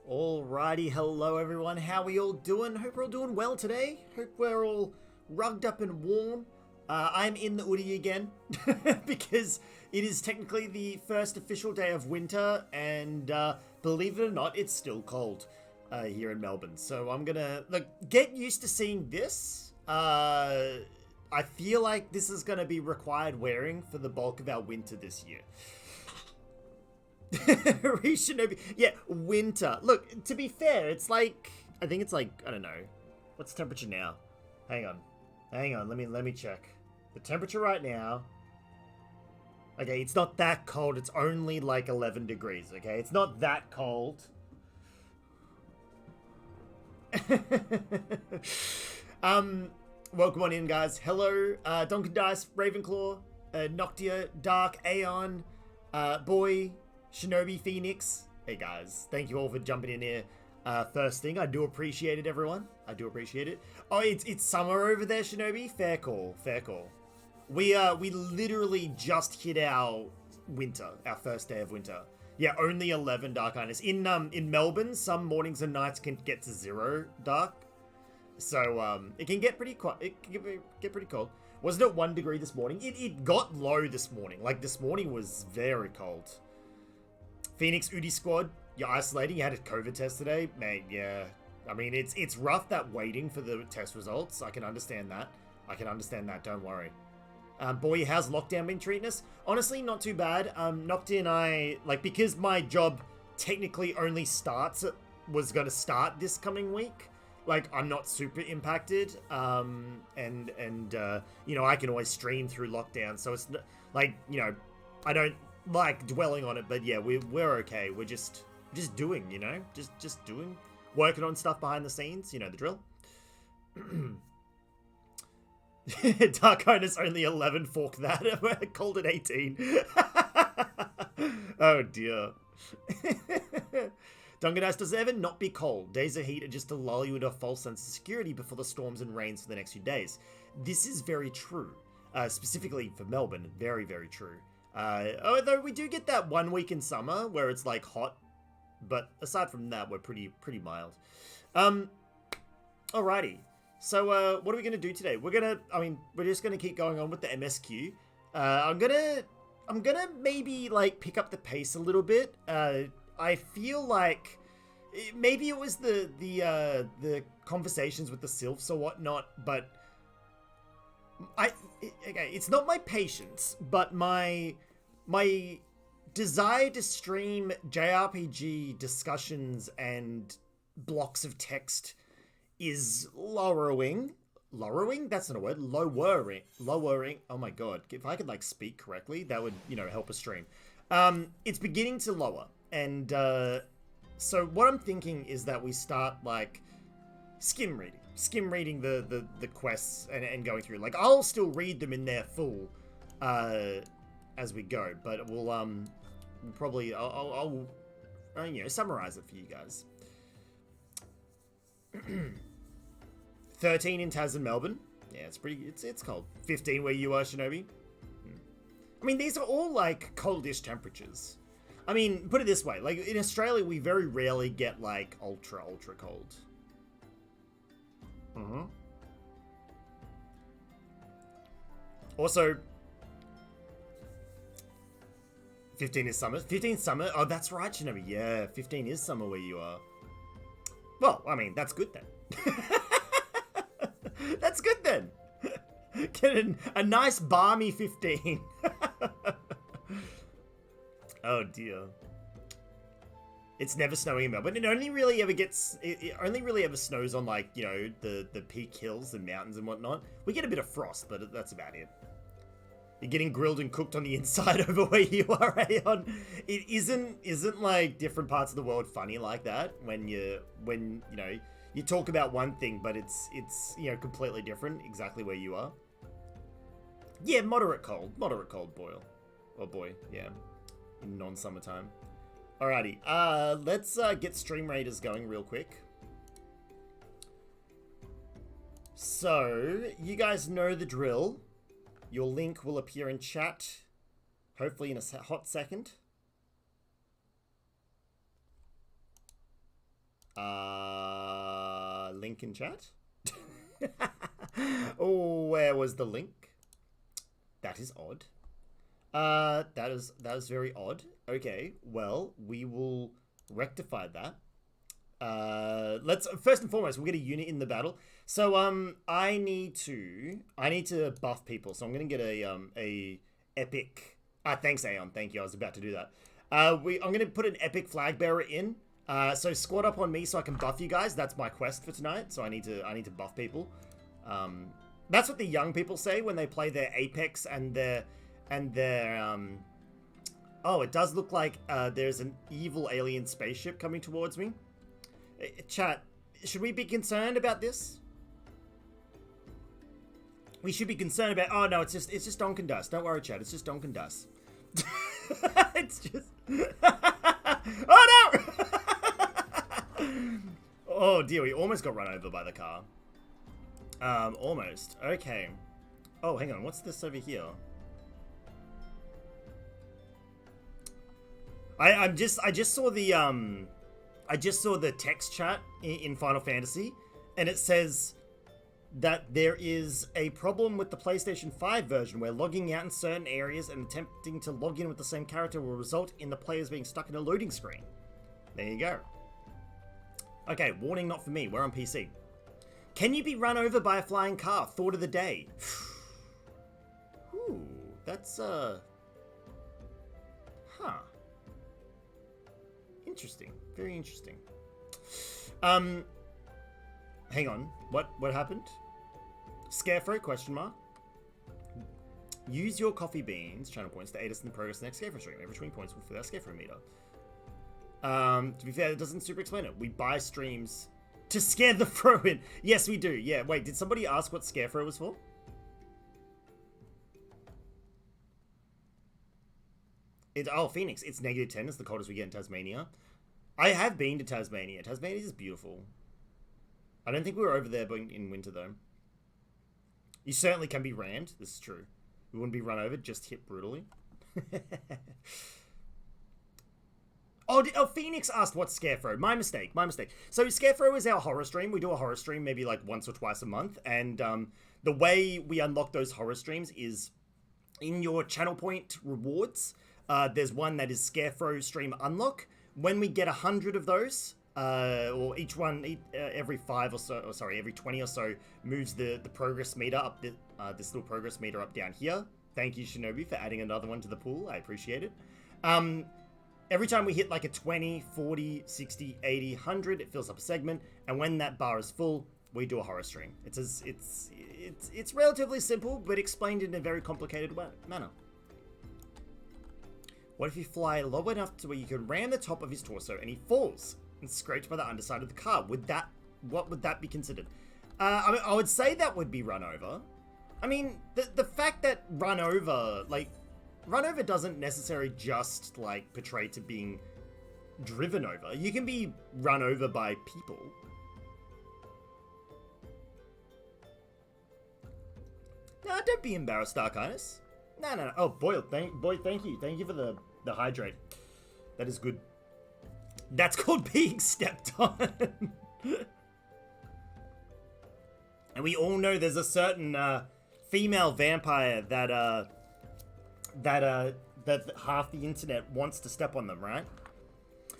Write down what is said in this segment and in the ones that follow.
Alrighty, hello everyone, how are we all doing? Hope we're all doing well today. Hope we're all rugged up and warm. I'm in the hoodie again, because it is technically the first official day of winter, and believe it or not, it's still cold here in Melbourne. So I'm gonna, get used to seeing this. I feel like this is gonna be required wearing for the bulk of our winter this year. Shinobi. Yeah, winter. Look, to be fair, it's like, I think it's like, I don't know. What's the temperature now? Hang on. Let me check. The temperature right now. Okay, it's not that cold. It's only like 11 degrees, okay? It's not that cold. Welcome on in, guys. Hello, Donkey Dice, Ravenclaw, Noctia, Dark, Aeon, Boy, Shinobi, Phoenix. Hey guys, thank you all for jumping in here. First thing, I do appreciate it, everyone. I do appreciate it. Oh, it's summer over there, Shinobi. Fair call, fair call. We literally just hit our winter, our first day of winter. Yeah, only 11 dark highness. In Melbourne, some mornings and nights can get to 0 dark. So it can get pretty get pretty cold. Wasn't it 1 degree this morning? It got low this morning. Like, this morning was very cold. Phoenix Udi squad, you're isolating. You had a COVID test today, mate. Yeah, I mean it's rough that waiting for the test results. I can understand that. Don't worry. Boy, how's lockdown been treating us? Honestly, not too bad. Nocti and I, like, because my job technically only was going to start this coming week. Like, I'm not super impacted. And you know, I can always stream through lockdown, so it's like, you know, I don't like dwelling on it, but yeah, we're okay. We're just doing, you know, just doing, working on stuff behind the scenes, you know the drill. Dark Highness only 11, fork that. I called it 18. Oh dear. Dungadas, does it ever not be cold? Days of heat are just to lull you into a false sense of security before the storms and rains for the next few days. This is very true. Specifically for Melbourne, very, very true. Although we do get that 1 week in summer where it's like hot, but aside from that, we're pretty mild. Alrighty. So, what are we gonna do today? We're just gonna keep going on with the MSQ. I'm gonna maybe like pick up the pace a little bit. I feel like maybe it was the conversations with the sylphs or whatnot, but okay, it's not my patience, but my desire to stream JRPG discussions and blocks of text is lowering. That's not a word. Lowering. Oh my god. If I could like speak correctly, that would, you know, help a stream. It's beginning to lower. And so what I'm thinking is that we start like skim reading the quests and going through. Like, I'll still read them in their full as we go, but we'll probably I'll you know, summarize it for you guys. 13 in Tas and Melbourne. Yeah, it's cold. 15 where you are, Shinobi. I mean, these are all like coldish temperatures. I mean, put it this way, like in Australia we very rarely get like ultra cold. Also, 15 is summer. 15 is summer. Oh, that's right, Shinobi. Yeah, 15 is summer where you are. Well, I mean, that's good then. That's good then. Get a nice balmy 15. Oh dear. It's never snowing in Melbourne. It only really ever snows on, like, you know, the peak hills and mountains and whatnot. We get a bit of frost, but that's about it. You're getting grilled and cooked on the inside over where you are, Aeon. It isn't like different parts of the world funny like that when you know you talk about one thing, but it's you know, completely different exactly where you are. Yeah, moderate cold boy, yeah, in non-summertime. Alrighty, let's get Stream Raiders going real quick. So, you guys know the drill. Your link will appear in chat, hopefully in a hot second. Link in chat? Oh, where was the link? That is odd. That is very odd. Okay, well, we will rectify that. Let's first and foremost, we'll get a unit in the battle. So I need to buff people. So I'm gonna get a epic. Thanks Aeon. Thank you. I was about to do that. I'm gonna put an epic flag bearer in. So squad up on me so I can buff you guys. That's my quest for tonight. So I need to buff people. That's what the young people say when they play their Apex and their oh, it does look like there's an evil alien spaceship coming towards me. Chat, should we be concerned about this? We should be concerned about. Oh no, it's just Donkin Dust. Don't worry, chat. It's just Donkin Dust. It's just. Oh no! Oh dear, we almost got run over by the car. Almost. Okay. Oh, hang on. What's this over here? I just saw the text chat in Final Fantasy, and it says that there is a problem with the PlayStation 5 version where logging out in certain areas and attempting to log in with the same character will result in the players being stuck in a loading screen. There you go. Okay, warning not for me. We're on PC. Can you be run over by a flying car? Thought of the day. Ooh, that's huh. Interesting. Very interesting. Hang on. What happened? Scarefro, question mark. Use your coffee beans, channel points, to aid us in the progress of the next Scarefro stream. Every 20 points will fill our Scarefro meter. To be fair, it doesn't super explain it. We buy streams to scare the Fro in. Yes, we do. Yeah, wait, did somebody ask what Scarefro was for? Oh, Phoenix. It's -10. It's the coldest we get in Tasmania. I have been to Tasmania. Tasmania is beautiful. I don't think we were over there in winter, though. You certainly can be rammed. This is true. We wouldn't be run over, just hit brutally. Oh, Phoenix asked what's Scarefro. My mistake. So Scarefro is our horror stream. We do a horror stream maybe like once or twice a month. And the way we unlock those horror streams is in your channel point rewards. There's one that is Scarefro stream unlock. When we get 100 of those, or each one, every 5 or so, or sorry, every 20 or so, moves the progress meter up, this little progress meter up down here. Thank you, Shinobi, for adding another one to the pool. I appreciate it. Every time we hit like a 20, 40, 60, 80, 100, it fills up a segment, and when that bar is full, we do a horror stream. It's relatively simple, but explained in a very complicated manner. What if you fly low enough to where you can ram the top of his torso and he falls and scraped by the underside of the car? What would that be considered? I would say that would be run over. I mean, the fact that run over doesn't necessarily just like portray to being driven over. You can be run over by people. No, don't be embarrassed, Dark Highness. No. Oh, Boyle, thank you. Thank you for the hydrate. That is good. That's called being stepped on. And we all know there's a certain female vampire that half the internet wants to step on them, right?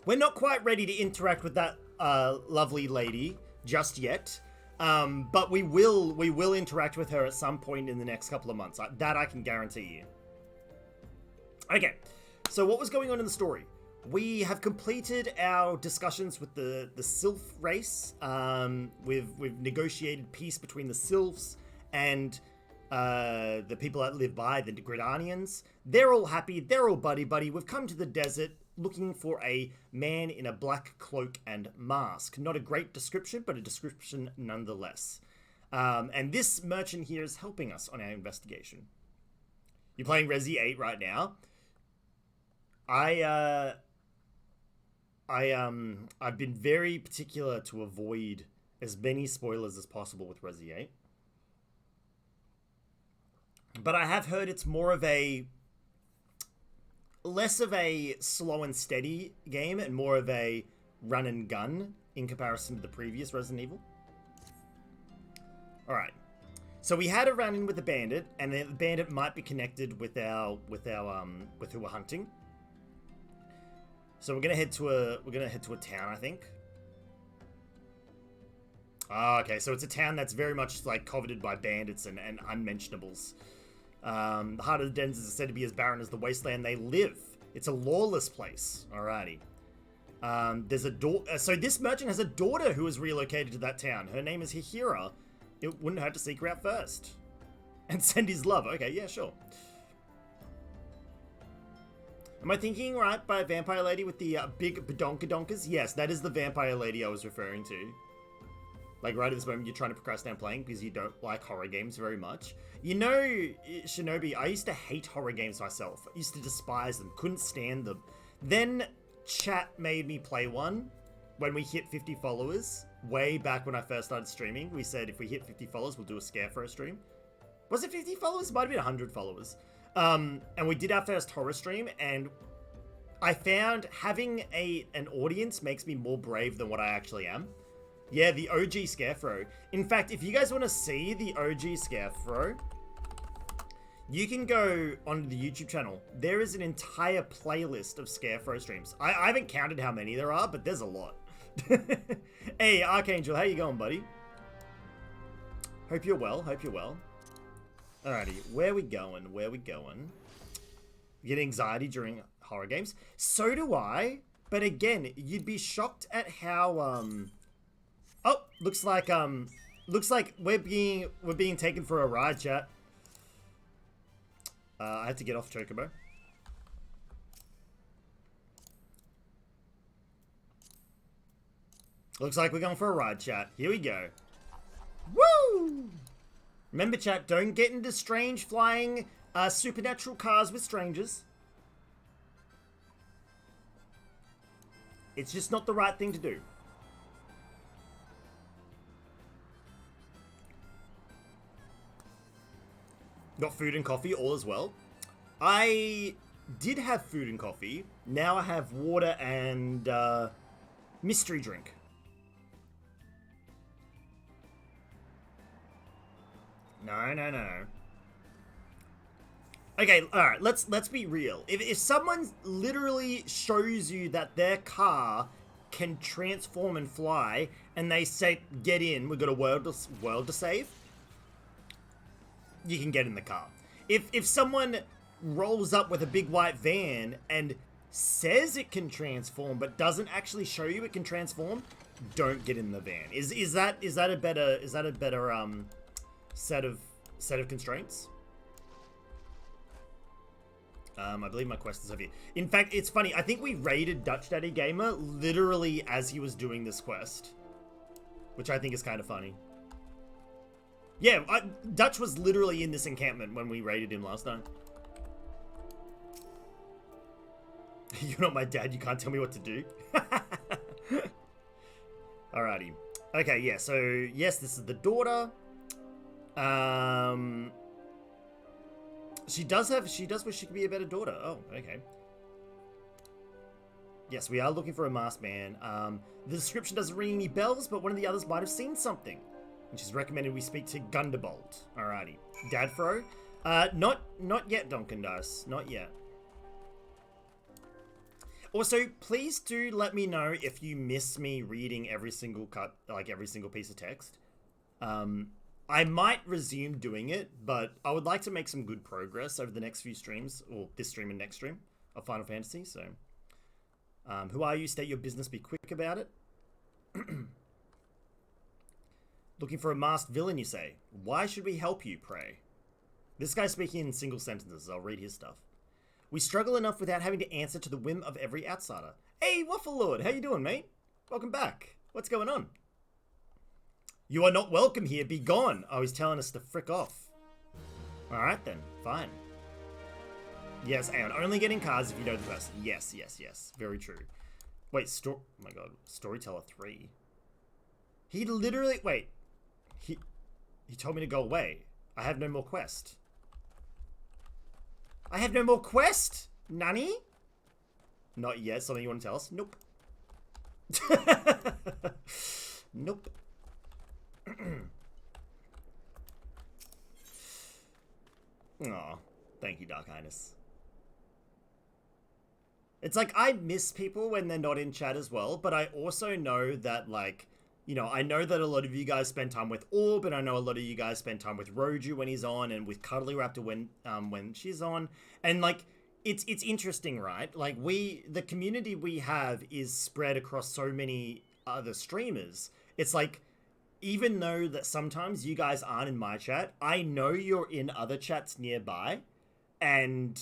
We're not quite ready to interact with that lovely lady just yet. But we will interact with her at some point in the next couple of months. That I can guarantee you. Okay, so what was going on in the story? We have completed our discussions with the Sylph race. We've negotiated peace between the Sylphs and the people that live by, the Gridanians. They're all happy. They're all buddy-buddy. We've come to the desert looking for a man in a black cloak and mask. Not a great description, but a description nonetheless. And this merchant here is helping us on our investigation. You're playing Resi 8 right now. I've been very particular to avoid as many spoilers as possible with Resi 8. But I have heard it's more of less of a slow and steady game and more of a run and gun in comparison to the previous Resident Evil. Alright. So we had a run-in with the bandit, and the bandit might be connected with who we're hunting. So we're gonna head to a town, I think. Ah, okay, so it's a town that's very much like coveted by bandits and unmentionables. The heart of the dens is said to be as barren as the wasteland they live. It's a lawless place. Alrighty. There's a daughter. So this merchant has a daughter who is relocated to that town. Her name is Hihira. It wouldn't hurt to seek her out first. And send his love. Okay, yeah, sure. Am I thinking right by a vampire lady with the big badonkadonkers? Yes, that is the vampire lady I was referring to. Like right at this moment, you're trying to procrastinate playing because you don't like horror games very much. You know, Shinobi, I used to hate horror games myself. I used to despise them, couldn't stand them. Then chat made me play one when we hit 50 followers. Way back when I first started streaming, we said if we hit 50 followers, we'll do a scare for a stream. Was it 50 followers? It might have been 100 followers. And we did our first horror stream, and I found having an audience makes me more brave than what I actually am. Yeah, the OG Scarefro. In fact, if you guys want to see the OG Scarefro, you can go onto the YouTube channel. There is an entire playlist of Scarefro streams. I haven't counted how many there are, but there's a lot. Hey, Archangel, how you going, buddy? Hope you're well, hope you're well. Alrighty, where we going? Where we going? You get anxiety during horror games? So do I, but again, you'd be shocked at how, Oh, looks like we're being taken for a ride, chat. I had to get off Chocobo. Looks like we're going for a ride, chat. Here we go. Woo! Remember, chat, don't get into strange flying supernatural cars with strangers. It's just not the right thing to do. Got food and coffee, all as well. I did have food and coffee. Now I have water and mystery drink. No. Okay, alright, let's be real. If someone literally shows you that their car can transform and fly, and they say, get in, we've got a world to save, you can get in the car. If someone rolls up with a big white van and says it can transform but doesn't actually show you it can transform, don't get in the van. Is that a better set of constraints? I believe my quest is over here. In fact, it's funny. I think we raided Dutch Daddy Gamer literally as he was doing this quest, which I think is kind of funny. Yeah, Dutch was literally in this encampment when we raided him last time. You're not my dad, you can't tell me what to do. Alrighty. Okay, yeah, so, yes, this is the daughter. She does wish she could be a better daughter. Oh, okay. Yes, we are looking for a masked man. The description doesn't ring any bells, but one of the others might have seen something. And she's recommended we speak to Gunderbolt. Alrighty. Dadfro? Not yet, Donkin Dice. Not yet. Also, please do let me know if you miss me reading every single piece of text. I might resume doing it, but I would like to make some good progress over the next few streams, or this stream and next stream, of Final Fantasy, so... who are you? State your business, be quick about it. Looking for a masked villain, you say? Why should we help you, pray? This guy's speaking in single sentences, I'll read his stuff. We struggle enough without having to answer to the whim of every outsider. Hey, Waffle Lord, how you doing, mate? Welcome back. What's going on? You are not welcome here, be gone. Oh, he's telling us to frick off. Alright then, fine. Yes, Aeon, only get in cars if you know the person. Yes. Very true. Wait, oh my god, Storyteller 3. He literally, wait. He told me to go away. I have no more quest. I have no more quest? Nani? Not yet, something you want to tell us? Nope. Nope. Aw, thank you, Dark Highness. It's like, I miss people when they're not in chat as well, but I also know that, like, you know, I know that a lot of you guys spend time with Orb, and I know a lot of you guys spend time with Roju when he's on, and with Cuddly Raptor when she's on, and, like, it's interesting, right? Like, the community we have is spread across so many other streamers. It's like, even though that sometimes you guys aren't in my chat, I know you're in other chats nearby, and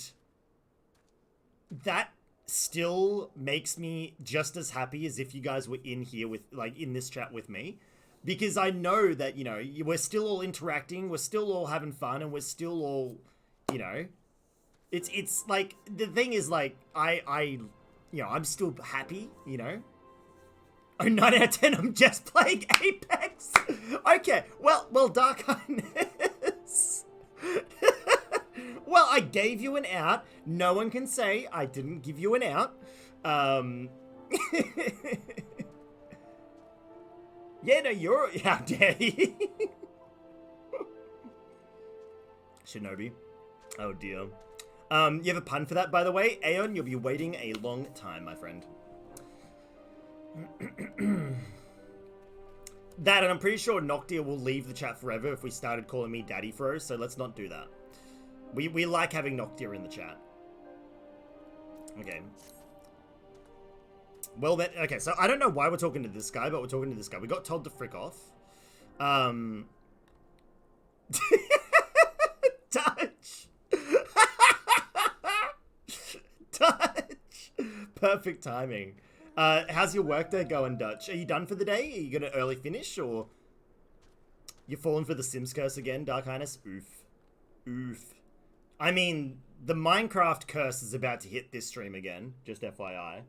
that still makes me just as happy as if you guys were in here with, like, in this chat with me, because I know that, you know, we're still all interacting, we're still all having fun, and we're still all, you know, it's like, the thing is, like, I you know, I'm still happy, you know. Oh, 9 out of 10, I'm just playing Apex. Okay, well, Dark Highness. Well, I gave you an out. No one can say I didn't give you an out. Yeah, no, you're... How dare you? Shinobi. Oh, dear. You have a pun for that, by the way? Aeon, you'll be waiting a long time, my friend. That, and I'm pretty sure Noctia will leave the chat forever if we started calling me Daddy Fro, so let's not do that. We like having Noctia in the chat. Okay. Well then, okay, so I don't know why we're talking to this guy, but we're talking to this guy. We got told to frick off. Touch. Touch. Perfect timing. How's your workday going, Dutch? Are you done for the day? Are you gonna early finish, or you're falling for the Sims curse again, Dark Highness? Oof. Oof. I mean, the Minecraft curse is about to hit this stream again, just FYI.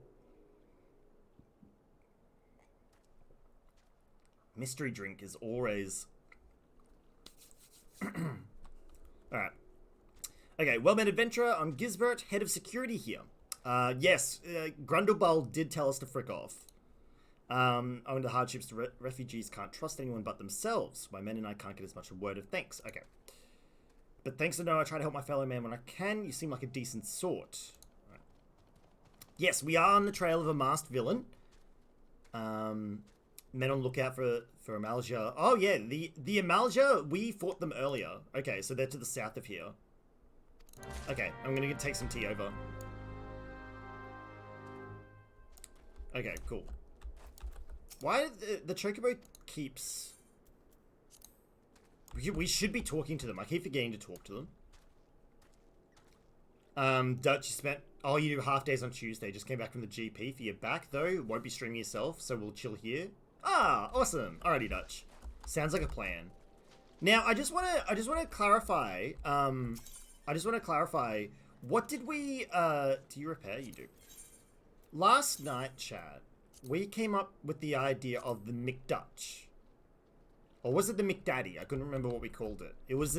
Mystery drink is always... Alright. Okay, well-met adventurer, I'm Gisbert, head of security here. Yes, Grundlebald did tell us to frick off. Owing to the hardships, refugees can't trust anyone but themselves. My men and I can't get as much a word of thanks. Okay. But thanks to know I try to help my fellow man when I can. You seem like a decent sort. Right. Yes, we are on the trail of a masked villain. Men on lookout for Amalja. Oh yeah, the Amalja, we fought them earlier. Okay, so they're to the south of here. Okay, I'm gonna take some tea over. Okay, cool. Why the Chocobo keeps... We should be talking to them. I keep forgetting to talk to them. Dutch, you spent... Oh, you do half days on Tuesday. Just came back from the GP for your back, though. Won't be streaming yourself, so we'll chill here. Ah, awesome. Alrighty, Dutch. Sounds like a plan. Now, I just want to clarify... What did we... Do you repair? You do. Last night, chat, we came up with the idea of the McDutch. Or was it the McDaddy? I couldn't remember what we called it. It was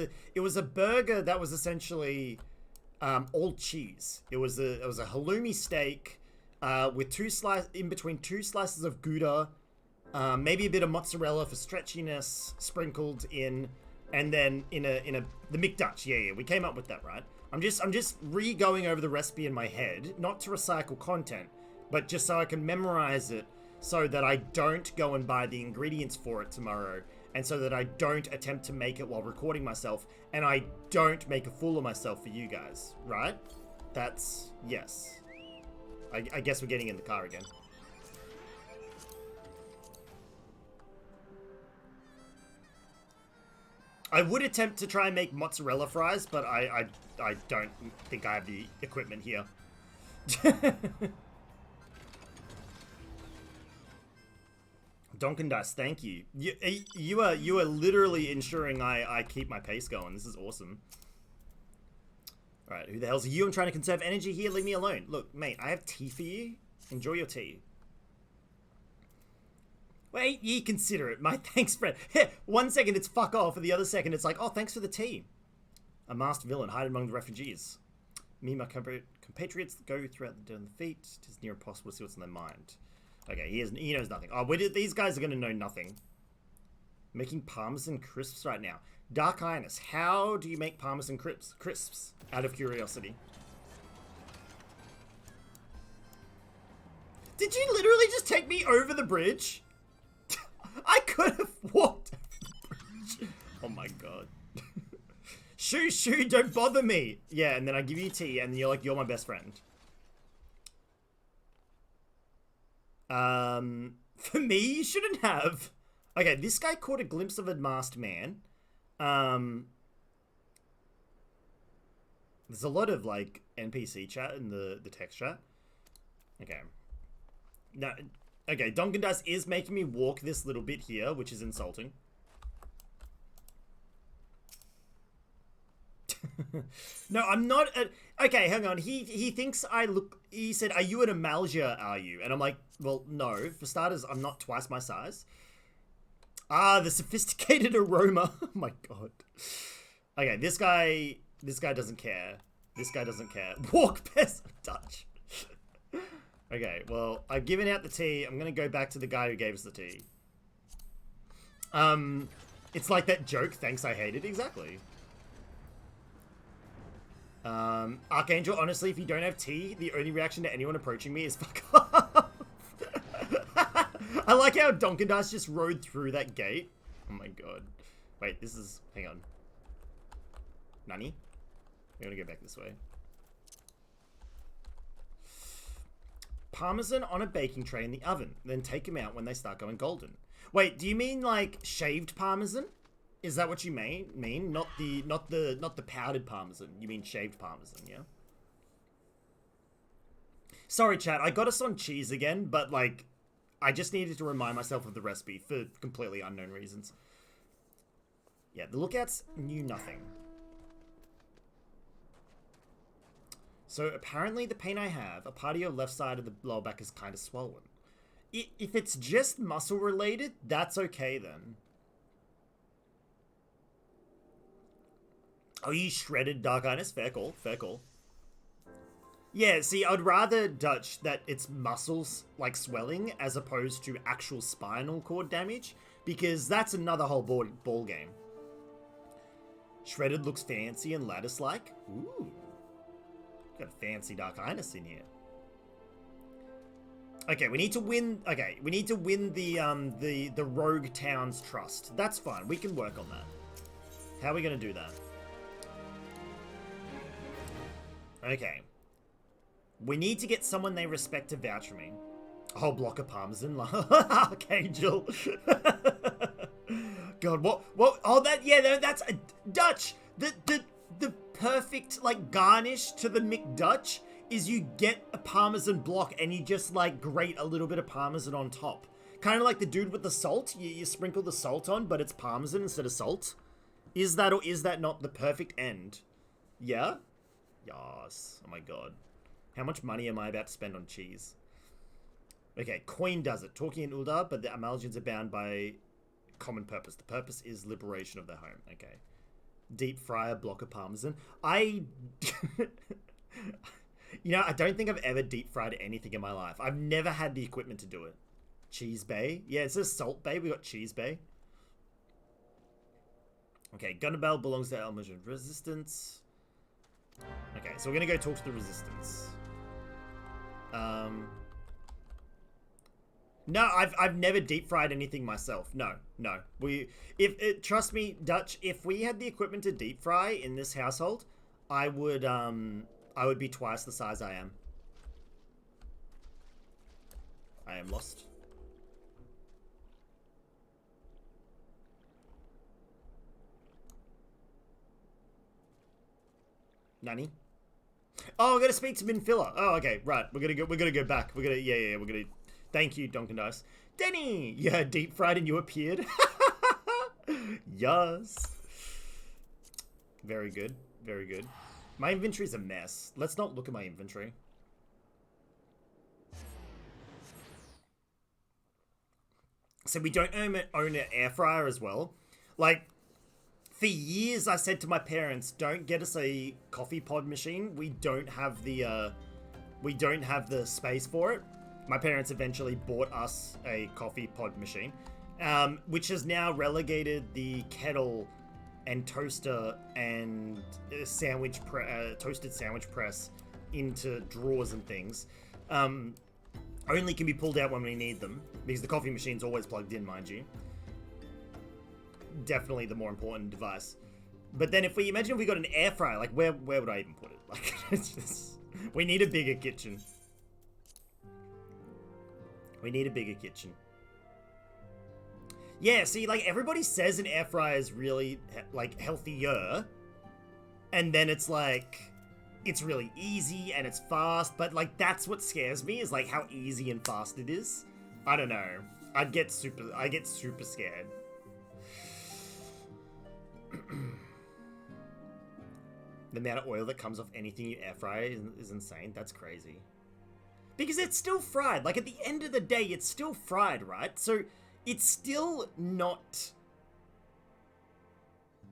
a burger that was essentially all cheese. It was a halloumi steak with in between two slices of Gouda, maybe a bit of mozzarella for stretchiness sprinkled in, and then the McDutch. Yeah, we came up with that, right? I'm just re-going over the recipe in my head, not to recycle content, but just so I can memorize it, so that I don't go and buy the ingredients for it tomorrow. And so that I don't attempt to make it while recording myself, and I don't make a fool of myself for you guys, right? That's... yes. I guess we're getting in the car again. I would attempt to try and make mozzarella fries, but I don't think I have the equipment here. Donkin Dice, thank you. You are literally ensuring I keep my pace going. This is awesome. Alright, who the hell's are you? I'm trying to conserve energy here. Leave me alone. Look, mate, I have tea for you. Enjoy your tea. Wait, ye consider it. My thanks, friend. 1 second it's fuck off, and the other second it's like, oh, thanks for the tea. A masked villain hiding among the refugees. Me and my compatriots go throughout the den of the feet. It is near impossible to see what's in their mind. Okay, he knows nothing. Oh, these guys are gonna know nothing. Making parmesan crisps right now. Dark Highness, how do you make parmesan crisps? Out of curiosity. Did you literally just take me over the bridge? I could have walked over the bridge. Oh my god. Shoo, don't bother me. Yeah, and then I give you tea, and you're like, you're my best friend. For me, you shouldn't have. Okay, this guy caught a glimpse of a masked man. There's a lot of, like, NPC chat in the text chat. Okay. No, okay, Donkin Dice is making me walk this little bit here, which is insulting. No, I'm not. Okay, hang on. He thinks I look. He said, "Are you an Amalgia? Are you?" And I'm like, "Well, no. For starters, I'm not twice my size." Ah, the sophisticated aroma. Oh my god. Okay, this guy doesn't care. This guy doesn't care. Walk past Dutch. Okay, well, I've given out the tea. I'm gonna go back to the guy who gave us the tea. It's like that joke. Thanks, I hate it. Exactly. Archangel, honestly, if you don't have tea, the only reaction to anyone approaching me is fuck off. I like how Donkin Dice just rode through that gate. Oh my god. Wait, this is... Hang on. Nani? I'm gonna go back this way. Parmesan on a baking tray in the oven. Then take them out when they start going golden. Wait, do you mean like shaved parmesan? Is that what you mean? Not the powdered parmesan. You mean shaved parmesan, yeah? Sorry, chat. I got us on cheese again, but like, I just needed to remind myself of the recipe for completely unknown reasons. Yeah, the lookouts knew nothing. So apparently the pain I have, a part of your left side of the lower back is kind of swollen. If it's just muscle related, that's okay then. Oh, you shredded Dark Highness? Fair call, fair call. Yeah, see, I'd rather Dutch that it's muscles, like swelling, as opposed to actual spinal cord damage, because that's another whole ball game. Shredded looks fancy and lattice-like. Ooh. Got a fancy Dark Highness in here. Okay, we need to win. Okay, we need to win the Rogue Town's trust. That's fine. We can work on that. How are we gonna do that? Okay. We need to get someone they respect to vouch for me. A whole block of parmesan, Archangel. God, what? Oh, that's a Dutch. The perfect like garnish to the McDutch is you get a parmesan block and you just like grate a little bit of parmesan on top. Kind of like the dude with the salt. You sprinkle the salt on, but it's parmesan instead of salt. Is that or is that not the perfect end? Yeah? Yes. Oh my god. How much money am I about to spend on cheese? Okay, Coin does it. Talking in Uldar, but the Amalgians are bound by common purpose. The purpose is liberation of their home. Okay. Deep fry a block of parmesan. You know, I don't think I've ever deep fried anything in my life. I've never had the equipment to do it. Cheese Bay. Yeah, it says Salt Bay. We got Cheese Bay. Okay, Gunnerbell belongs to Elmer's Resistance. Okay, so we're gonna go talk to the Resistance. No, I've never deep fried anything myself. No. Trust me, Dutch, if we had the equipment to deep fry in this household, I would be twice the size I am. I am lost. Nani? Oh, we're gonna speak to Minfilla. Oh, okay, right. We're gonna go back. We're gonna. Thank you, Donkin Dice. Denny! Yeah, deep fried and you appeared. Yes. Very good. Very good. My inventory's a mess. Let's not look at my inventory. So we don't own an air fryer as well. Like, for years I said to my parents, don't get us a coffee pod machine. We don't have the space for it. My parents eventually bought us a coffee pod machine, which has now relegated the kettle and toaster and toasted sandwich press into drawers and things. Only can be pulled out when we need them, because the coffee machine's always plugged in, mind you. Definitely the more important device. But then if we got an air fryer, like where would I even put it? Like, it's just, we need a bigger kitchen. We need a bigger kitchen. Yeah, see, like, everybody says an air fryer is really, like, healthier. And then it's like, it's really easy and it's fast. But, like, that's what scares me, is, like, how easy and fast it is. I don't know. I get super scared. The amount of oil that comes off anything you air fry is insane. That's crazy. Because it's still fried. Like, at the end of the day, it's still fried, right? So, it's still not...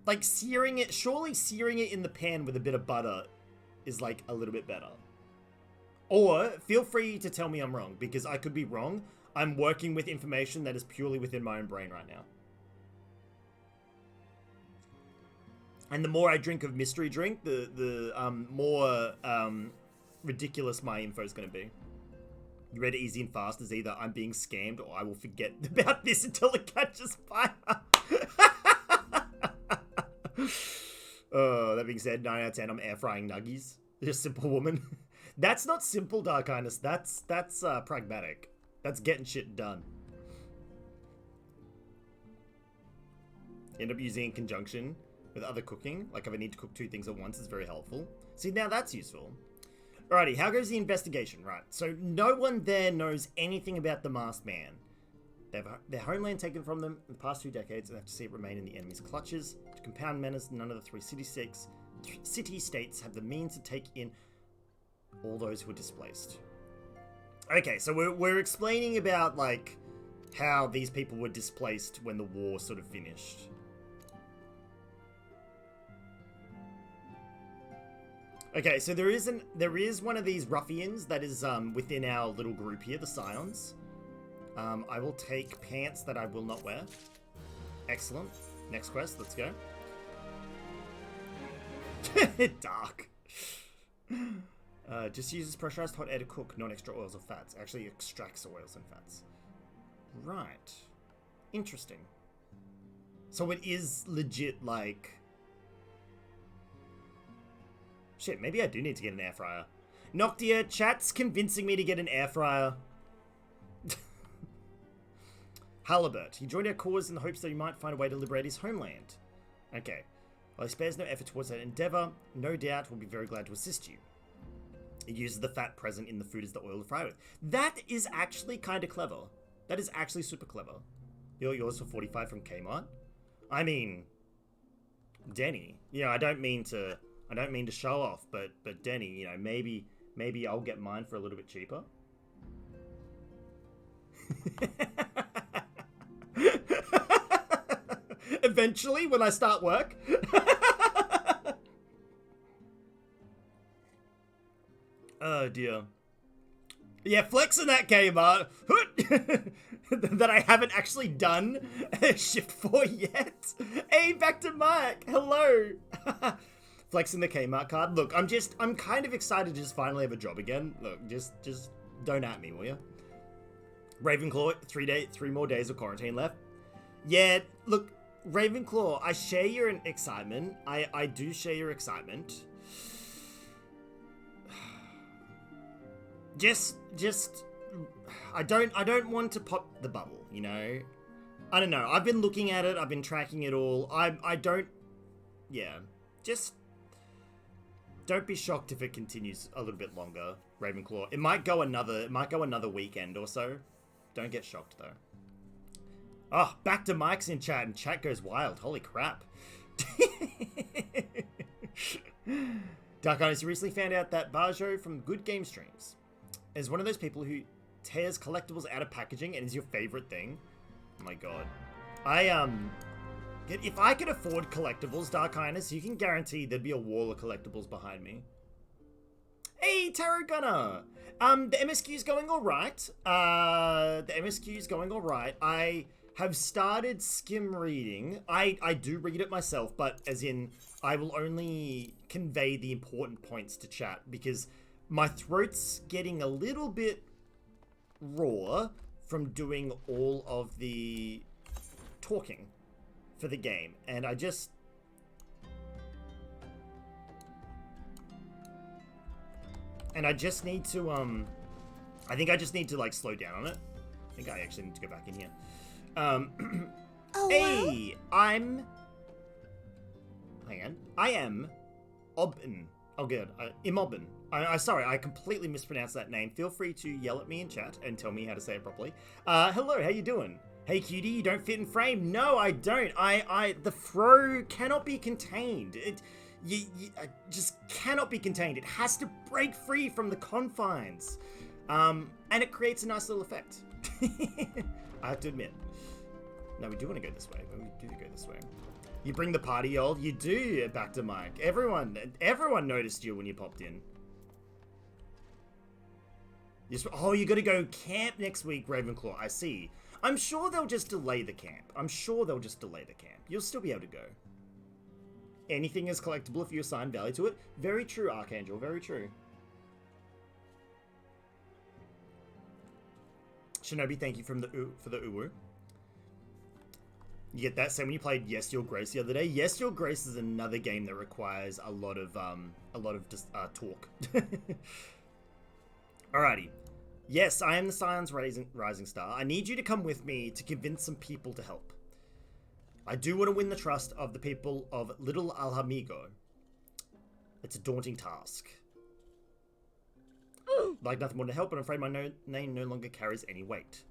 Like, searing it... Surely searing it in the pan with a bit of butter is, like, a little bit better. Or, feel free to tell me I'm wrong, because I could be wrong. I'm working with information that is purely within my own brain right now. And the more I drink of mystery drink, the more ridiculous my info is going to be. Red, easy, and fast is either I'm being scammed or I will forget about this until it catches fire. Oh, that being said, 9 out of 10, I'm air frying nuggies. Just simple woman. That's not simple, Dark Highness. That's pragmatic. That's getting shit done. End up using in conjunction with other cooking. Like if I need to cook 2 things at once, it's very helpful. See, now that's useful. Alrighty, how goes the investigation? Right, so no one there knows anything about the Masked Man. They have their homeland taken from them in the past 2 decades, and they have to see it remain in the enemy's clutches. To compound menace, none of the 3 city-states have the means to take in all those who are displaced. Okay, so we're explaining about, like, how these people were displaced when the war sort of finished. Okay, so there is one of these ruffians that is within our little group here, the Scions. I will take pants that I will not wear. Excellent. Next quest, let's go. Dark. Just uses pressurized hot air to cook, not extra oils or fats. Actually extracts oils and fats. Right. Interesting. So it is legit, like... Shit, maybe I do need to get an air fryer. Noctia, chat's convincing me to get an air fryer. Halibut, he joined our cause in the hopes that he might find a way to liberate his homeland. Okay. While he spares no effort towards that endeavor, no doubt will be very glad to assist you. He uses the fat present in the food as the oil to fry with. That is actually kind of clever. That is actually super clever. Yours for 45 from Kmart? I mean, Denny. You know, I don't mean to show off, but Denny, you know, maybe I'll get mine for a little bit cheaper. Eventually, when I start work. Oh dear. Yeah, flexing that Kmart that I haven't actually done a shift for yet. Hey, back to Mike. Hello. Flexing the Kmart card. Look, I'm kind of excited to just finally have a job again. Look, just don't at me, will you? Ravenclaw, 3 more days of quarantine left. Yeah, look, Ravenclaw, I share your excitement. I do share your excitement. Just I don't want to pop the bubble, you know? I don't know. I've been looking at it. I've been tracking it all. I don't... Yeah. Just... Don't be shocked if it continues a little bit longer, Ravenclaw. It might go another weekend or so. Don't get shocked, though. Oh, back to Mike's in chat, and chat goes wild. Holy crap. Dark Eyes, you recently found out that Bajo from Good Game Streams is one of those people who tears collectibles out of packaging and is your favorite thing. Oh my god. If I could afford collectibles, Dark Highness, you can guarantee there'd be a wall of collectibles behind me. Hey, Tarot Gunner! The MSQ's going alright. I have started skim reading. I do read it myself, but as in, I will only convey the important points to chat because my throat's getting a little bit raw from doing all of the talking for the game, and I just... need to, I think I just need to, like, slow down on it. I think I actually need to go back in here. Hey, hang on. I am Obin. Oh, good. Imobin. Sorry, I completely mispronounced that name. Feel free to yell at me in chat and tell me how to say it properly. Hello, how you doing? Hey, cutie, you don't fit in frame. No, I don't. The fro cannot be contained. It just cannot be contained. It has to break free from the confines. And it creates a nice little effect. I have to admit. No, we do want to go this way. We do go this way. You bring the party, y'all. You do, back to Mike. Everyone noticed you when you popped in. Oh, you gotta go camp next week, Ravenclaw. I see. I'm sure they'll just delay the camp. You'll still be able to go. Anything is collectible if you assign value to it. Very true, Archangel. Very true. Shinobi, thank you for the uwu. You get that? Same when you played Yes Your Grace the other day. Yes Your Grace is another game that requires a lot of just talk. Alrighty. Yes, I am the Scion's Rising Star. I need you to come with me to convince some people to help. I do want to win the trust of the people of Little Alhamigo. It's a daunting task. Like nothing more to help, but I'm afraid my name no longer carries any weight.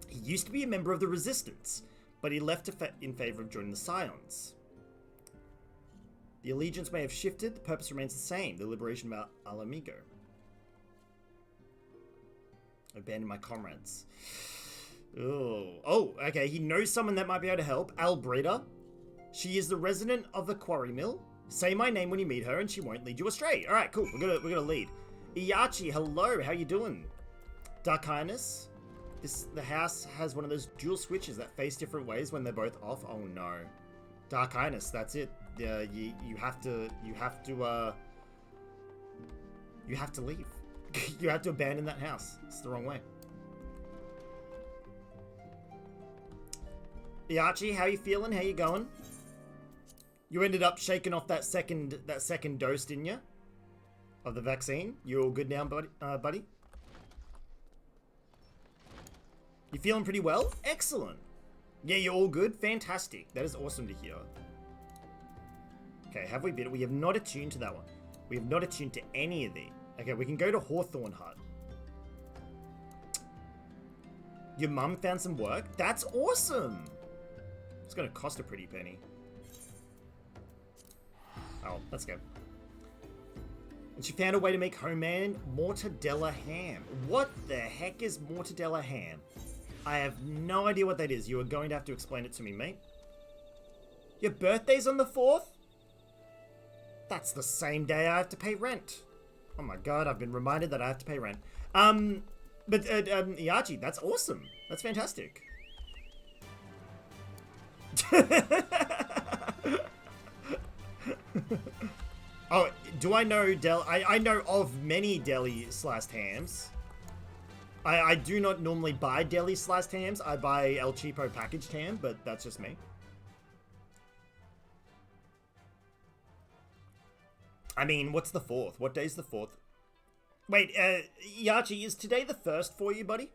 He used to be a member of the Resistance, but he left in favor of joining the Scions. The allegiance may have shifted, the purpose remains the same, the liberation of Alhamigo. Abandon my comrades. Oh, okay, he knows someone that might be able to help. Albreda. She is the resident of the quarry mill. Say my name when you meet her and she won't lead you astray. Alright, cool, we're gonna lead. Iachi, hello, how you doing? Dark Highness. The house has one of those dual switches that face different ways when they're both off. Oh no. Dark Highness, that's it. You have to leave. You have to abandon that house. It's the wrong way. Iachi, how you feeling? How you going? You ended up shaking off that second dose, didn't you? Of the vaccine. You all good now, buddy? You feeling pretty well? Excellent. Yeah, you're all good? Fantastic. That is awesome to hear. Okay, have we been? We have not attuned to that one. We have not attuned to any of these. Okay, we can go to Hawthorne Hut. Your mum found some work? That's awesome! It's gonna cost a pretty penny. Oh, let's go. And she found a way to make homemade mortadella ham. What the heck is mortadella ham? I have no idea what that is. You are going to have to explain it to me, mate. Your birthday's on the 4th? That's the same day I have to pay rent. Oh my god, I've been reminded that I have to pay rent. But Iachi, that's awesome. That's fantastic. Oh, do I know I know of many deli/hams. I do not normally buy deli/hams. I buy El Cheapo packaged ham, but that's just me. I mean, what's the 4th? What day's the 4th? Wait, Yachi, is today the 1st for you, buddy?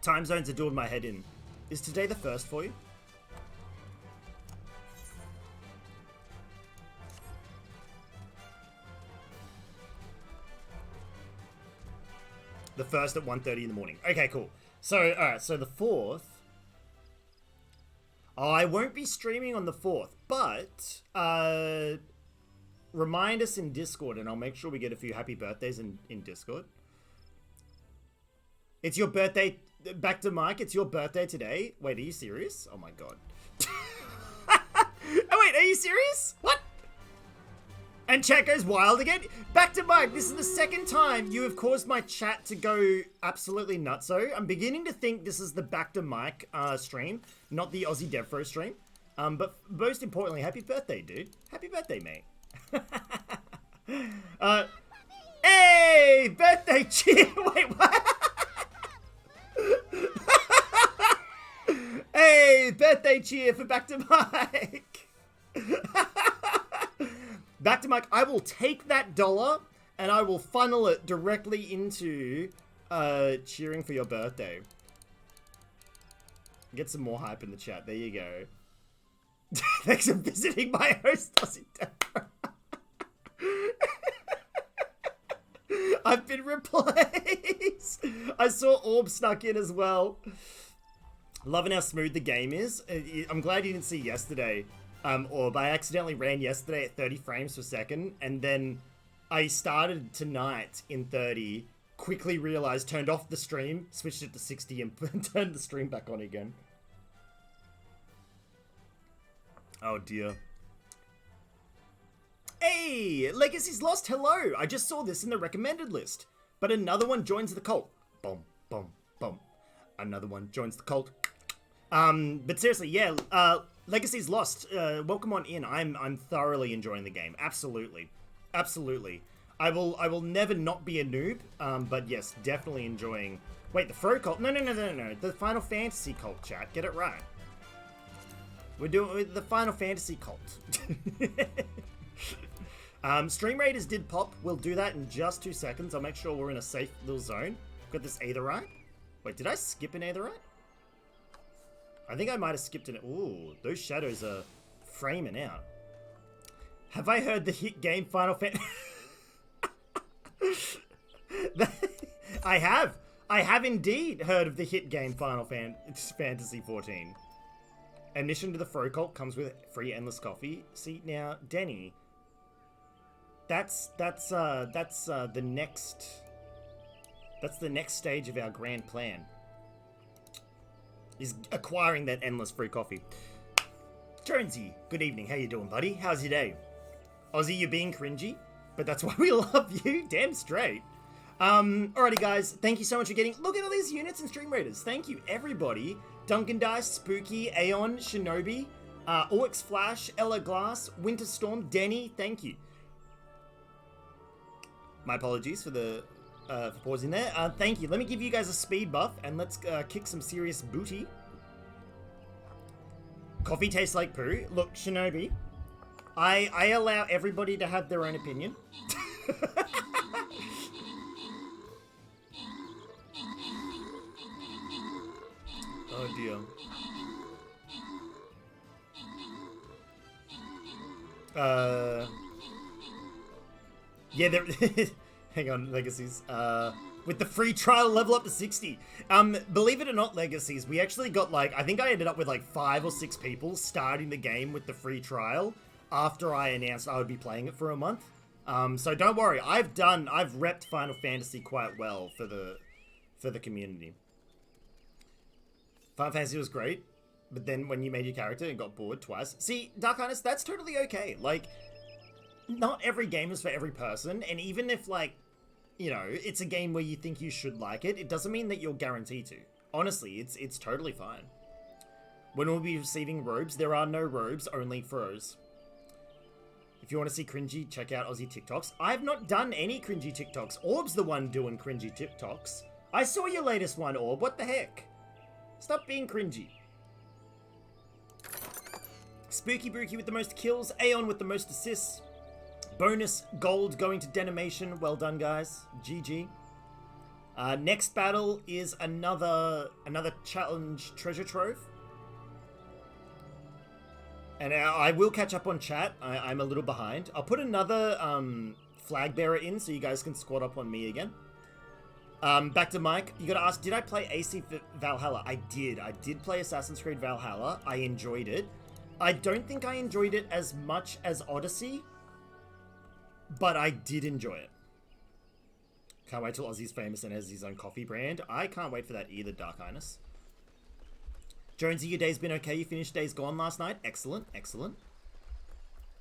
Time zones are doing my head in. Is today the 1st for you? The 1st at 1:30 in the morning. Okay, cool. So, alright, so the 4th... Oh, I won't be streaming on the 4th, but... remind us in Discord, and I'll make sure we get a few happy birthdays in Discord. It's your birthday... Back to Mike, it's your birthday today? Wait, are you serious? Oh my god. Oh wait, are you serious? What? And chat goes wild again. Back to Mike. This is the second time you have caused my chat to go absolutely nutso. I'm beginning to think this is the Back to Mike stream, not the AussieDevFro stream. But most importantly, happy birthday, dude. Happy birthday, mate. Hey, birthday cheer. Wait, what? Hey, birthday cheer for Back to Mike. Back to Mike, I will take that dollar and I will funnel it directly into cheering for your birthday. Get some more hype in the chat. There you go. Thanks for visiting my host, AussieDevFro. I've been replaced. I saw Orb snuck in as well. Loving how smooth the game is. I'm glad you didn't see yesterday. Orb, I accidentally ran yesterday at 30 frames per second, and then I started tonight in 30, quickly realized, turned off the stream, switched it to 60, and turned the stream back on again. Oh dear. Hey, Legacy's Lost, hello! I just saw this in the recommended list. But another one joins the cult. Boom, boom, boom. Another one joins the cult. But seriously, yeah, Legacy's Lost, welcome on in. I'm thoroughly enjoying the game. Absolutely. Absolutely. I will never not be a noob, but yes, definitely enjoying... Wait, the Fro cult? No. The Final Fantasy cult, chat. Get it right. We're doing the Final Fantasy cult. Stream Raiders did pop. We'll do that in just 2 seconds. I'll make sure we're in a safe little zone. Got this Aetherite. Wait, did I skip an Aetherite? I think I might have skipped an... Ooh, those shadows are framing out. Have I heard the hit game Final Fantasy... I have. I have indeed heard of the hit game Final Fantasy XIV. Admission to the Fro cult comes with free endless coffee. See, now, Denny... That's the next stage of our grand plan. Is acquiring that endless free coffee. Jonesy, good evening. How you doing, buddy? How's your day? Aussie, you're being cringy, but that's why we love you. Damn straight. Alrighty, guys. Thank you so much for getting... Look at all these units and Stream Raiders. Thank you, everybody. Duncan Dice, Spooky, Aeon, Shinobi, Orcs Flash, Ella Glass, Winterstorm, Denny. Thank you. My apologies for the for pausing there. Thank you. Let me give you guys a speed buff and let's kick some serious booty. Coffee tastes like poo. Look, Shinobi, I allow everybody to have their own opinion. Oh dear. Yeah, there. Hang on, Legacies. With the free trial, level up to 60. Believe it or not, Legacies, we actually got like, I think I ended up with like 5 or 6 people starting the game with the free trial after I announced I would be playing it for a month. So don't worry, I've repped Final Fantasy quite well for the community. Final Fantasy was great, but then when you made your character and got bored twice. See, Dark Highness, that's totally okay. Like, not every game is for every person, and even if, like, you know, it's a game where you think you should like it, it doesn't mean that you're guaranteed to. Honestly, it's totally fine. When we'll be receiving robes, there are no robes, only froze. If you want to see cringy, check out Aussie TikToks. I've not done any cringy TikToks. Orb's the one doing cringy TikToks. I saw your latest one, Orb. What the heck? Stop being cringy. Spooky Brookie with the most kills. Aeon with the most assists. Bonus gold going to Denimation. Well done, guys. GG. Next battle is another challenge treasure trove. And I will catch up on chat. I'm a little behind. I'll put another flag bearer in so you guys can squad up on me again. Back to Mike. You gotta ask, did I play AC Valhalla? I did. I did play Assassin's Creed Valhalla. I enjoyed it. I don't think I enjoyed it as much as Odyssey, but I did enjoy it. Can't wait till Aussie's famous and has his own coffee brand. I can't wait for that either, Dark Highness. Jonesy, your day's been okay. You finished Days Gone last night. Excellent, excellent.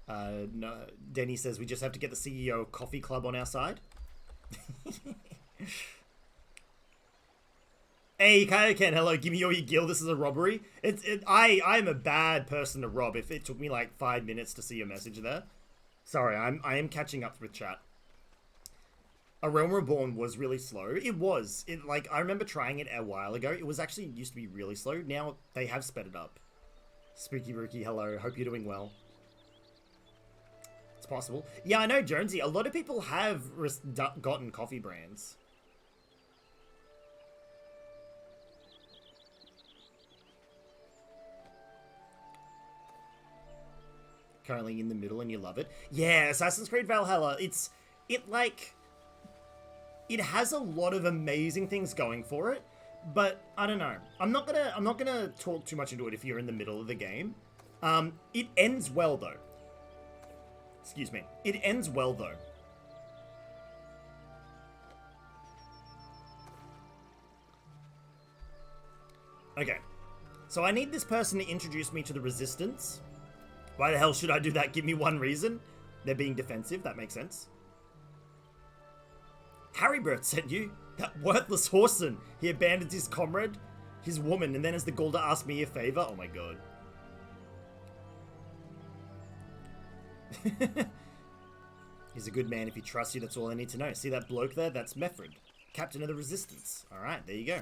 No, Denny says we just have to get the CEO of Coffee Club on our side. Hey, Kaioken, hello, give me all your gil, this is a robbery. I'm a bad person to rob if it took me like 5 minutes to see your message there. Sorry, I am catching up with chat. A Realm Reborn was really slow. It was. Like, I remember trying it a while ago. It was actually used to be really slow. Now they have sped it up. Spooky Rookie, hello. Hope you're doing well. It's possible. Yeah, I know, Jonesy. A lot of people have gotten coffee brands. Currently in the middle and you love it. Yeah, Assassin's Creed Valhalla. It has a lot of amazing things going for it, but I don't know. I'm not gonna talk too much into it if you're in the middle of the game. It ends well though. Excuse me. It ends well though. Okay. So I need this person to introduce me to the Resistance. Why the hell should I do that? Give me one reason. They're being defensive. That makes sense. Harrybert sent you? That worthless Horson. He abandoned his comrade, his woman, and then has the gall to ask me a favor? Oh my god. He's a good man if he trusts you, that's all I need to know. See that bloke there? That's Meffred, captain of the Resistance. Alright, there you go.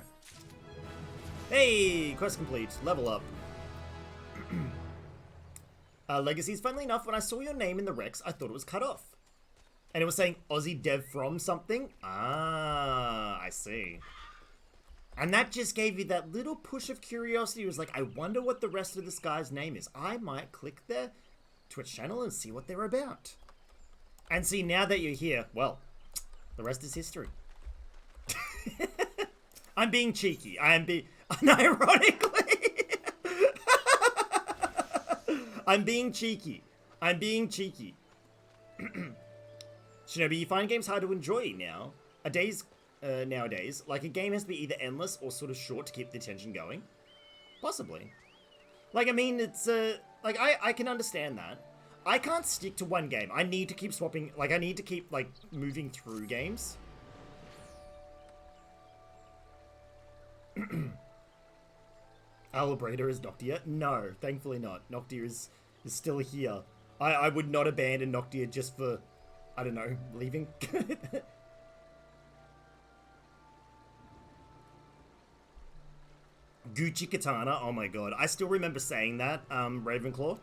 Hey, quest complete. Level up. Legacies, funnily enough, when I saw your name in the Rex, I thought it was cut off. And it was saying AussieDevFro something. Ah, I see. And that just gave you that little push of curiosity. It was like, I wonder what the rest of this guy's name is. I might click their Twitch channel and see what they're about. And see, now that you're here, well, the rest is history. I'm being cheeky. Unironically. I'm being cheeky. I'm being cheeky. Shinobi, you find games hard to enjoy now. Nowadays, like a game has to be either endless or sort of short to keep the attention going. Possibly. Like, I mean, it's, like, I can understand that. I can't stick to one game. I need to keep swapping, like, I need to keep, like, moving through games. Alabreda is Noctia? No, thankfully not. Noctia is still here. I would not abandon Noctia just for, I don't know, leaving. Gucci Katana, oh my god. I still remember saying that, Ravenclaw.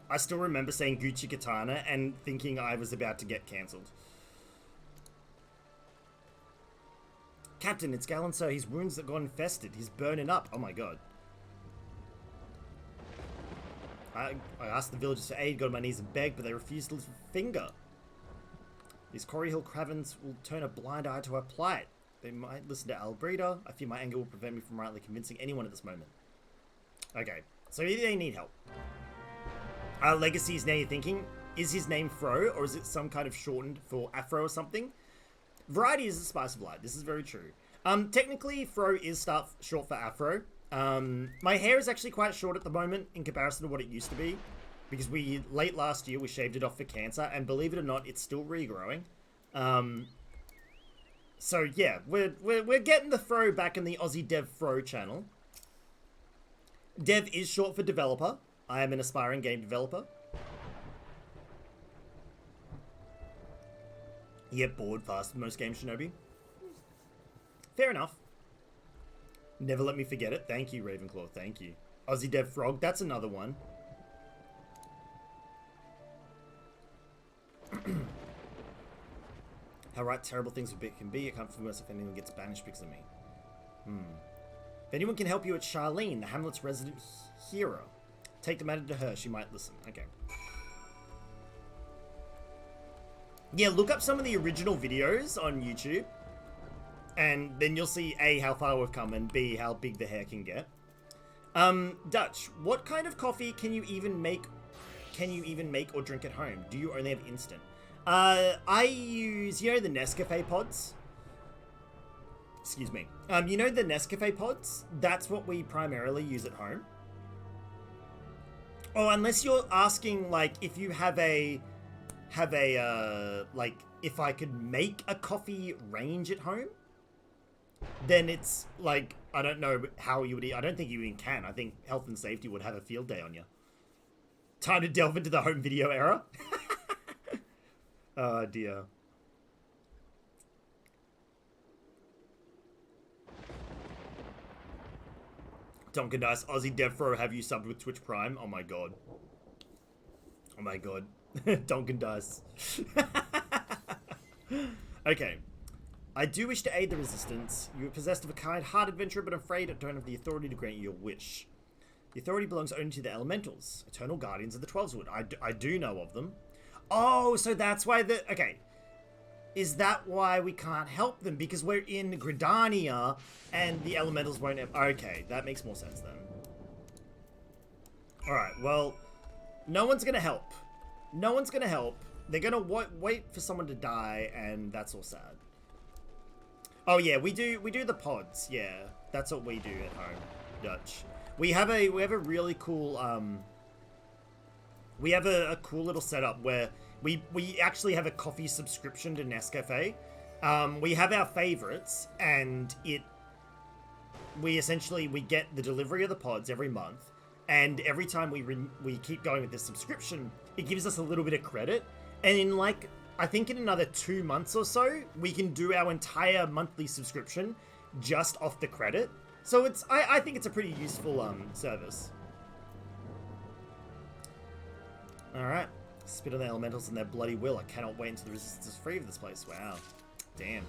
I still remember saying Gucci Katana and thinking I was about to get cancelled. Captain, it's Galleon, sir. His wounds that got infested. He's burning up. Oh my god. I asked the villagers for aid, got on my knees and begged, but they refused to lift a finger. These Corey Hill cravens will turn a blind eye to our plight. They might listen to Albreda. I fear my anger will prevent me from rightly convincing anyone at this moment. Okay, so either they need help. Legacies, now you're thinking, is his name Fro, or is it some kind of shortened for Afro or something? Variety is the spice of life. This is very true. Technically, Fro is short for Afro. My hair is actually quite short at the moment in comparison to what it used to be, because late last year we shaved it off for cancer, and believe it or not, it's still regrowing. So yeah, we're getting the Fro back in the AussieDevFro channel. Dev is short for developer. I am an aspiring game developer. You get bored fast with most games, Shinobi. Fair enough. Never let me forget it. Thank you, Ravenclaw. Thank you. AussieDevFrog, that's another one. How right terrible things can be. I can't feel myself if anyone gets banished because of me. If anyone can help you, it's Charlene, the Hamlet's resident hero. Take the matter to her. She might listen. Okay. Yeah, look up some of the original videos on YouTube. And then you'll see A, how far we've come, and B, how big the hair can get. Dutch, what kind of coffee can you even make or drink at home? Do you only have instant? I use, you know, the Nescafe pods? Excuse me. You know the Nescafe pods? That's what we primarily use at home. Oh, unless you're asking, like, if you have a, like, if I could make a coffee range at home, then it's, like, I don't know how you would, I don't think you even can. I think health and safety would have a field day on you. Time to delve into the home video era. Oh, dear. Donkin Dice, AussieDevFro, have you subbed with Twitch Prime? Oh my god. Oh my god. Donkin Dice. Okay. I do wish to aid the resistance. You are possessed of a kind-hearted adventurer, but afraid I don't have the authority to grant you your wish. The authority belongs only to the elementals, eternal guardians of the Twelveswood. I do know of them. Oh, so that's why the... Okay. Is that why we can't help them? Because we're in Gridania, and the elementals won't have... Okay, that makes more sense then. Alright, well... No one's gonna help. No one's gonna help. They're gonna wait for someone to die, and that's all sad. Oh yeah, we do the pods, yeah. That's what we do at home, Dutch. We have a really cool, we have a cool little setup where we actually have a coffee subscription to Nescafe. We have our favorites, and we essentially get the delivery of the pods every month, and every time we keep going with this subscription, it gives us a little bit of credit, and in like I think in another 2 months or so, we can do our entire monthly subscription just off the credit. So it's I think it's a pretty useful service. All right. Spit on the elementals and their bloody will. I cannot wait until the resistance is free of this place. Wow. Damn.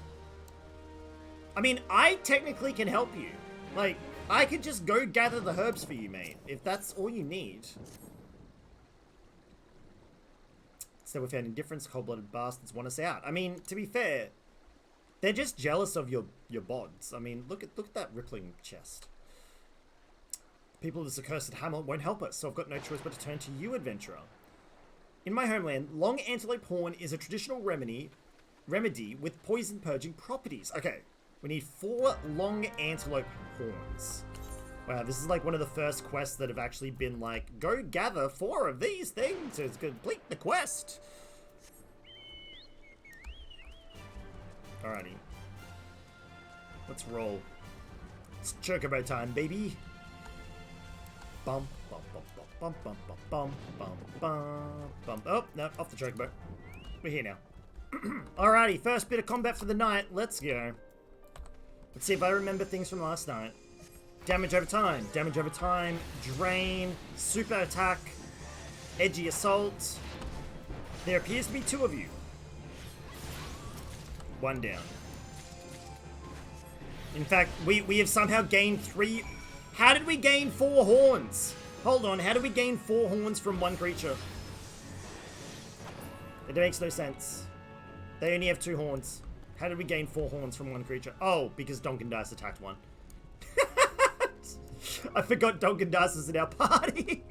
I mean, I technically can help you. Like, I could just go gather the herbs for you, mate. If that's all you need. So we found indifference, cold-blooded bastards want us out. I mean, to be fair, they're just jealous of your bods. I mean, look at that rippling chest. People of this accursed hammer won't help us, so I've got no choice but to turn to you, adventurer. In my homeland, long antelope horn is a traditional remedy with poison purging properties. Okay, we need 4 long antelope horns. Wow, this is like one of the first quests that have actually been like, go gather 4 of these things to complete the quest. Alrighty. Let's roll. It's chocobo time, baby. Bum, bum, bum, bum, bum, bum, bum, bum, bum, bum. Oh, no, off the chocobo. We're here now. Alrighty, first bit of combat for the night. Let's go. Let's see if I remember things from last night. Damage over time, drain, super attack, edgy assault. There appears to be 2 of you. 1 down. In fact, we have somehow gained 3... How did we gain 4 horns? Hold on, how did we gain 4 horns from 1 creature? It makes no sense. They only have 2 horns. How did we gain 4 horns from 1 creature? Oh, because Donkin Dice attacked 1. I forgot Donkin Dice was in our party.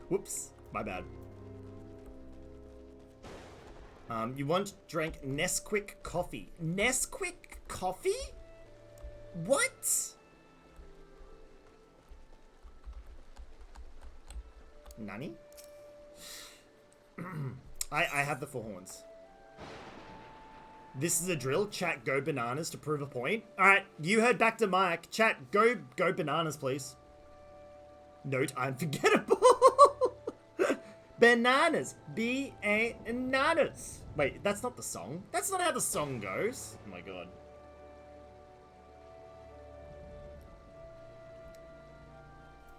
Whoops, my bad. You want to drink Nesquik coffee. Nesquik coffee? What? Nani? I have the 4 horns. This is a drill. Chat, go bananas to prove a point. Alright, you heard back to Mike. Chat, go bananas, please. Note, I'm forgettable. Bananas. B-A-nanas. Wait, that's not the song. That's not how the song goes. Oh my god.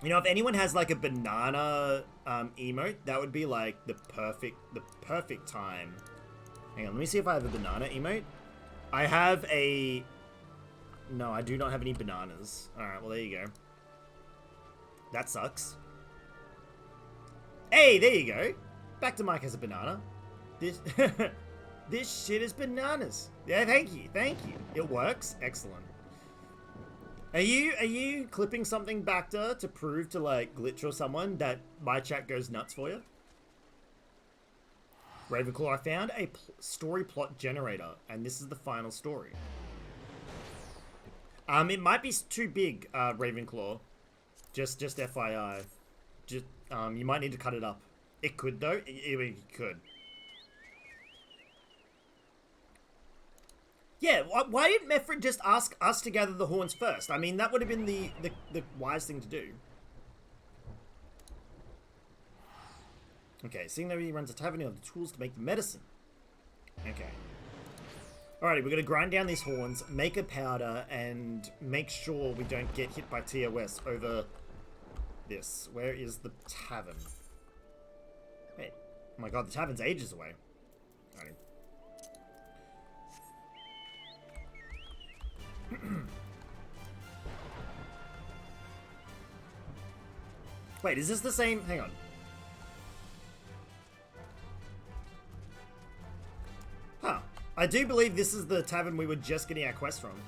You know, if anyone has like a banana emote, that would be like the perfect time. Hang on, let me see if I have a banana emote. I have a... No, I do not have any bananas. Alright, well there you go. That sucks. Hey, there you go. Back to Mike has a banana. This this shit is bananas. Yeah, thank you. It works. Excellent. Are you clipping something back to prove to like Glitch or someone that my chat goes nuts for you? Ravenclaw, I found a story plot generator, and this is the final story. It might be too big, Ravenclaw. Just FYI. Just You might need to cut it up. It could, though. It could. Yeah, why didn't Mefred just ask us to gather the horns first? I mean, that would have been the wise thing to do. Okay, seeing that he runs a tavern, he'll have the tools to make the medicine. Okay. Alrighty, we're going to grind down these horns, make a powder, and make sure we don't get hit by TOS over this. Where is the tavern? Wait. Oh my god, the tavern's ages away. Alrighty. Wait, is this the same? Hang on. Huh. I do believe this is the tavern we were just getting our quest from.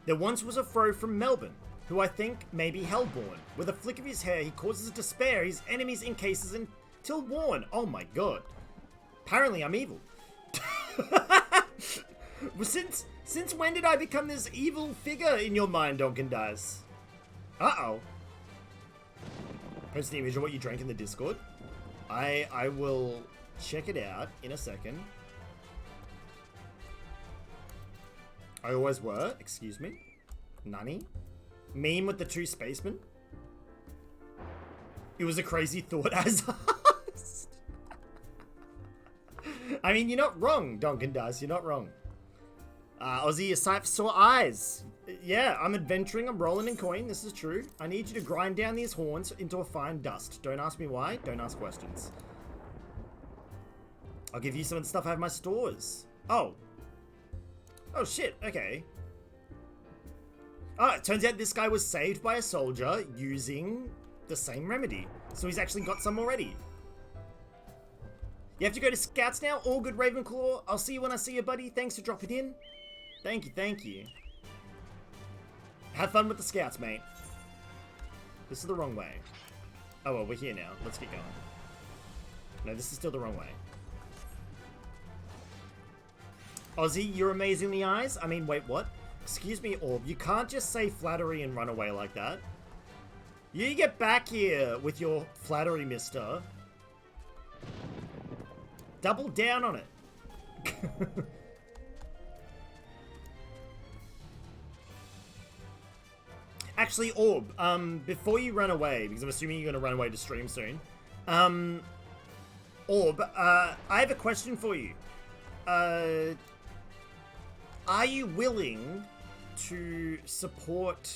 There once was a Fro from Melbourne, who I think may be Hellborn. With a flick of his hair, he causes despair his enemies in cases until worn. Oh my god. Apparently I'm evil. Since when did I become this evil figure in your mind, Donkin Dice? Uh-oh. Post an image of what you drank in the Discord. I will check it out in a second. I always were. Excuse me. Nani? Meme with the two spacemen? It was a crazy thought as asked. I mean, you're not wrong, Donkin Dice. You're not wrong. Aussie, a sight for sore eyes. Yeah, I'm adventuring. I'm rolling in coin. This is true. I need you to grind down these horns into a fine dust. Don't ask me why. Don't ask questions. I'll give you some of the stuff I have in my stores. Oh. Oh, shit. Okay. Oh, it turns out this guy was saved by a soldier using the same remedy. So he's actually got some already. You have to go to Scouts now? All good, Ravenclaw. I'll see you when I see you, buddy. Thanks for dropping in. Thank you, thank you. Have fun with the Scouts, mate. This is the wrong way. Oh, well, we're here now. Let's get going. No, this is still the wrong way. Aussie, you're amazing in the eyes? I mean, wait, what? Excuse me, Orb. You can't just say flattery and run away like that. You get back here with your flattery, mister. Double down on it. Actually, Orb, before you run away, because I'm assuming you're going to run away to stream soon, Orb, I have a question for you. Are you willing to support,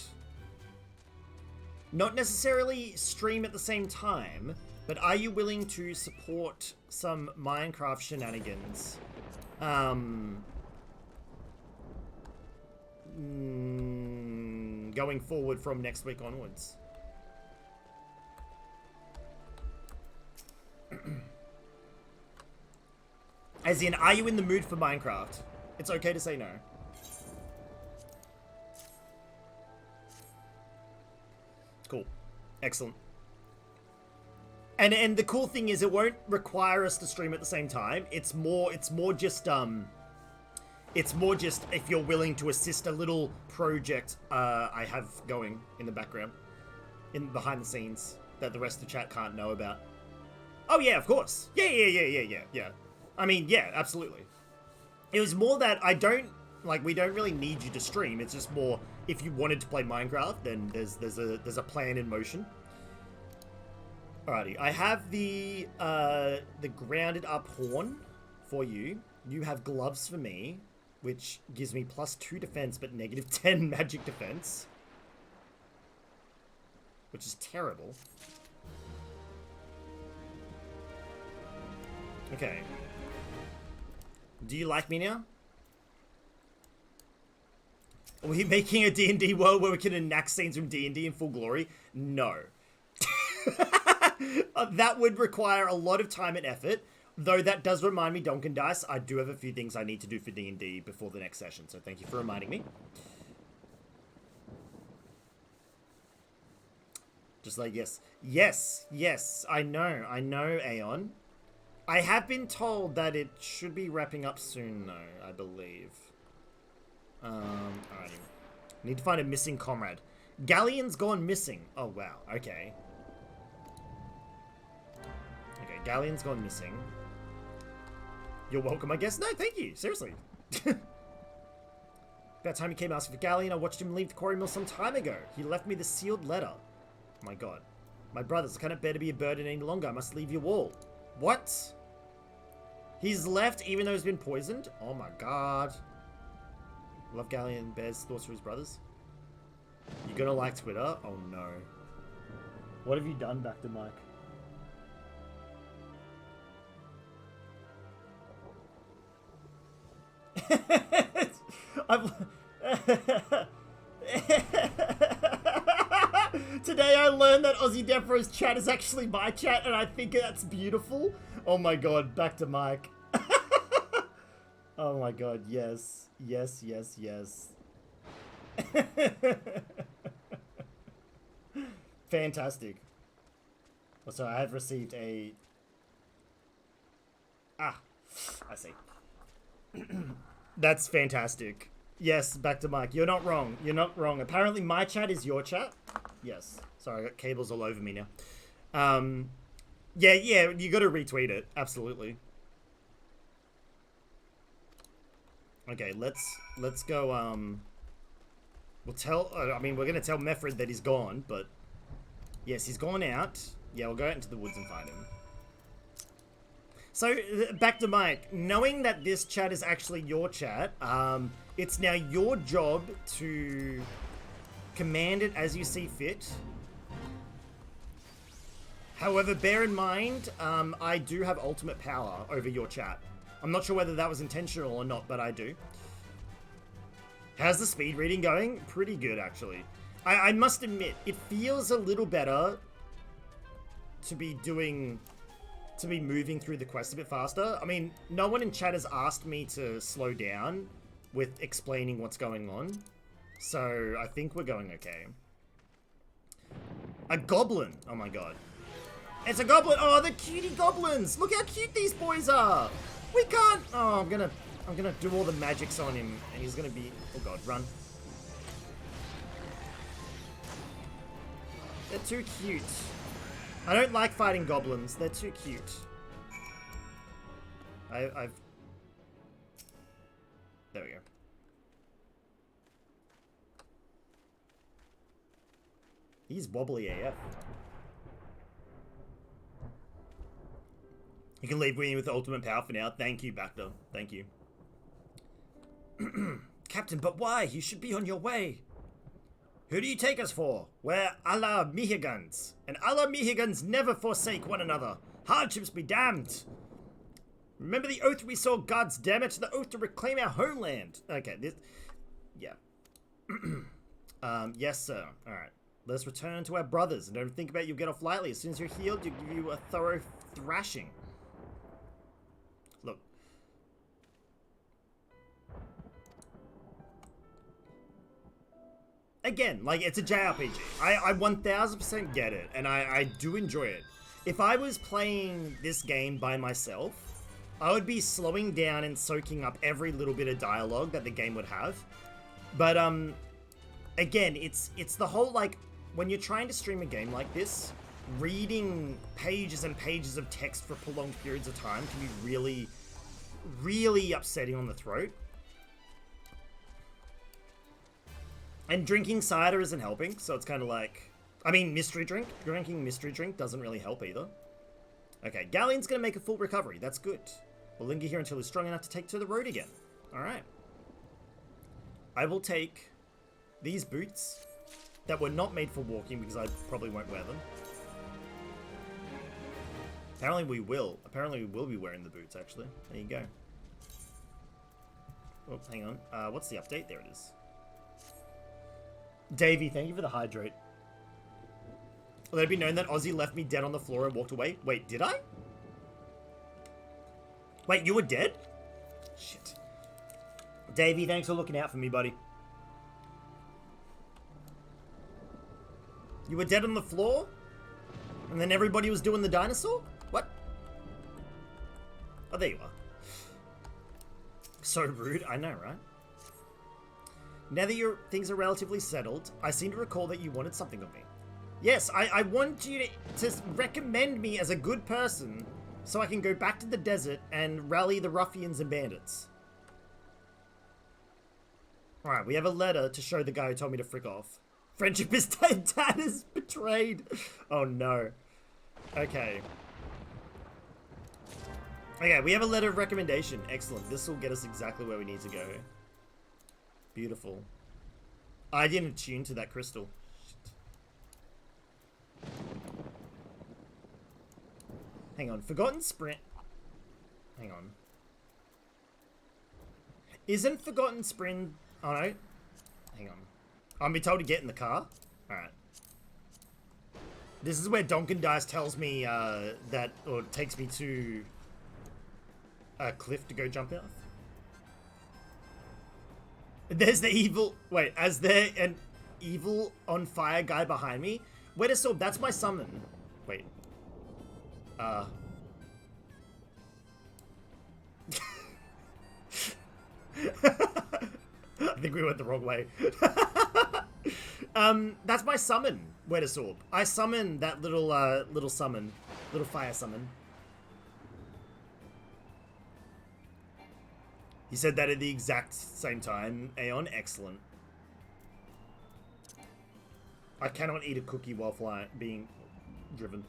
not necessarily stream at the same time, but are you willing to support some Minecraft shenanigans? Going forward from next week onwards. As in, are you in the mood for Minecraft? It's okay to say no. Cool. Excellent. And the cool thing is it won't require us to stream at the same time. It's more just if you're willing to assist a little project I have going in the background, in behind the scenes that the rest of the chat can't know about. Oh yeah, of course. Yeah. I mean, yeah, absolutely. It was more that we don't really need you to stream. It's just more if you wanted to play Minecraft, then there's a plan in motion. Alrighty, I have the grounded up horn for you. You have gloves for me, which gives me +2 defense but -10 magic defense, which is terrible. Okay. Do you like me now? Are we making a D&D world where we can enact scenes from D&D in full glory? No. That would require a lot of time and effort, though that does remind me, Donkin Dice, I do have a few things I need to do for D&D before the next session, so thank you for reminding me. Just like, yes, I know, Aeon. I have been told that it should be wrapping up soon, though, I believe. Alrighty. Need to find a missing comrade. Galleon's gone missing. Oh, wow. Okay. Galleon's gone missing. You're welcome, I guess. No, thank you. Seriously. About time he came asking for Galleon, I watched him leave the quarry mill some time ago. He left me the sealed letter. Oh my god. My brothers, I cannot bear to be a burden any longer. I must leave you all. What? He's left even though he's been poisoned? Oh my god. Love Galleon bears thoughts for his brothers. You gonna like Twitter? Oh no. What have you done, back to Mike? Today I learned that AussieDevFro's chat is actually my chat, and I think that's beautiful. Oh my god, back to Mike. Oh my god, yes. Yes, yes, yes. Fantastic. Oh, so I have received a... Ah, I see. That's fantastic. Yes, back to Mike. You're not wrong. You're not wrong. Apparently my chat is your chat. Yes. Sorry, I got cables all over me now. Yeah, you got to retweet it. Absolutely. Okay, let's go. We'll tell. I mean, we're gonna tell Meffred that he's gone, but yes, he's gone out. Yeah, we'll go out into the woods and find him. So back to Mike. Knowing that this chat is actually your chat, it's now your job to command it as you see fit. However, bear in mind, I do have ultimate power over your chat. I'm not sure whether that was intentional or not, but I do. How's the speed reading going? Pretty good, actually. I must admit, it feels a little better to be moving through the quest a bit faster. I mean, no one in chat has asked me to slow down with explaining what's going on. So, I think we're going okay. A goblin! Oh my god. It's a goblin! Oh, the cutie goblins! Look how cute these boys are! We can't... Oh, I'm gonna do all the magics on him, and he's gonna be... Oh god, run. They're too cute. I don't like fighting goblins. They're too cute. I've... There we go. He's wobbly AF. You can leave me with the ultimate power for now. Thank you, Bacta. Thank you. Captain, but why? You should be on your way. Who do you take us for? We're Allah Mihigans, and Allah Mihigans never forsake one another. Hardships be damned. Remember the oath we saw, gods damn it, the oath to reclaim our homeland. Okay, this... Yeah. Yes, sir. Alright. Let's return to our brothers, and don't think about you'll get off lightly. As soon as you're healed, you'll give you a thorough thrashing. Look. Again, like, it's a JRPG. I 1000% get it, and I do enjoy it. If I was playing this game by myself, I would be slowing down and soaking up every little bit of dialogue that the game would have. But, again, it's the whole, like, when you're trying to stream a game like this, reading pages and pages of text for prolonged periods of time can be really, really upsetting on the throat. And drinking cider isn't helping, so it's kind of like... I mean, drinking mystery drink doesn't really help either. Okay, Galleon's gonna make a full recovery. That's good. We'll linger here until he's strong enough to take to the road again. Alright. I will take these boots that were not made for walking because I probably won't wear them. Apparently we will. Apparently we will be wearing the boots, actually. There you go. Oh, hang on. What's the update? There it is. Davey, thank you for the hydrate. Let it be known that Aussie left me dead on the floor and walked away. Wait, did I? Wait, you were dead? Shit. Davey, thanks for looking out for me, buddy. You were dead on the floor? And then everybody was doing the dinosaur? What? Oh, there you are. So rude. I know, right? Now that your things are relatively settled, I seem to recall that you wanted something of me. Yes, I want you to recommend me as a good person so I can go back to the desert and rally the ruffians and bandits. Alright, we have a letter to show the guy who told me to frick off. Friendship is dead, dad is betrayed. Oh no. Okay. Okay, we have a letter of recommendation. Excellent. This will get us exactly where we need to go. Beautiful. I didn't attune to that crystal. Shit. Hang on. Forgotten Sprint. Hang on. Isn't Forgotten Sprint... Oh no. Hang on. I'm being told to get in the car? Alright. This is where Donkin Dice tells me that... Or takes me to... a cliff to go jump off. There's the evil... Wait, as there an evil on fire guy behind me? Wait a sword, that's my summon. Wait. I think we went the wrong way. That's my summon, Weta Sword. I summon that little summon. Little fire summon. You said that at the exact same time, Aeon. Excellent. I cannot eat a cookie while being driven.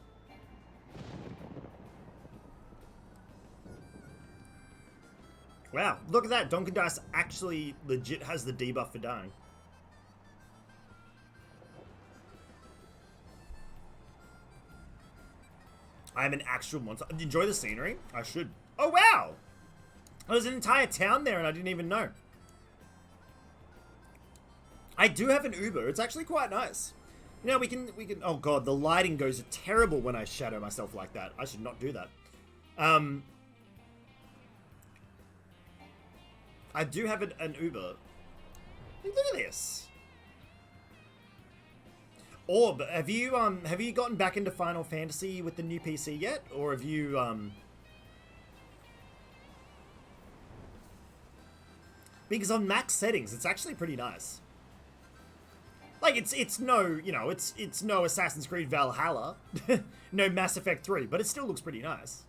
Wow, look at that. Donkin Dice actually legit has the debuff for dying. I'm an actual monster. Enjoy the scenery? I should. Oh, wow! There's an entire town there and I didn't even know. I do have an Uber. It's actually quite nice. You know, we can... Oh god, the lighting goes terrible when I shadow myself like that. I should not do that. I do have an Uber. Look at this. Orb, have you gotten back into Final Fantasy with the new PC yet? Or have you, Because on max settings, it's actually pretty nice. Like, it's no, you know, it's no Assassin's Creed Valhalla. No Mass Effect 3, but it still looks pretty nice.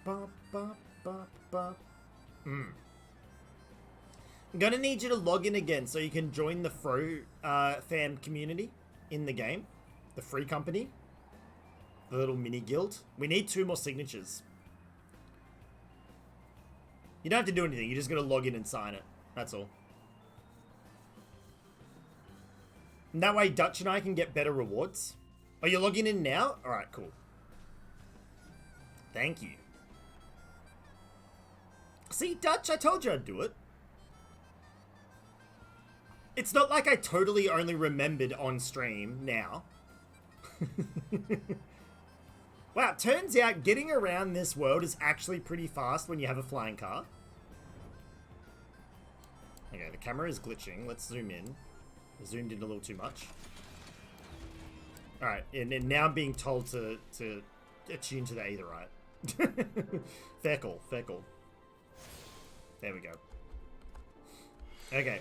I'm gonna need you to log in again so you can join the Fro fan community in the game. The free company. The little mini guild. We need 2 more signatures. You don't have to do anything, you're just gonna log in and sign it. That's all. And that way Dutch and I can get better rewards. Oh, you're logging in now? Alright, cool. Thank you. See, Dutch, I told you I'd do it. It's not like I totally only remembered on stream now. Wow, turns out getting around this world is actually pretty fast when you have a flying car. Okay, the camera is glitching. Let's zoom in. I zoomed in a little too much. Alright, and now I'm being told to attune to the aetherite. Fair call, fair call. There we go. Okay,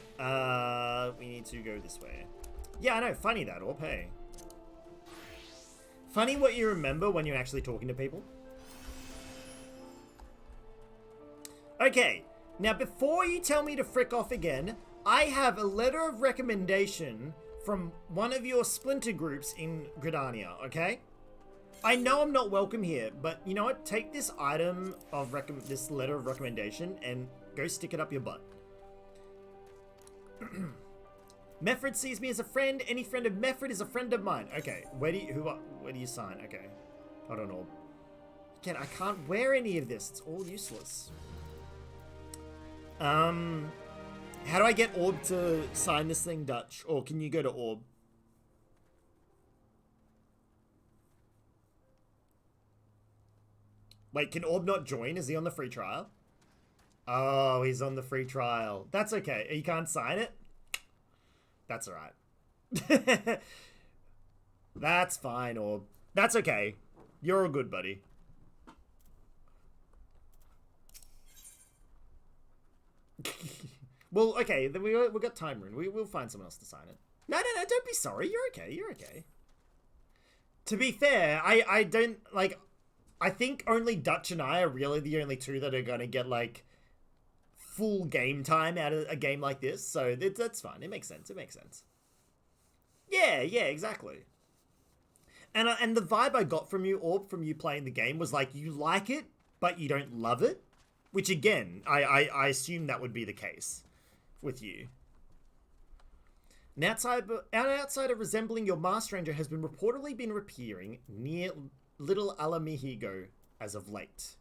we need to go this way. Yeah, I know, funny that, Orp, hey. Funny what you remember when you're actually talking to people. Okay, now before you tell me to frick off again, I have a letter of recommendation from one of your splinter groups in Gridania, okay? I know I'm not welcome here, but you know what? Take this item of this letter of recommendation and go stick it up your butt. Meffred sees me as a friend. Any friend of Meffred is a friend of mine. Okay, where do you sign? Okay, hold on, Orb. Again, I can't wear any of this. It's all useless. How do I get Orb to sign this thing, Dutch? Or can you go to Orb? Wait, can Orb not join? Is he on the free trial? Oh, he's on the free trial. That's okay. You can't sign it? That's alright. That's fine, Orb. That's okay. You're all good, buddy. Well, okay, we got time room. We'll find someone else to sign it. No, don't be sorry. You're okay. You're okay. To be fair, I don't, like, I think only Dutch and I are really the only two that are going to get, like, full game time out of a game like this. So that's fine. It makes sense. It makes sense. Yeah, exactly. And the vibe I got from you, Orb, from you playing the game was like, you like it, but you don't love it. Which, again, I assume that would be the case with you. An outsider resembling your masked stranger has been reportedly appearing near Little Alamihigo as of late.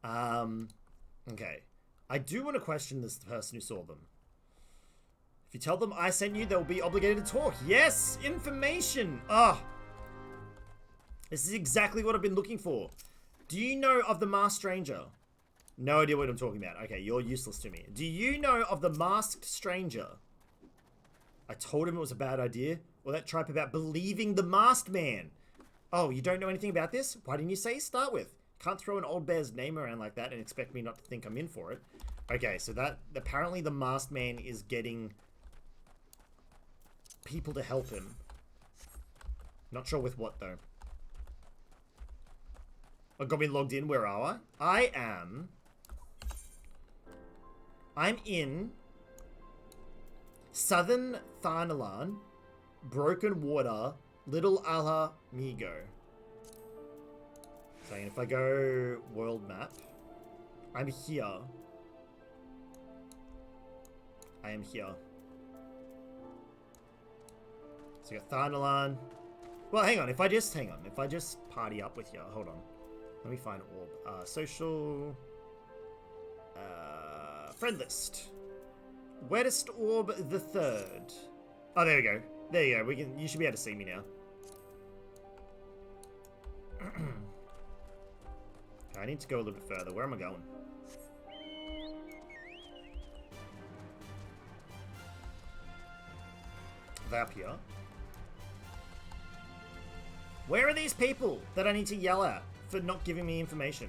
Okay. I do want to question this person who saw them. If you tell them I sent you, they'll be obligated to talk. Yes! Information! Ah! This is exactly what I've been looking for. Do you know of the masked stranger? No idea what I'm talking about. Okay, you're useless to me. Do you know of the masked stranger? I told him it was a bad idea. Or that tripe about believing the masked man. Oh, you don't know anything about this? Why didn't you say start with? Can't throw an old bear's name around like that and expect me not to think I'm in for it. Okay, so that apparently the masked man is getting people to help him. Not sure with what though. I got me logged in. Where are I? I'm in Southern Thanalan, Broken Water, Little Alamigo. So if I go world map, I'm here. I am here. So you got Thanalan. Well, hang on. If I just party up with you, hold on. Let me find Orb. Social. Friend list. Wettest Orb the Third. Oh, there we go. There you go. You should be able to see me now. I need to go a little bit further. Where am I going? Vapier. Where are these people that I need to yell at for not giving me information?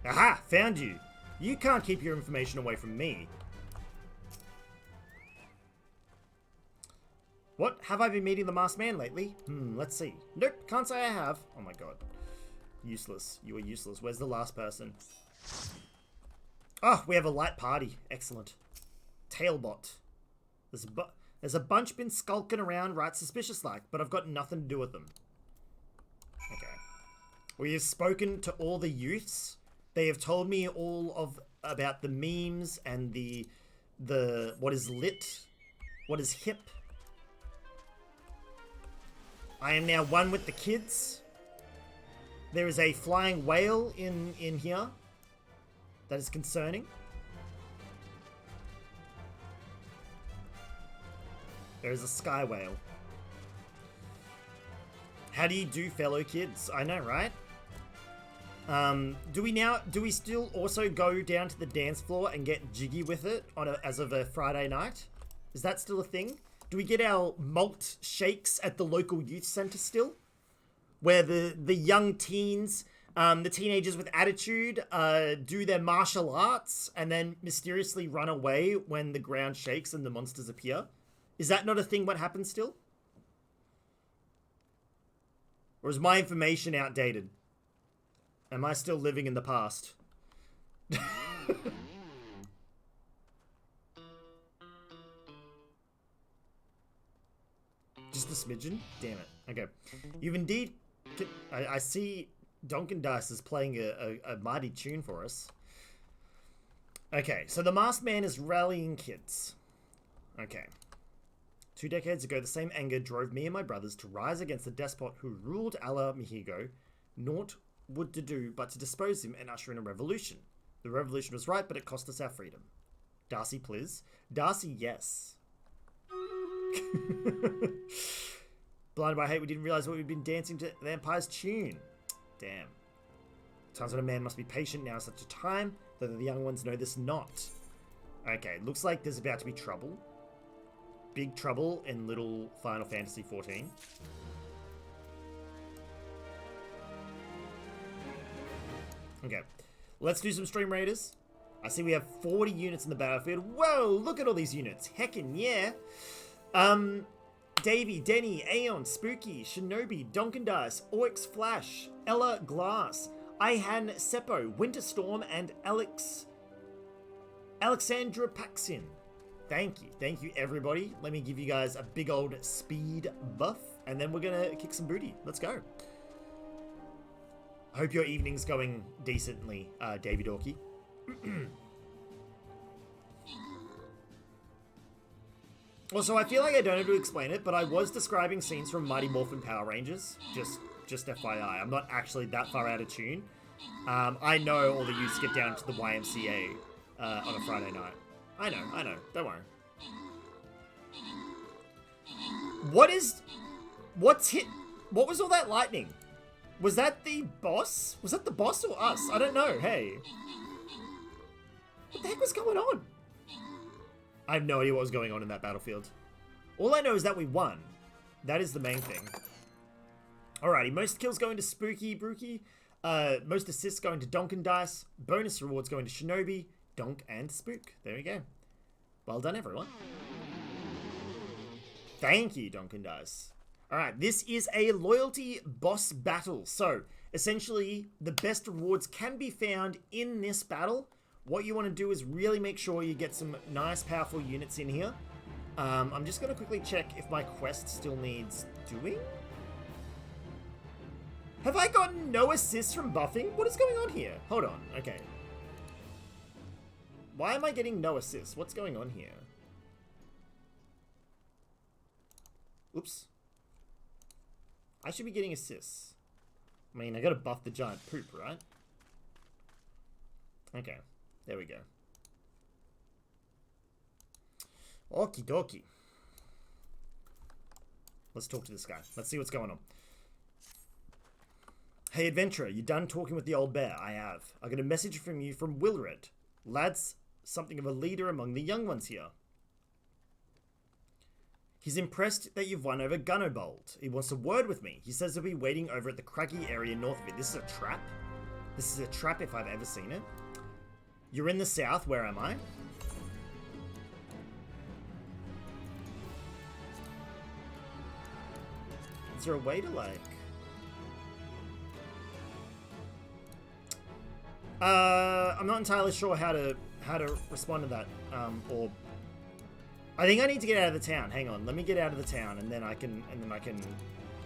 Aha! Found you! You can't keep your information away from me. What? Have I been meeting the masked man lately? Let's see. Nope, can't say I have. Oh my god. Useless. You are useless. Where's the last person? Oh, we have a light party. Excellent. Tailbot. There's a bunch been skulking around right suspicious like, but I've got nothing to do with them. Okay. We have spoken to all the youths. They have told me all about the memes and the what is lit, what is hip. I am now one with the kids. There is a flying whale in here. That is concerning. There is a sky whale. How do you do, fellow kids? I know, right? Do we still also go down to the dance floor and get jiggy with it as of a Friday night? Is that still a thing? Do we get our malt shakes at the local youth center still? Where the young teens, the teenagers with attitude, do their martial arts and then mysteriously run away when the ground shakes and the monsters appear? Is that not a thing what happens still? Or is my information outdated? Am I still living in the past? Just a smidgen? Damn it. Okay. You've indeed... I see Donkin Dice is playing a mighty tune for us. Okay, so the masked man is rallying kids. Okay. 2 decades ago, the same anger drove me and my brothers to rise against the despot who ruled Alamihigo. Naught would to do but to dispose him and usher in a revolution. The revolution was right, but it cost us our freedom. Darcy, please. Darcy, yes. Blinded by hate, we didn't realize what we'd been dancing to the Empire's tune. Damn. Times when a man must be patient, now is such a time, though the young ones know this not. Okay, looks like there's about to be trouble. Big trouble in little Final Fantasy XIV. Okay, let's do some Stream Raiders. I see we have 40 units in the battlefield. Whoa, look at all these units. Heckin' yeah. Davey, Denny, Aeon, Spooky, Shinobi, Donkin Dice, Oix Flash, Ella Glass, Ihan Seppo, Winterstorm, and Alexandra Paxin. Thank you everybody. Let me give you guys a big old speed buff, and then we're gonna kick some booty. Let's go. Hope your evening's going decently, Davey Dorky. Also, I feel like I don't have to explain it, but I was describing scenes from Mighty Morphin Power Rangers. Just FYI, I'm not actually that far out of tune. I know all the youths get down to the YMCA on a Friday night. I know. Don't worry. What was all that lightning? Was that the boss? Was that the boss or us? I don't know. Hey. What the heck was going on? I have no idea what was going on in that battlefield. All I know is that we won. That is the main thing. Alrighty, most kills going to Spooky Brookie. Most assists going to Donkin Dice. Bonus rewards going to Shinobi, Donk, and Spook. There we go. Well done, everyone. Thank you, Donkin Dice. Alright, this is a loyalty boss battle. So, essentially, the best rewards can be found in this battle. What you want to do is really make sure you get some nice, powerful units in here. I'm just going to quickly check if my quest still needs doing. Have I gotten no assists from buffing? What is going on here? Hold on. Okay. Why am I getting no assists? What's going on here? Oops. I should be getting assists. I mean, I gotta buff the giant poop, right? Okay. There we go. Okie dokie. Let's talk to this guy. Let's see what's going on. Hey, adventurer, you done talking with the old bear? I have. I got a message from you from Wilred. Lad's something of a leader among the young ones here. He's impressed that you've won over Gunnobold. He wants a word with me. He says he'll be waiting over at the craggy area north of it. This is a trap? This is a trap if I've ever seen it. You're in the south. Where am I? Is there a way to, like... I'm not entirely sure how to respond to that. Or I think I need to get out of the town. Hang on, let me get out of the town, and then I can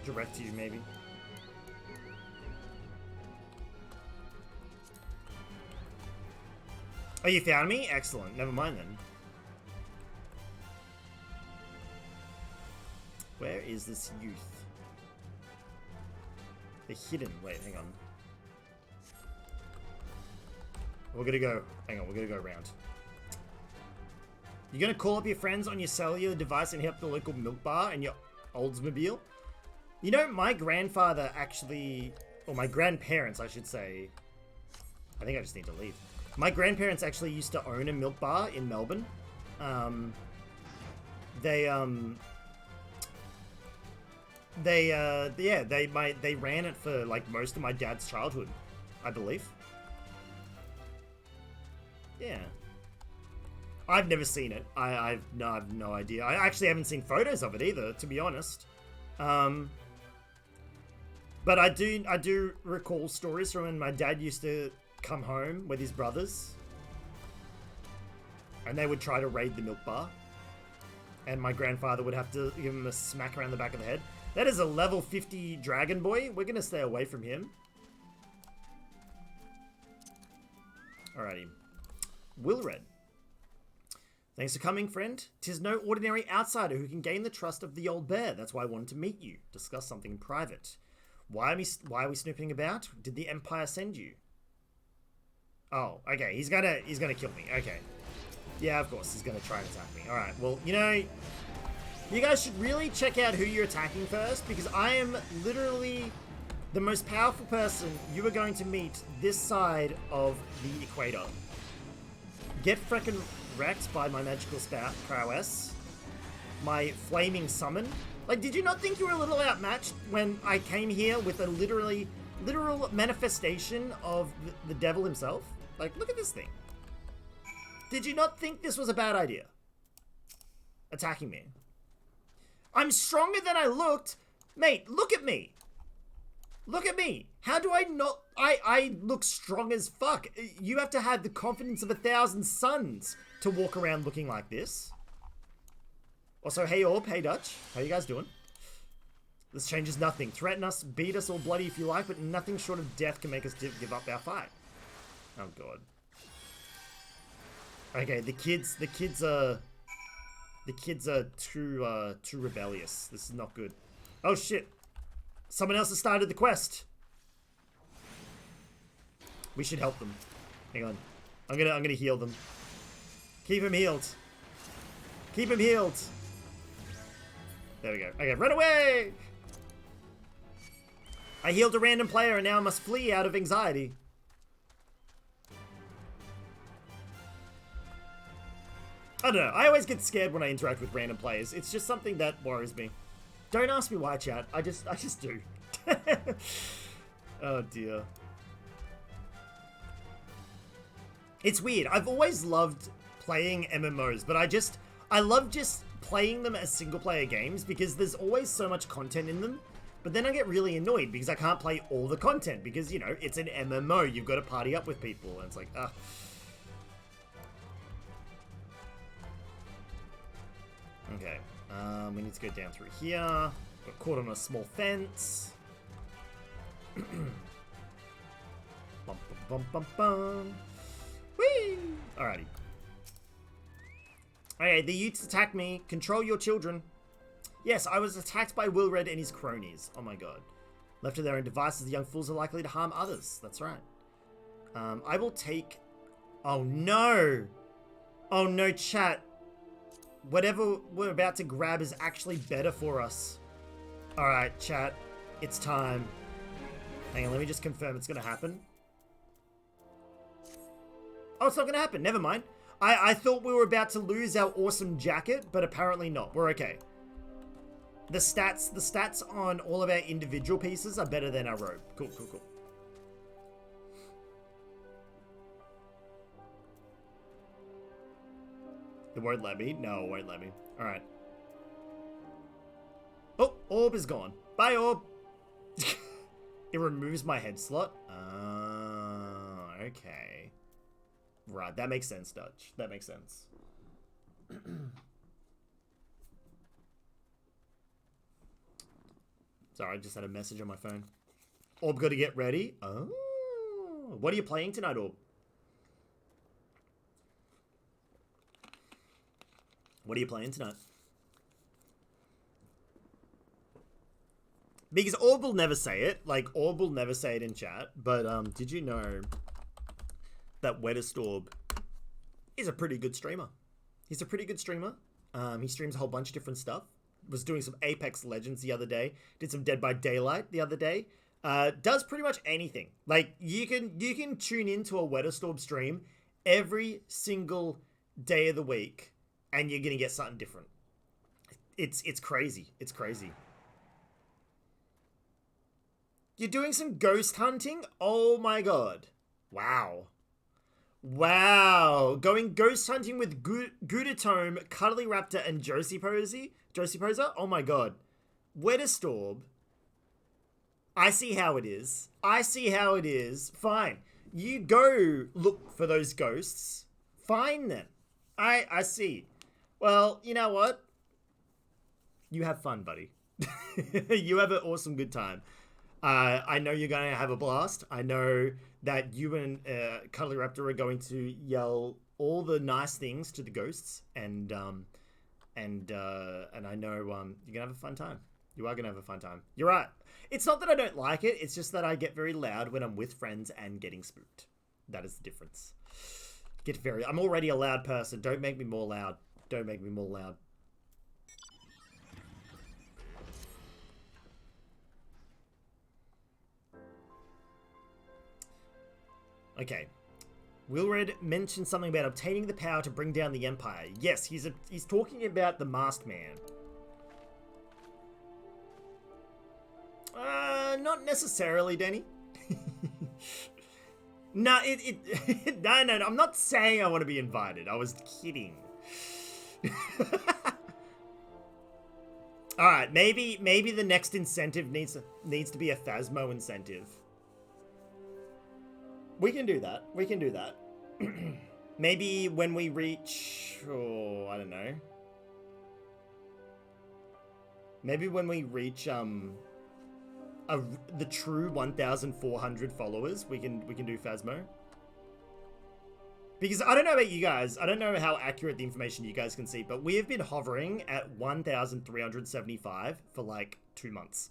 direct you maybe. Oh, you found me? Excellent. Never mind then. Where is this youth? They're hidden. Wait, hang on. We're gonna go. Hang on, we're gonna go around. You're gonna call up your friends on your cellular device and hit up the local milk bar and your Oldsmobile? You know, my grandfather actually, or my grandparents, I should say. I think I just need to leave. My grandparents actually used to own a milk bar in Melbourne. They ran it for like most of my dad's childhood, I believe. Yeah. I've never seen it. I've no idea. I actually haven't seen photos of it either, to be honest. But I do recall stories from when my dad used to come home with his brothers, and they would try to raid the milk bar, and my grandfather would have to give him a smack around the back of the head. That is a level 50 dragon boy. We're gonna stay away from him. Alrighty. Wilred. Thanks for coming, friend. 'Tis no ordinary outsider who can gain the trust of the old bear. That's why I wanted to meet you. Discuss something in private. Why are we snooping about? Did the Empire send you? Oh, okay. He's gonna kill me. Okay. Yeah, of course. He's gonna try and attack me. Alright, well, you know, you guys should really check out who you're attacking first, because I am literally the most powerful person you are going to meet this side of the equator. Get frickin' wrecked by my magical prowess. My flaming summon. Like, did you not think you were a little outmatched when I came here with a literal manifestation of the devil himself? Like, look at this thing. Did you not think this was a bad idea? Attacking me. I'm stronger than I looked. Mate, look at me. Look at me. How do I not... I look strong as fuck. You have to have the confidence of 1,000 suns to walk around looking like this. Also, hey Orb, hey Dutch. How you guys doing? This changes nothing. Threaten us, beat us all bloody if you like, but nothing short of death can make us give up our fight. Oh god. Okay, the kids are too rebellious. This is not good. Oh shit. Someone else has started the quest. We should help them. Hang on. I'm gonna heal them. Keep him healed. Keep him healed. There we go. Okay, run away! I healed a random player and now I must flee out of anxiety. I don't know. I always get scared when I interact with random players. It's just something that worries me. Don't ask me why, chat. I just do. Oh dear. It's weird. I've always loved playing MMOs, but I love just playing them as single player games because there's always so much content in them. But then I get really annoyed because I can't play all the content because, you know, it's an MMO. You've got to party up with people. And it's like, ugh. Okay. We need to go down through here. Got caught on a small fence. Bum, bum, bum, bum, bum. Whee! Alrighty. Okay, the youths attacked me. Control your children. Yes, I was attacked by Wilred and his cronies. Oh my god. Left to their own devices, the young fools are likely to harm others. That's right. I will take... Oh no! Oh no, chat. Whatever we're about to grab is actually better for us. Alright, chat. It's time. Hang on, let me just confirm it's gonna happen. Oh, it's not gonna happen. Never mind. I thought we were about to lose our awesome jacket, but apparently not. We're okay. The stats on all of our individual pieces are better than our robe. Cool, cool, cool. It won't let me? No, it won't let me. Alright. Oh, Orb is gone. Bye, Orb. It removes my head slot. Oh, okay. Right, that makes sense, Dutch. That makes sense. Sorry, I just had a message on my phone. Orb, got to get ready. Oh. What are you playing tonight, Orb? What are you playing tonight? Because Orb will never say it. Like, Orb will never say it in chat. But, did you know that Wettest Orb is a pretty good streamer? He's a pretty good streamer. He streams a whole bunch of different stuff. Was doing some Apex Legends the other day. Did some Dead by Daylight the other day. Does pretty much anything. Like, you can tune into a Wettest Orb stream every single day of the week, and you're gonna get something different. It's crazy. It's crazy. You're doing some ghost hunting? Oh my god. Wow. Wow. Going ghost hunting with Gudetome, Cuddly Raptor, and Josie Poser? Oh my god. Wettest Orb. I see how it is. I see how it is. Fine. You go look for those ghosts. Fine then. I see. Well, you know what? You have fun, buddy. You have an awesome good time. I know you're going to have a blast. I know that you and Cuddly Raptor are going to yell all the nice things to the ghosts, and I know you're going to have a fun time. You are going to have a fun time. You're right. It's not that I don't like it. It's just that I get very loud when I'm with friends and getting spooked. That is the difference. I'm already a loud person. Don't make me more loud. Don't make me more loud. Okay. Wilred mentioned something about obtaining the power to bring down the Empire. Yes, he's talking about the Masked Man. Not necessarily, Denny. No, no, I'm not saying I want to be invited. I was kidding. All right, maybe the next incentive needs to be a Phasmo incentive. We can do that. We can do that. Maybe when we reach, oh, I don't know. Maybe when we reach the true 1,400 followers, we can do Phasmo. Because I don't know about you guys, I don't know how accurate the information you guys can see, but we have been hovering at 1,375 for like 2 months.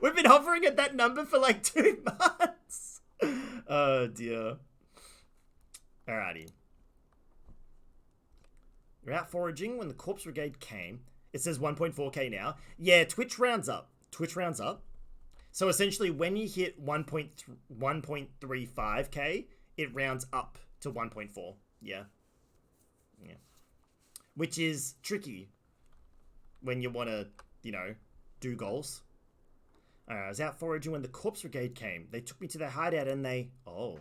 We've been hovering at that number for like 2 months. Oh dear. Alrighty. We're out foraging when the Corpse Brigade came. It says 1.4k now. Yeah, Twitch rounds up. Twitch rounds up. So essentially when you hit 1.35k, it rounds up to 1.4. Yeah. Yeah. Which is tricky when you want to, you know, do goals. I was out foraging when the Corpse Brigade came. They took me to their hideout and they... Oh.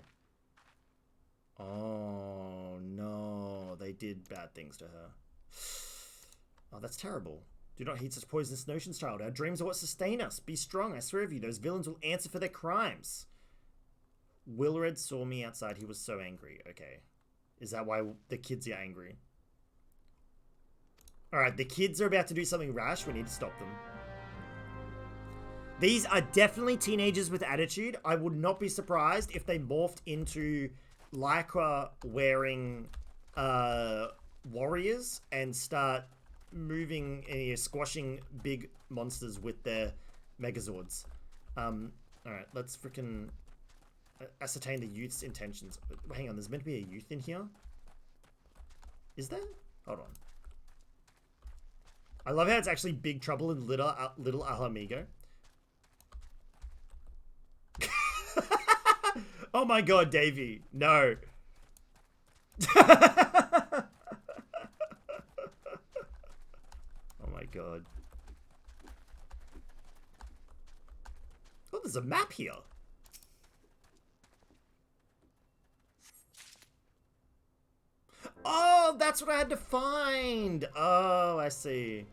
Oh, no. They did bad things to her. Oh, that's terrible. Do not heed such poisonous notions, child. Our dreams are what sustain us. Be strong, I swear of you. Those villains will answer for their crimes. Wilred saw me outside. He was so angry. Okay. Is that why the kids are angry? Alright, the kids are about to do something rash. We need to stop them. These are definitely teenagers with attitude. I would not be surprised if they morphed into lycra wearing warriors and start moving and squashing big monsters with their megazords. Alright, let's freaking ascertain the youth's intentions. Hang on, there's meant to be a youth in here? Is there? Hold on. I love how it's actually Big Trouble in Little Alamigo. Oh my god, Davey. No. Oh my god. Oh, there's a map here. Oh, that's what I had to find. Oh, I see.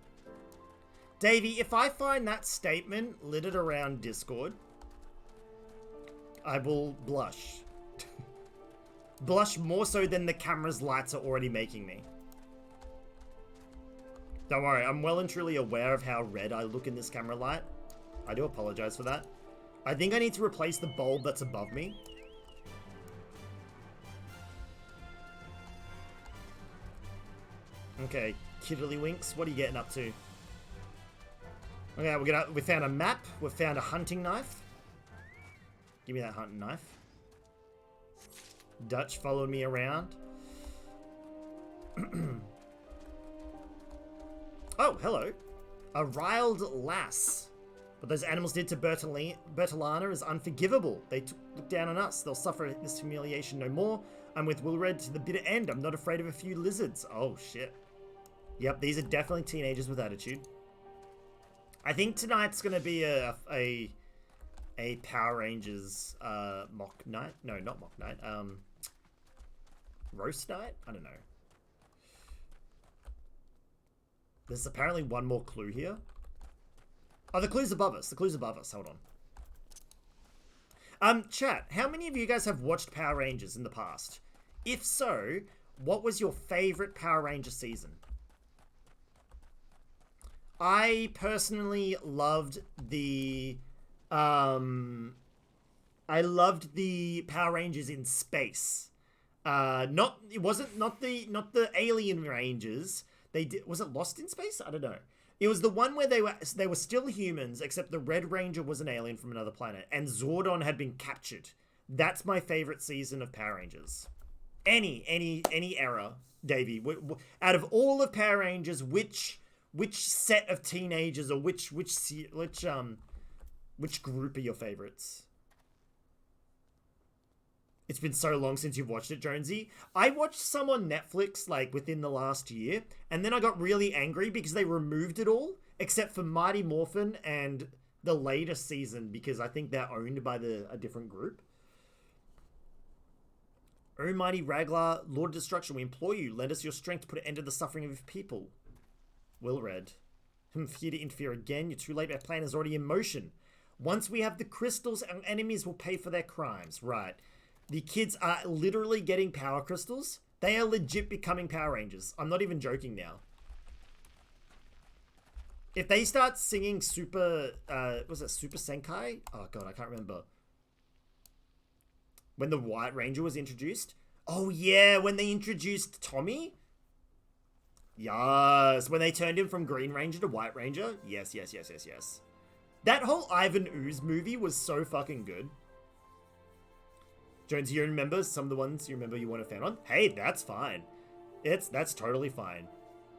Davey, if I find that statement littered around Discord, I will blush. Blush more so than the camera's lights are already making me. Don't worry, I'm well and truly aware of how red I look in this camera light. I do apologize for that. I think I need to replace the bulb that's above me. Okay, Kiddlywinks, what are you getting up to? Okay, we found a map. We found a hunting knife. Give me that hunting knife. Dutch followed me around. Oh, hello. A riled lass. What those animals did to Bertolana is unforgivable. They look down on us. They'll suffer this humiliation no more. I'm with Wilred to the bitter end. I'm not afraid of a few lizards. Oh, shit. Yep, these are definitely teenagers with attitude. I think tonight's going to be a Power Rangers mock night. No, not mock night. Roast night? I don't know. There's apparently one more clue here. Oh, the clue's above us. The clue's above us. Hold on. Chat, how many of you guys have watched Power Rangers in the past? If so, what was your favorite Power Ranger season? I personally loved the Power Rangers in space. Not the Alien Rangers. Was it Lost in Space? I don't know. It was the one where they were still humans, except the Red Ranger was an alien from another planet, and Zordon had been captured. That's my favorite season of Power Rangers. Any era, Davey. Out of all of Power Rangers, which set of teenagers or which group are your favorites? It's been so long since you've watched it, Jonesy. I watched some on Netflix, like, within the last year, and then I got really angry because they removed it all, except for Mighty Morphin and the latest season, because I think they're owned by a different group. O mighty Raglar, Lord of Destruction, we implore you, lend us your strength to put an end to the suffering of your people. Wilred. Here to interfere again. You're too late. Our plan is already in motion. Once we have the crystals, our enemies will pay for their crimes. Right. The kids are literally getting power crystals. They are legit becoming Power Rangers. I'm not even joking now. If they start singing Super... was it Super Senkai? Oh, God, I can't remember. When the White Ranger was introduced? Oh, yeah, when they introduced Tommy? Yes, when they turned him from Green Ranger to White Ranger? Yes, yes, yes, yes, yes. That whole Ivan Ooze movie was so fucking good. Jones, you remember some of the ones you remember you weren't a fan on? Hey, that's fine. That's totally fine.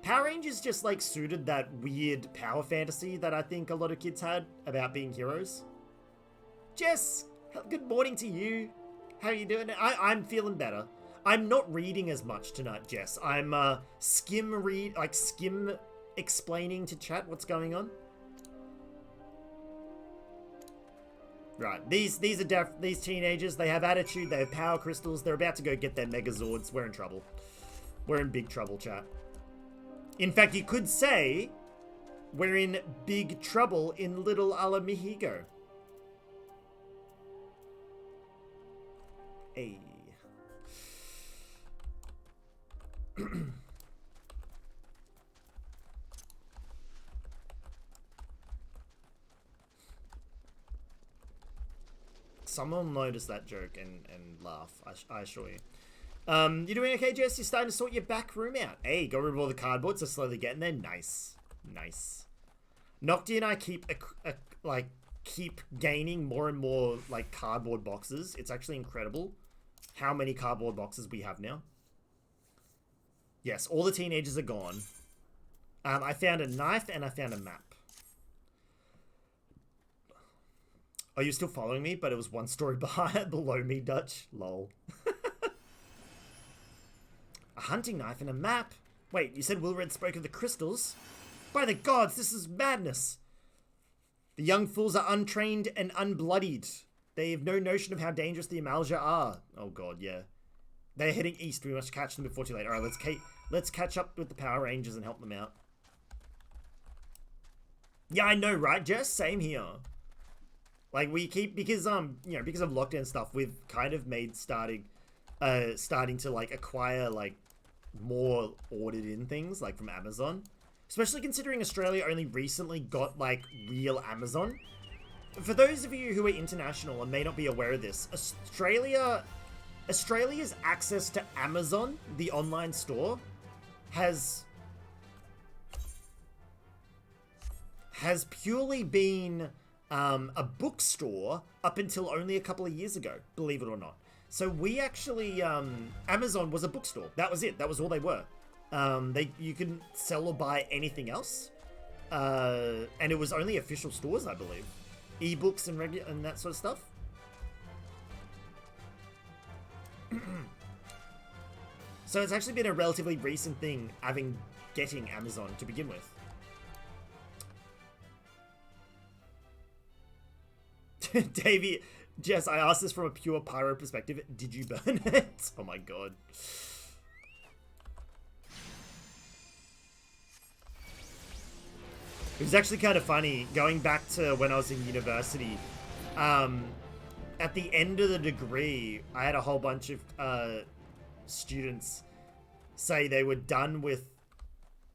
Power Rangers just like suited that weird power fantasy that I think a lot of kids had about being heroes. Jess, good morning to you. How are you doing? I'm feeling better. I'm not reading as much tonight, Jess. I'm skim explaining to chat what's going on. Right, these teenagers, they have attitude, they have power crystals, they're about to go get their Megazords. We're in trouble. We're in big trouble, chat. In fact, you could say we're in big trouble in Little Alamihigo. Hey. Someone notice that joke and laugh, I assure you. You doing okay, Jess? You're starting to sort your back room out. Hey, got rid of all the cardboards, so slowly getting there. Nice. Nice. Nocti and I keep gaining more and more like cardboard boxes. It's actually incredible how many cardboard boxes we have now. Yes, all the teenagers are gone. I found a knife and I found a map. Are you still following me? But it was one story below me, Dutch. Lol. A hunting knife and a map? Wait, you said Wilred spoke of the crystals? By the gods, this is madness! The young fools are untrained and unbloodied. They have no notion of how dangerous the Amalja are. Oh god, yeah. They're heading east. We must catch them before too late. Alright, let's catch up with the Power Rangers and help them out. Yeah, I know, right, Jess? Same here. Like, we keep, because, you know, because of lockdown stuff, we've kind of made starting to, like, acquire, like, more ordered in things, like, from Amazon. Especially considering Australia only recently got, like, real Amazon. For those of you who are international and may not be aware of this, Australia's access to Amazon, the online store, has purely been a bookstore up until only a couple of years ago, believe it or not. So we actually, Amazon was a bookstore. That was it. That was all they were. You couldn't sell or buy anything else. And it was only official stores, I believe. Ebooks and that sort of stuff. So it's actually been a relatively recent thing getting Amazon to begin with. Davey, Jess, I asked this from a pure pyro perspective. Did you burn it? Oh my god. It was actually kind of funny, going back to when I was in university. At the end of the degree, I had a whole bunch of students say they were done with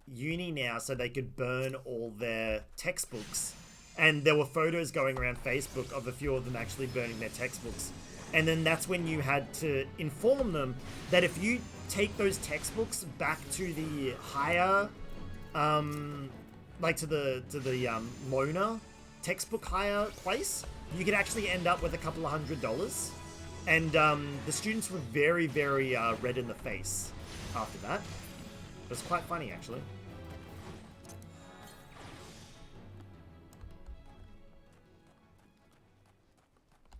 uni now so they could burn all their textbooks. And there were photos going around Facebook of a few of them actually burning their textbooks. And then that's when you had to inform them that if you take those textbooks back to the higher, like to the loaner textbook hire place, you could actually end up with a couple of $100. And the students were very, very red in the face after that. It was quite funny, actually.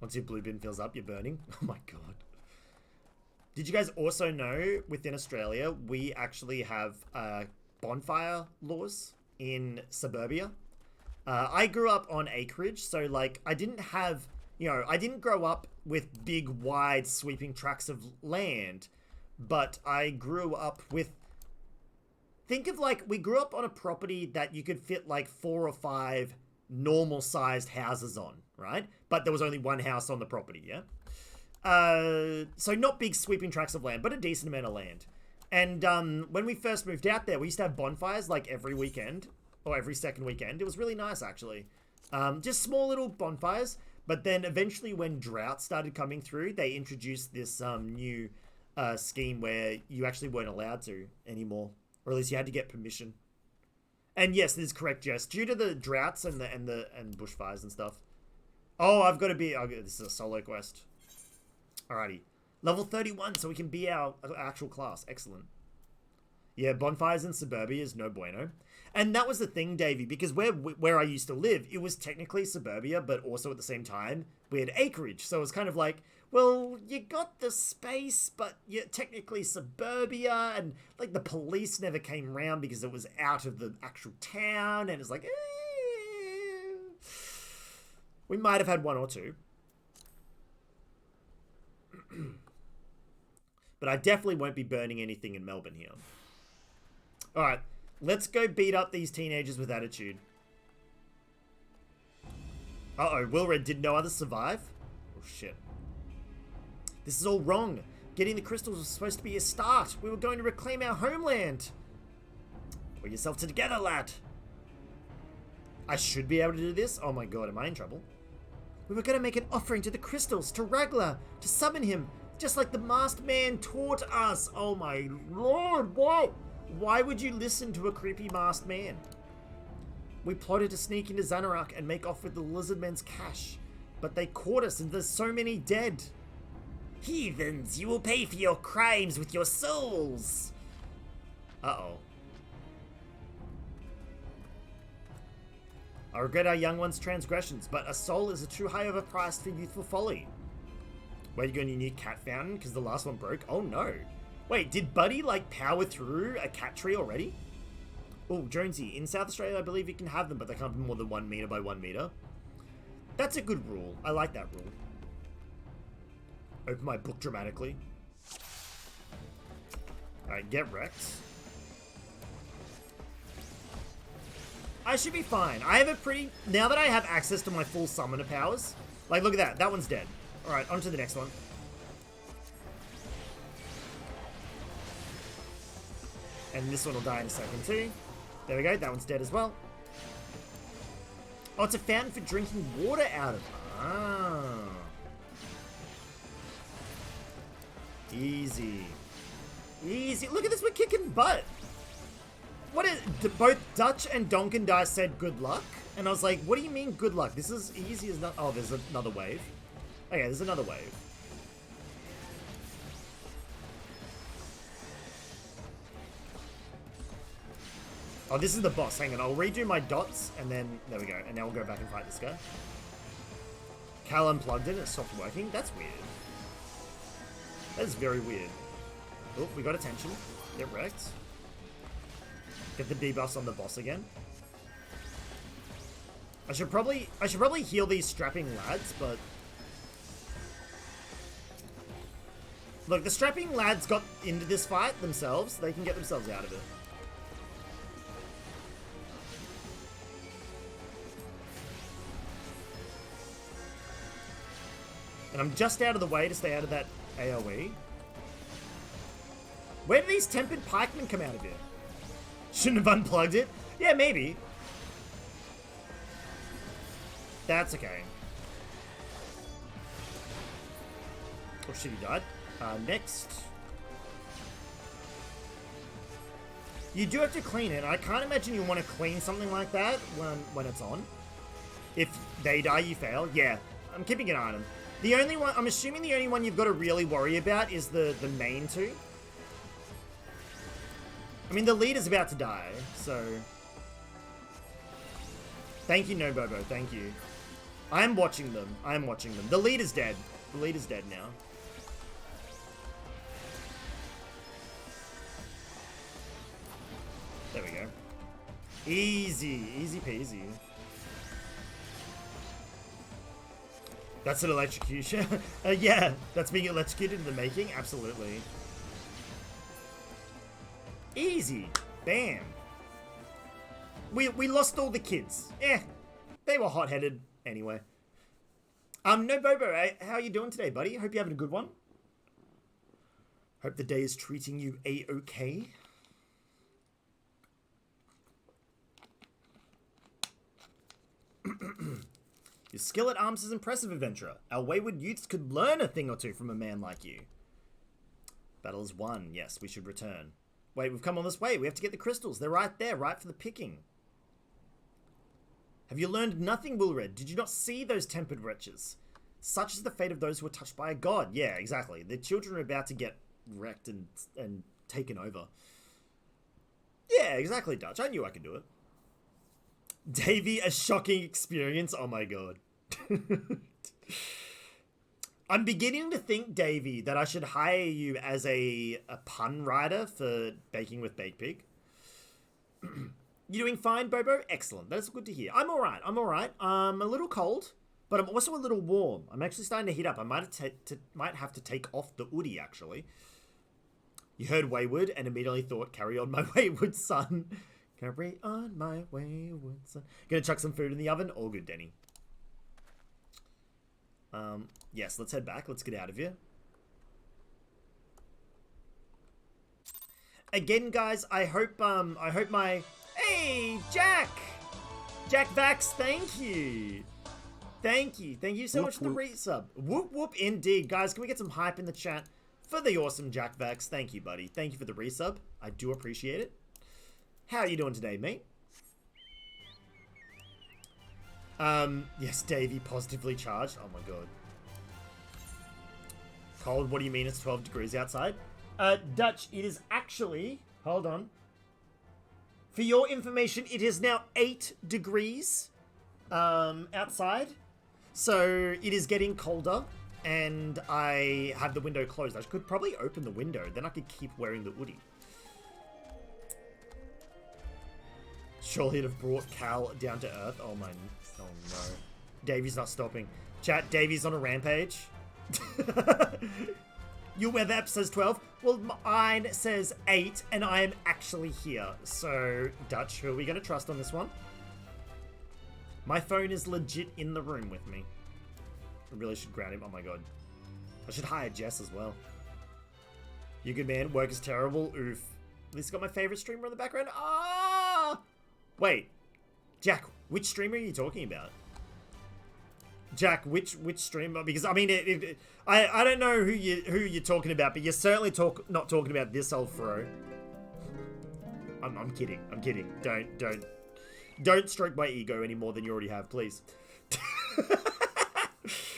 Once your blue bin fills up, you're burning. Oh my god. Did you guys also know, within Australia, we actually have bonfire laws in suburbia? I grew up on acreage, so like I didn't have, you know, I didn't grow up with big, wide, sweeping tracts of land, but I grew up with think of like, we grew up on a property that you could fit like 4 or 5 normal sized houses on, right? But there was only one house on the property, yeah? So not big sweeping tracts of land, but a decent amount of land. And when we first moved out there, we used to have bonfires like every weekend, or every second weekend. It was really nice, actually. Just small little bonfires. But then eventually when drought started coming through, they introduced this new scheme where you actually weren't allowed to anymore. Or at least you had to get permission. And yes, this is correct, Jess. Due to the droughts and bushfires and stuff. Oh, I've got to be... Oh, this is a solo quest. Alrighty. Level 31, so we can be our actual class. Excellent. Yeah, bonfires in suburbia is no bueno. And that was the thing, Davey, because where I used to live, it was technically suburbia, but also at the same time, we had acreage. So it was kind of like, well, you got the space, but you're technically suburbia, and like the police never came around because it was out of the actual town, and it's like, we might have had 1 or 2. But I definitely won't be burning anything in Melbourne here. Alright, let's go beat up these teenagers with attitude. Uh-oh, Wilred, did no others survive? Oh, shit. This is all wrong. Getting the crystals was supposed to be a start. We were going to reclaim our homeland. Pull yourself together, lad. I should be able to do this? Oh my god, am I in trouble? We were going to make an offering to the crystals, to Raglar, to summon him, just like the masked man taught us. Oh my lord, why? Why would you listen to a creepy masked man? We plotted to sneak into Xanarak and make off with the lizardmen's cash, but they caught us and there's so many dead. Heathens, you will pay for your crimes with your souls. Uh-oh. I regret our young one's transgressions, but a soul is a too high of a price for youthful folly. Where you go in your new cat fountain because the last one broke? Oh no. Wait, did Buddy like power through a cat tree already? Oh, Jonesy, in South Australia I believe you can have them, but they can't be more than 1 meter by 1 meter. That's a good rule. I like that rule. Open my book dramatically. Alright, get wrecked. I should be fine. I have a pretty... Now that I have access to my full summoner powers... Like, look at that. That one's dead. Alright, on to the next one. And this one will die in a second too. There we go. That one's dead as well. Oh, it's a fountain for drinking water out of. Ah. Easy. Easy. Look at this. We're kicking butt. What is... Both Dutch and Donkandai said good luck. And I was like, what do you mean good luck? This is easy as not... Oh, there's another wave. Okay, there's another wave. Oh, this is the boss. Hang on, I'll redo my dots, and then... There we go. And now we'll go back and fight this guy. Cal unplugged it, it stopped working. That's weird. That is very weird. Oh, we got attention. Get wrecked. Get the debuffs on the boss again. I should probably heal these strapping lads, but... Look, the strapping lads got into this fight themselves. They can get themselves out of it. And I'm just out of the way to stay out of that AoE. Where do these tempered pikemen come out of here? Shouldn't have unplugged it? Yeah, maybe. That's okay. Oh shit, he died. Next. You do have to clean it. I can't imagine you want to clean something like that when it's on. If they die, you fail. Yeah, I'm keeping an eye on them. The only one, I'm assuming the only one you've got to really worry about is the main two. I mean, the leader's about to die, so... Thank you, No Bobo, thank you. I'm watching them. I'm watching them. The leader's dead. The leader's dead now. There we go. Easy. Easy peasy. That's an electrocution. Yeah, that's being electrocuted in the making. Absolutely. Easy. Bam. We lost all the kids. They were hot-headed anyway. No, Bobo, how you doing today, buddy? Hope you're having a good one. Hope the day is treating you a-okay. Your skill at arms is impressive, adventurer. Our wayward youths could learn a thing or two from a man like you. Battle is won. Yes, we should return. Wait, we've come all this way. We have to get the crystals. They're right there, right for the picking. Have you learned nothing, Wilred? Did you not see those tempered wretches? Such is the fate of those who are touched by a god. Yeah, exactly. The children are about to get wrecked and taken over. Yeah, exactly, Dutch. I knew I could do it. Davey, a shocking experience. Oh my god. I'm beginning to think, Davey, that I should hire you as a pun writer for Baking with Baked Pig. You doing fine, Bobo? Excellent. That's good to hear. I'm alright. I'm a little cold, but I'm also a little warm. I'm actually starting to heat up. I might have to take off the hoodie, actually. You heard wayward and immediately thought, carry on, my wayward son. Carry on, my wayward son. Gonna chuck some food in the oven? All good, Denny. Yes, let's head back. Let's get out of here. Again, guys, I hope my... Hey, Jack! Jack Vax, thank you. Thank you so much for the resub. Whoop, whoop, indeed. Guys, can we get some hype in the chat for the awesome Jack Vax? Thank you, buddy. Thank you for the resub. I do appreciate it. How are you doing today, mate? Yes, Davey, positively charged. Oh my god. Cold, what do you mean it's 12 degrees outside? Dutch, it is actually... Hold on. For your information, it is now 8 degrees outside. So it is getting colder, and I have the window closed. I could probably open the window, then I could keep wearing the hoodie. Surely it'd have brought Cal down to earth. Oh my... Oh no. Davey's not stopping. Chat, Davey's on a rampage. Your weather app says 12. Well, mine says 8, and I am actually here. So, Dutch, who are we going to trust on this one? My phone is legit in the room with me. I really should ground him. Oh my god. I should hire Jess as well. You good, man? Work is terrible. Oof. At least got my favorite streamer in the background. Ah! Wait. Jack, which streamer are you talking about? Jack, which streamer? Because I mean, I don't know who you're talking about, but you're certainly not talking about this old fro. I'm kidding. I'm kidding. Don't stroke my ego any more than you already have, please.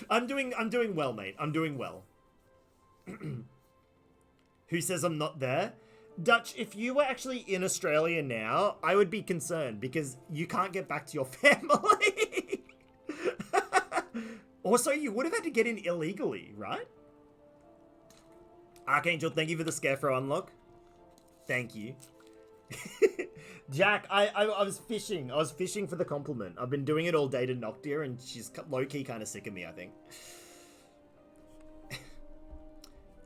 I'm doing well, mate. I'm doing well. Who says I'm not there? Dutch, if you were actually in Australia now, I would be concerned because you can't get back to your family. Also, you would have had to get in illegally, right? Archangel, thank you for the Scarecrow unlock. Thank you. Jack, I was fishing. I was fishing for the compliment. I've been doing it all day to Noctia, and she's low-key kind of sick of me, I think.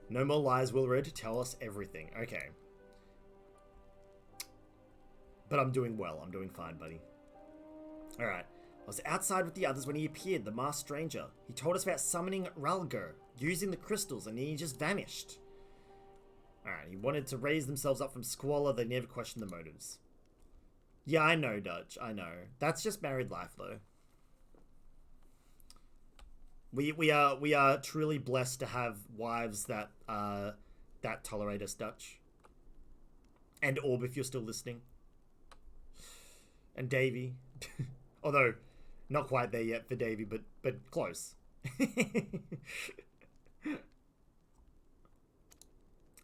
No more lies, Wilred. Tell us everything. Okay. But I'm doing well. I'm doing fine, buddy. Alright. I was outside with the others when he appeared, the masked stranger. He told us about summoning Ralgo, using the crystals, and he just vanished. Alright, he wanted to raise themselves up from squalor. They never questioned the motives. Yeah, I know, Dutch. I know. That's just married life, though. We are truly blessed to have wives that tolerate us, Dutch. And Orb, if you're still listening. And Davey. Although, not quite there yet for Davey, but close.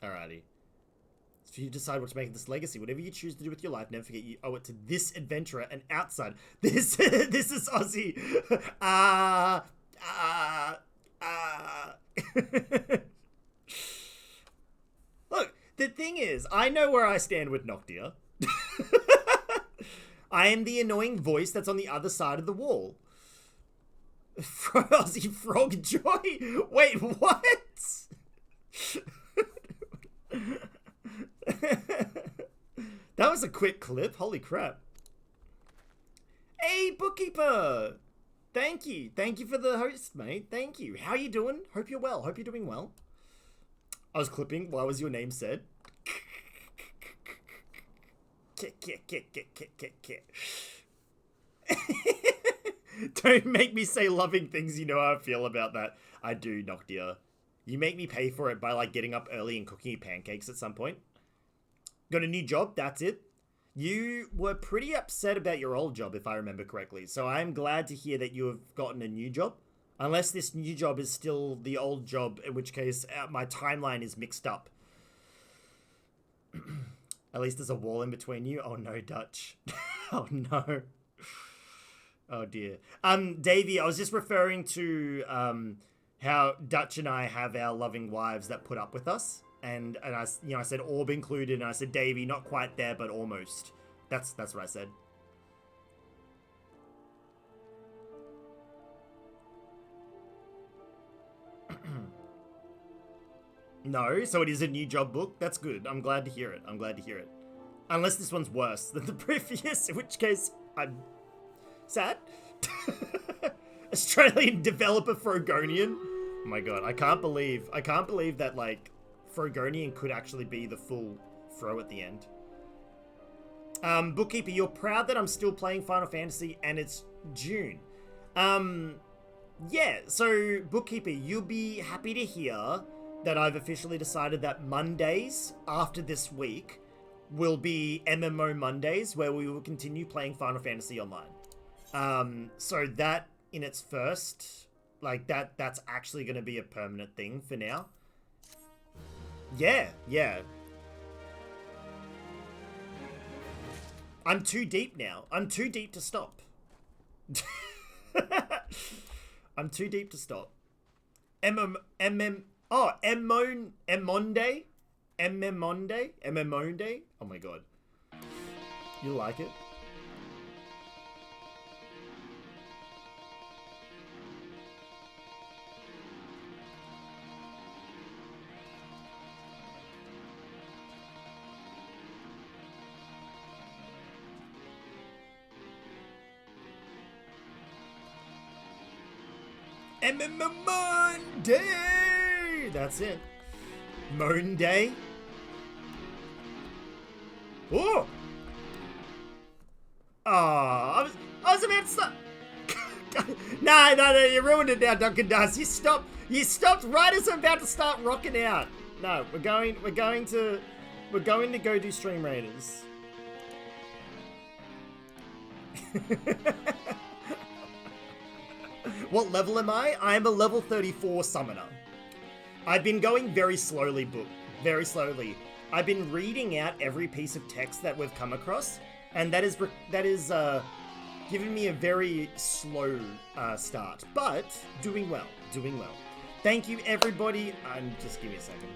Alrighty. So you decide what to make of this legacy. Whatever you choose to do with your life, never forget you owe it to this adventurer and outside. This is Aussie. Look, the thing is, I know where I stand with Noctia. I am the annoying voice that's on the other side of the wall. Aussie Frog Joy? Wait, what? That was a quick clip. Holy crap. Hey, Bookkeeper! Thank you. Thank you for the host, mate. Thank you. How you doing? Hope you're well. Hope you're doing well. I was clipping. Why was your name said? Don't make me say loving things. You know how I feel about that. I do, Noctia. You make me pay for it by like getting up early and cooking you pancakes at some point. Got a new job, that's it. You were pretty upset about your old job, if I remember correctly. So I'm glad to hear that you have gotten a new job. Unless this new job is still the old job, in which case my timeline is mixed up. At least there's a wall in between you. Oh no, Dutch. Oh no. Oh dear. Davey, I was just referring to how Dutch and I have our loving wives that put up with us. And I, I said Orb included, and I said Davey, not quite there, but almost. That's what I said. No, so it is a new job book. That's good. I'm glad to hear it. I'm glad to hear it. Unless this one's worse than the previous, in which case I'm sad. Australian developer Frogonian. Oh my god, I can't believe that like Frogonian could actually be the full Fro at the end. Bookkeeper, you're proud that I'm still playing Final Fantasy and it's June. Yeah, so Bookkeeper, you'll be happy to hear that I've officially decided that Mondays after this week will be MMO Mondays, where we will continue playing Final Fantasy Online. So that in its first, like that's actually going to be a permanent thing for now. Yeah. I'm too deep now. I'm too deep to stop. I'm too deep to stop. Emmonday? Oh my god. You like it? Monday! That's it. Monday. Oh! Oh, I was about to stop. No, you ruined it now, Duncan Dust. You stopped right as I'm about to start rocking out. No, we're going to go do Stream Raiders. What level am I? I am a level 34 summoner. I've been going very slowly, very slowly. I've been reading out every piece of text that we've come across, and that is giving me a very slow start, but doing well. Thank you, everybody. Just give me a second.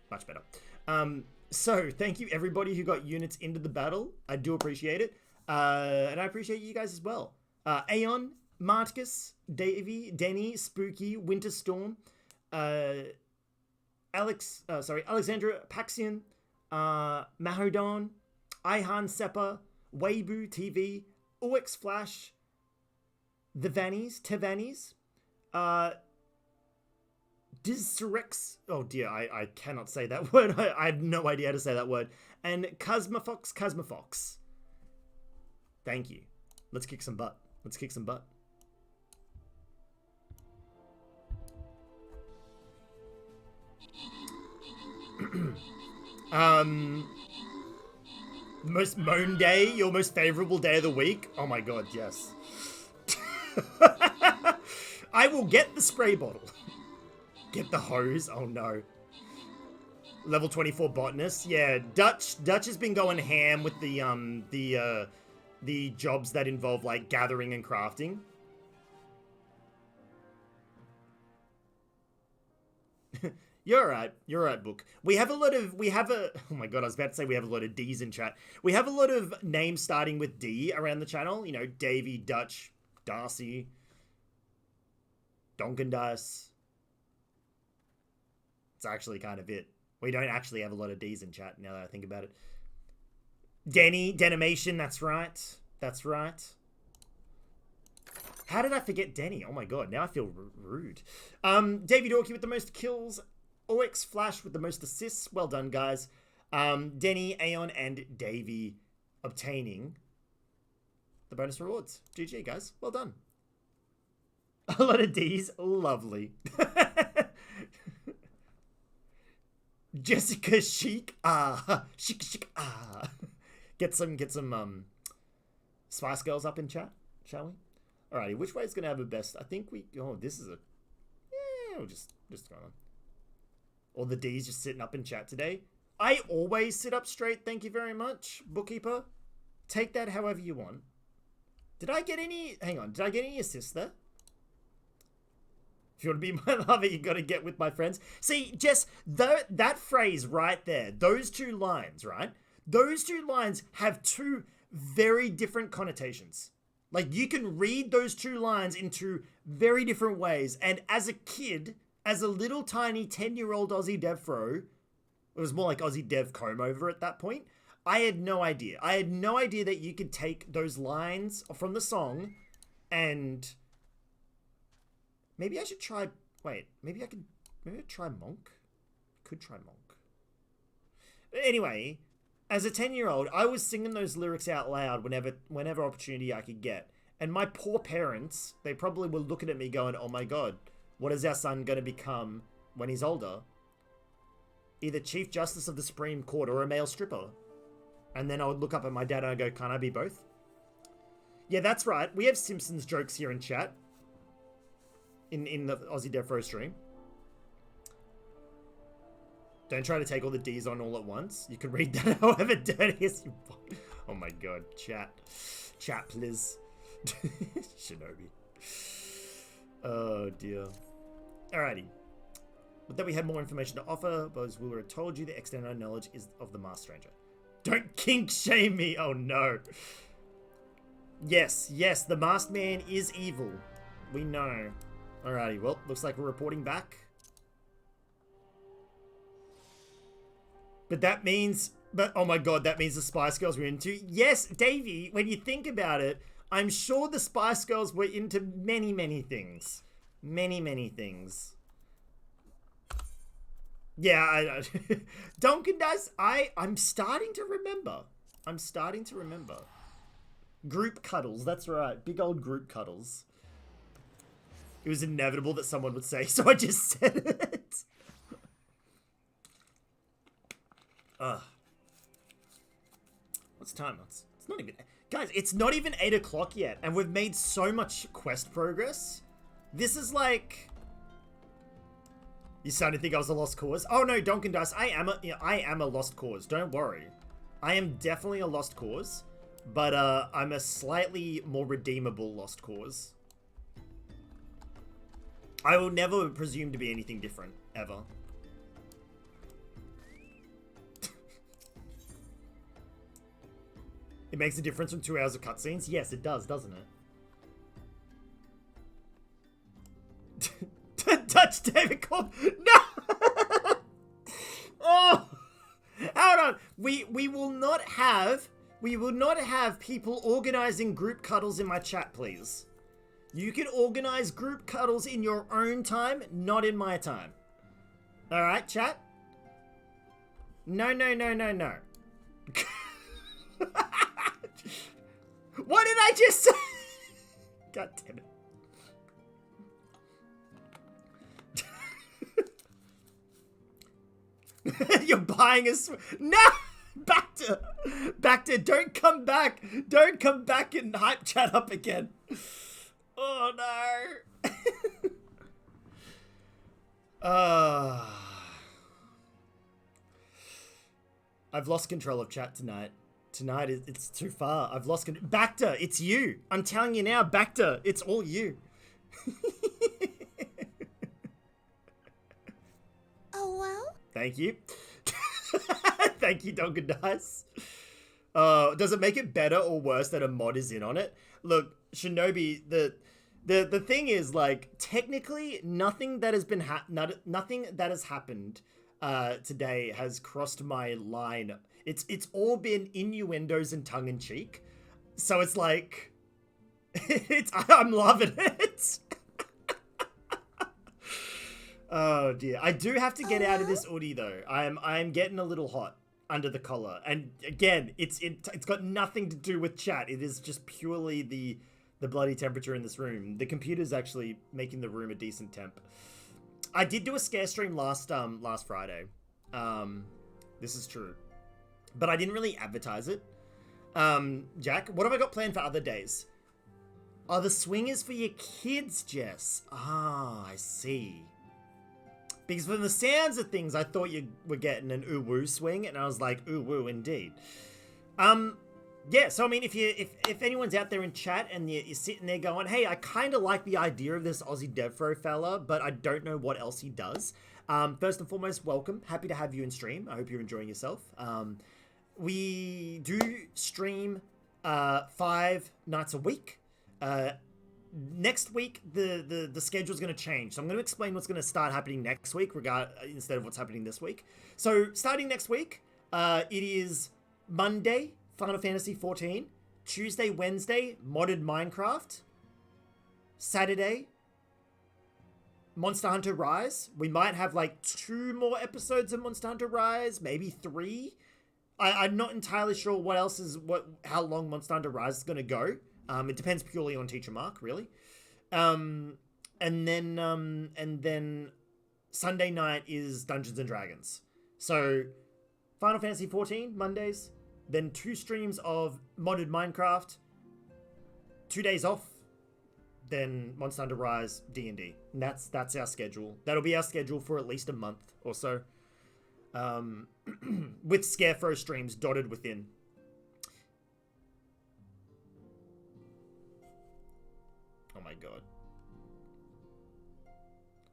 Much better. So, thank you everybody who got units into the battle. I do appreciate it. And I appreciate you guys as well. Aeon, Marticus, Davey, Denny, Spooky, Winterstorm, Alexandra, Paxion, Mahodon, Ihan Seppa, Weibu TV, OX Flash, The Vannies, Tevannies, Dizrex, oh dear, I cannot say that word. I have no idea how to say that word. And Cosmofox. Thank you. Let's kick some butt. Most moan day, your most favorable day of the week? Oh my god, yes. I will get the spray bottle. Get the hose? Oh no. Level 24 botanist? Yeah, Dutch has been going ham with the jobs that involve like gathering and crafting. You're alright, Book. Oh my god, I was about to say we have a lot of D's in chat. We have a lot of names starting with D around the channel. You know, Davey, Dutch, Darcy, Donkendice. It's actually kind of it. We don't actually have a lot of D's in chat now that I think about it. Denny, Denimation, that's right. That's right. How did I forget Denny? Oh my god, now I feel rude. Davey Dorky with the most kills. OX Flash with the most assists. Well done, guys. Denny, Aeon, and Davey obtaining the bonus rewards. GG, guys. Well done. A lot of D's. Lovely. Jessica Chic. Chic. Get some Spice Girls up in chat, shall we? Alrighty, which way is going to have the best? I think we... Oh, this is a... Yeah, we'll just go on. All the D's just sitting up in chat today. I always sit up straight, thank you very much, Bookkeeper. Take that however you want. Did I get any... Hang on, did I get any assists there? If you want to be my lover, you got to get with my friends. See, Jess, that phrase right there, those two lines, right? Those two lines have two very different connotations. Like, you can read those two lines into very different ways. And as a kid, as a little tiny 10-year-old AussieDevFro, it was more like Aussie Dev Comb Over at that point, I had no idea. I had no idea that you could take those lines from the song and... Maybe I should try... Wait, maybe I'd try Monk? Could try Monk. Anyway, as a 10-year-old, I was singing those lyrics out loud whenever opportunity I could get. And my poor parents, they probably were looking at me going, oh my god, what is our son going to become when he's older? Either Chief Justice of the Supreme Court or a male stripper. And then I would look up at my dad and I'd go, can't I be both? Yeah, that's right. We have Simpsons jokes here in chat. In the AussieDevFro stream. Don't try to take all the D's on all at once. You can read that however dirty as you want. Oh my god, chat. Chat, please. Shinobi. Oh dear. Alrighty. But then we had more information to offer, but as we were told you, the extent of knowledge is of the Masked Stranger. Don't kink shame me! Oh no. Yes, the Masked Man is evil. We know. Alrighty, well, looks like we're reporting back. But that means... But, oh my god, that means the Spice Girls were into... Yes, Davey, when you think about it, I'm sure the Spice Girls were into many, many things. Many things. Yeah, Duncan does... I'm starting to remember. Group cuddles, that's right. Big old group cuddles. It was inevitable that someone would say, so I just said it. What's time? It's not even... Guys, it's not even 8 o'clock yet, and we've made so much quest progress. This is like... You starting to think I was a lost cause? Oh no, Donkin Dice, I am a lost cause, don't worry. I am definitely a lost cause, but I'm a slightly more redeemable lost cause. I will never presume to be anything different, ever. It makes a difference from 2 hours of cutscenes? Yes, it does, doesn't it? Touch David Corp. No! Oh! Hold on. We will not have people organizing group cuddles in my chat, please. You can organize group cuddles in your own time, not in my time. Alright, chat? No. What did I just say? God damn it. You're buying a No! Back to don't come back and hype chat up again. Oh no. I've lost control of chat tonight. Tonight, it's too far. I've lost control. Bacta, it's you. I'm telling you now, Bacta, it's all you. Oh, well? Thank you. Thank you, Duncan Dice. Does it make it better or worse that a mod is in on it? Look, Shinobi, The thing is, like, technically, nothing that has been nothing that has happened today has crossed my line. It's all been innuendos and tongue in cheek. So it's like, I'm loving it. Oh dear, I do have to get out of this hoodie though. I'm getting a little hot under the collar, and again, it's got nothing to do with chat. It is just purely the bloody temperature in this room. The computer's actually making the room a decent temp. I did do a scare stream last Friday. This is true, but I didn't really advertise it. Jack, what have I got planned for other days? Oh, the swing is for your kids, Jess. Ah, I see. Because from the sounds of things, I thought you were getting an ooh-woo swing, and I was like, ooh-woo indeed. Yeah, so I mean, if anyone's out there in chat and you're sitting there going, hey, I kind of like the idea of this AussieDevFro fella, but I don't know what else he does. First and foremost, welcome. Happy to have you in stream. I hope you're enjoying yourself. We do stream 5 nights a week. Next week, the schedule's going to change. So I'm going to explain what's going to start happening next week instead of what's happening this week. So starting next week, it is Monday, Final Fantasy XIV. Tuesday, Wednesday, modded Minecraft. Saturday, Monster Hunter Rise. We might have like 2 more episodes of Monster Hunter Rise, maybe 3. I'm not entirely sure what else is how long Monster Hunter Rise is going to go. It depends purely on Teacher Mark, really. And then Sunday night is Dungeons and Dragons. So Final Fantasy XIV Mondays, then 2 streams of modded Minecraft, 2 days off, then Monster Hunter Rise, D&D. And that's our schedule. That'll be our schedule for at least a month or so. With Scarefro streams dotted within. Oh my god.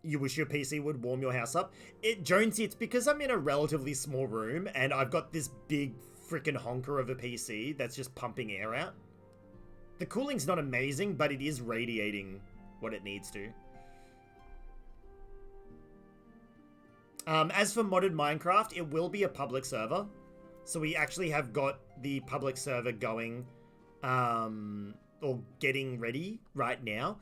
You wish your PC would warm your house up? Jonesy, it's because I'm in a relatively small room and I've got this big freaking honker of a PC that's just pumping air out. The cooling's not amazing, but it is radiating what it needs to. As for modded Minecraft, it will be a public server. So we actually have got the public server going, or getting ready right now.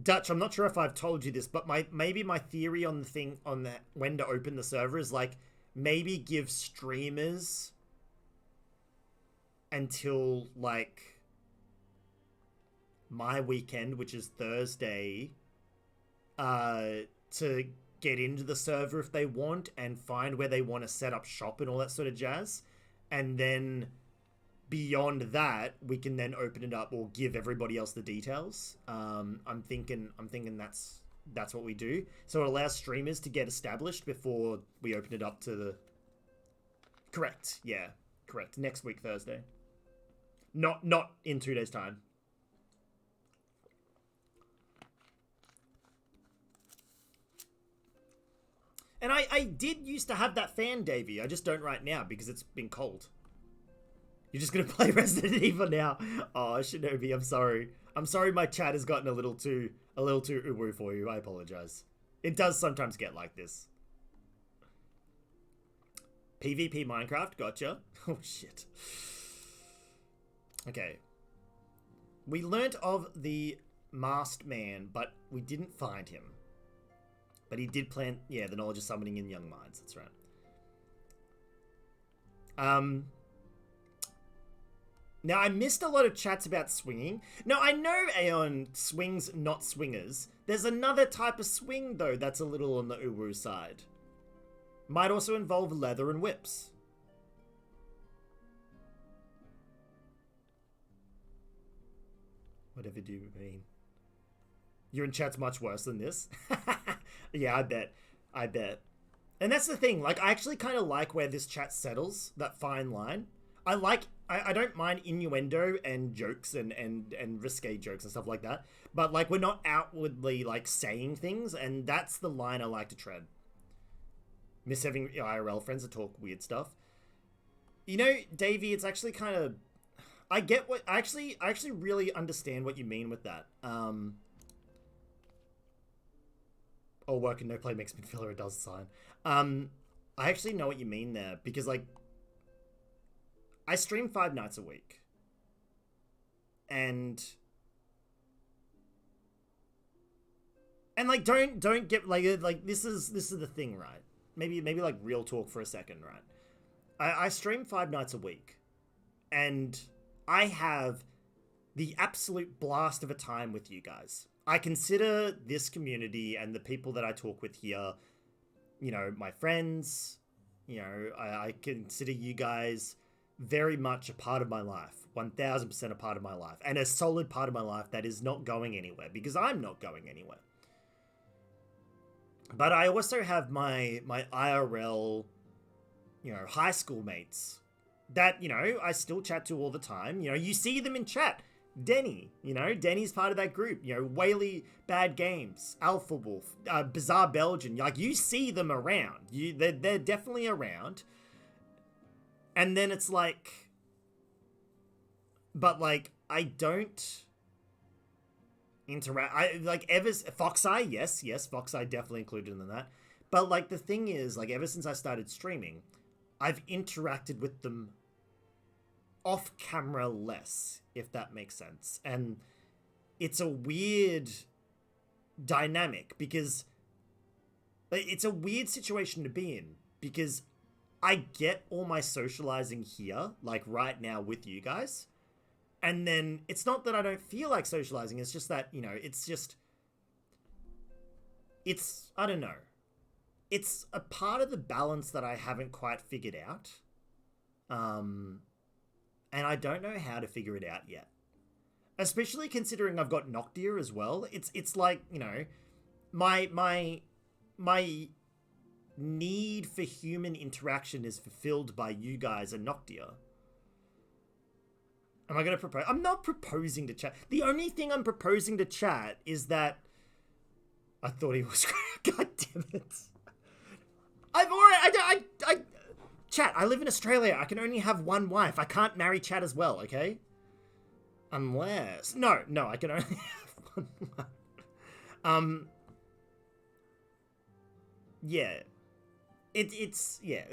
Dutch, I'm not sure if I've told you this, but maybe my theory on the thing on that when to open the server is like maybe give streamers until like my weekend, which is Thursday, to get into the server if they want and find where they want to set up shop and all that sort of jazz, and then beyond that we can then open it up or give everybody else the details. I'm thinking that's what we do, so it allows streamers to get established before we open it up to the correct next week Thursday, not in 2 days time. And I did used to have that fan, Davey. I just don't right now because it's been cold. You're just gonna play Resident Evil now. Oh, Shinobi, I'm sorry. I'm sorry my chat has gotten a little too uwu for you. I apologize. It does sometimes get like this. PvP Minecraft, gotcha. Oh shit. Okay. We learnt of the masked man, but we didn't find him. But he did plant, the knowledge of summoning in young minds. That's right. Now, I missed a lot of chats about swinging. Now, I know Aeon swings, not swingers. There's another type of swing, though, that's a little on the uwu side. Might also involve leather and whips. Whatever do you mean? Your in chat's much worse than this. Yeah, I bet. And that's the thing, like, I actually kind of like where this chat settles, that fine line. I don't mind innuendo and jokes and risque jokes and stuff like that, but, like, we're not outwardly, like, saying things, and that's the line I like to tread. Miss having IRL friends that talk weird stuff. You know, Davey, it's actually kind of... I get what I actually really understand what you mean with that. All work and no play makes me feel it does sign. I actually know what you mean there because like I stream 5 nights a week. And like don't get like this is the thing, right? Maybe like real talk for a second, right? I stream 5 nights a week and I have the absolute blast of a time with you guys. I consider this community and the people that I talk with here, you know, my friends, you know, I consider you guys very much a part of my life, 1000% a part of my life, and a solid part of my life that is not going anywhere because I'm not going anywhere. But I also have my IRL, you know, high school mates that, you know, I still chat to all the time. You know, you see them in chat. Denny, you know, Denny's part of that group. You know, Whaley Bad Games, Alpha Wolf, Bizarre Belgian. Like, you see them around. They're definitely around. And then it's like, but like, I don't interact. I like Foxeye, yes, Foxeye definitely included in that. But like, the thing is, like, ever since I started streaming, I've interacted with them off camera less, if that makes sense. And it's a weird dynamic because it's a weird situation to be in because I get all my socializing here, like right now with you guys. And then it's not that I don't feel like socializing. It's just that, you know, I don't know. It's a part of the balance that I haven't quite figured out. And I don't know how to figure it out yet. Especially considering I've got Noctia as well. It's like, you know, my need for human interaction is fulfilled by you guys and Noctia. Am I going to propose? I'm not proposing to chat. The only thing I'm proposing to chat is that I thought he was. God damn it! Chat. I live in Australia. I can only have one wife. I can't marry Chat as well. Okay. Unless no, I can only have one wife. Yeah. It's yeah.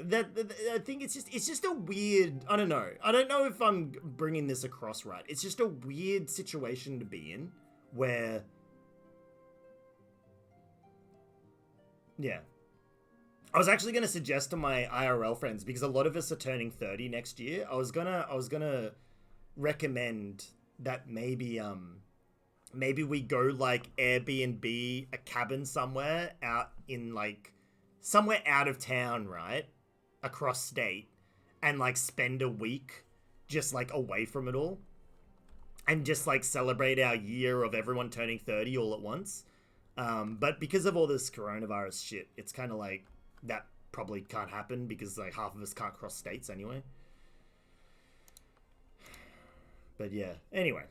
I think it's just a weird. I don't know. I don't know if I'm bringing this across right. It's just a weird situation to be in, where. Yeah. I was actually gonna suggest to my IRL friends because a lot of us are turning 30 next year. I was gonna recommend that maybe we go like Airbnb a cabin somewhere out in like. Somewhere out of town, right? Across state. And, like, spend a week just, like, away from it all. And just, like, celebrate our year of everyone turning 30 all at once. But because of all this coronavirus shit, it's kind of like, that probably can't happen because, like, half of us can't cross states anyway. But, yeah. Anyway.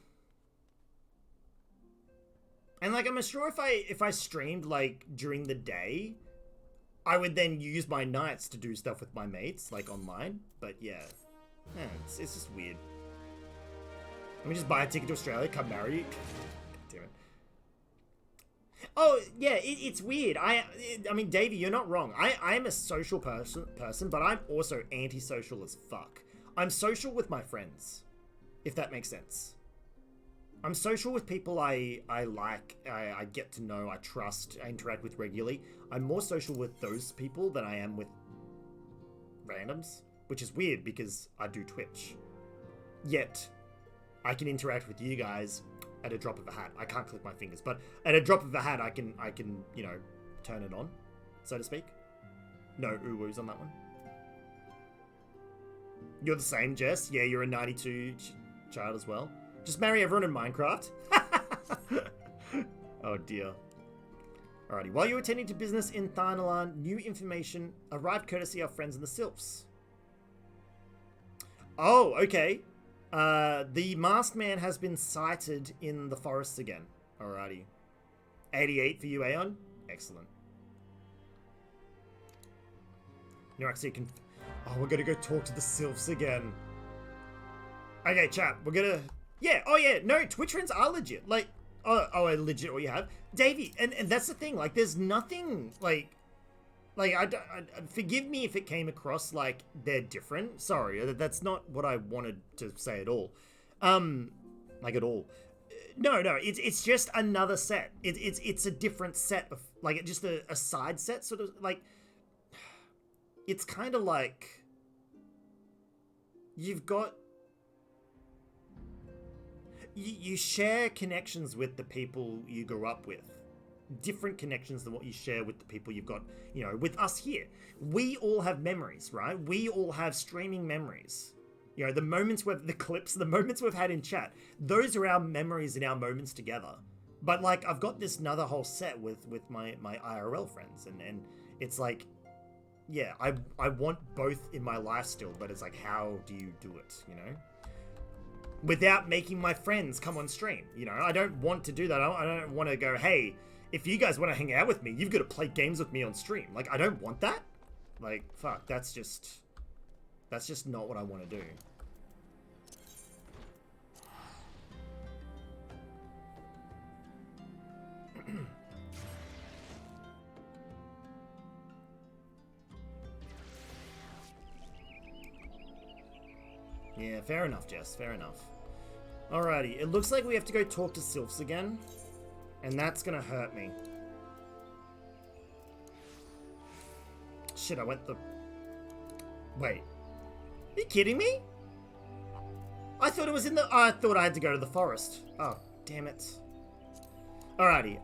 And, like, I'm sure if I streamed, like, during the day, I would then use my nights to do stuff with my mates, like online. But yeah, it's just weird. Let me just buy a ticket to Australia, come marry you. God damn it. Oh yeah, it's weird. I mean, Davey, you're not wrong. I'm a social person, but I'm also antisocial as fuck. I'm social with my friends, if that makes sense. I'm social with people I like, I get to know, I trust, I interact with regularly. I'm more social with those people than I am with randoms, which is weird because I do Twitch. Yet, I can interact with you guys at a drop of a hat. I can't click my fingers, but at a drop of a hat, I can you know, turn it on, so to speak. No uwus on that one. You're the same, Jess. Yeah, you're a 92 child as well. Just marry everyone in Minecraft? Oh dear. Alrighty, while you were attending to business in Thanalan, new information arrived courtesy of friends in the Sylphs. Oh, okay. The masked man has been sighted in the forests again. Alrighty. 88 for you, Aeon. Excellent. Neuraxia can... Oh, we're gonna go talk to the Sylphs again. Okay, chat, we're gonna... Yeah, oh yeah, no, Twitch trends are legit. Like, legit what you have. Davey, and that's the thing, like, there's nothing, like, forgive me if it came across like they're different. Sorry, that's not what I wanted to say at all. Like, at all. No, it's just another set. It's a different set of, like, just a side set, sort of, like, it's kind of like, you've got, you share connections with the people you grew up with. Different connections than what you share with the people you've got, you know, with us here. We all have memories, right? We all have streaming memories. You know, the moments the clips, the moments we've had in chat, those are our memories and our moments together. But, like, I've got this another whole set with my IRL friends, and it's like, yeah, I want both in my life still, but it's like, how do you do it, you know? Without making my friends come on stream, you know? I don't want to do that. I don't want to go, hey, if you guys want to hang out with me, you've got to play games with me on stream. Like, I don't want that. Like, fuck, that's just not what I want to do. Yeah, fair enough, Jess, fair enough. Alrighty, it looks like we have to go talk to Sylphs again. And that's gonna hurt me. Shit, I went the... Wait. Are you kidding me? I thought it was in the... I thought I had to go to the forest. Oh, damn it. Alrighty,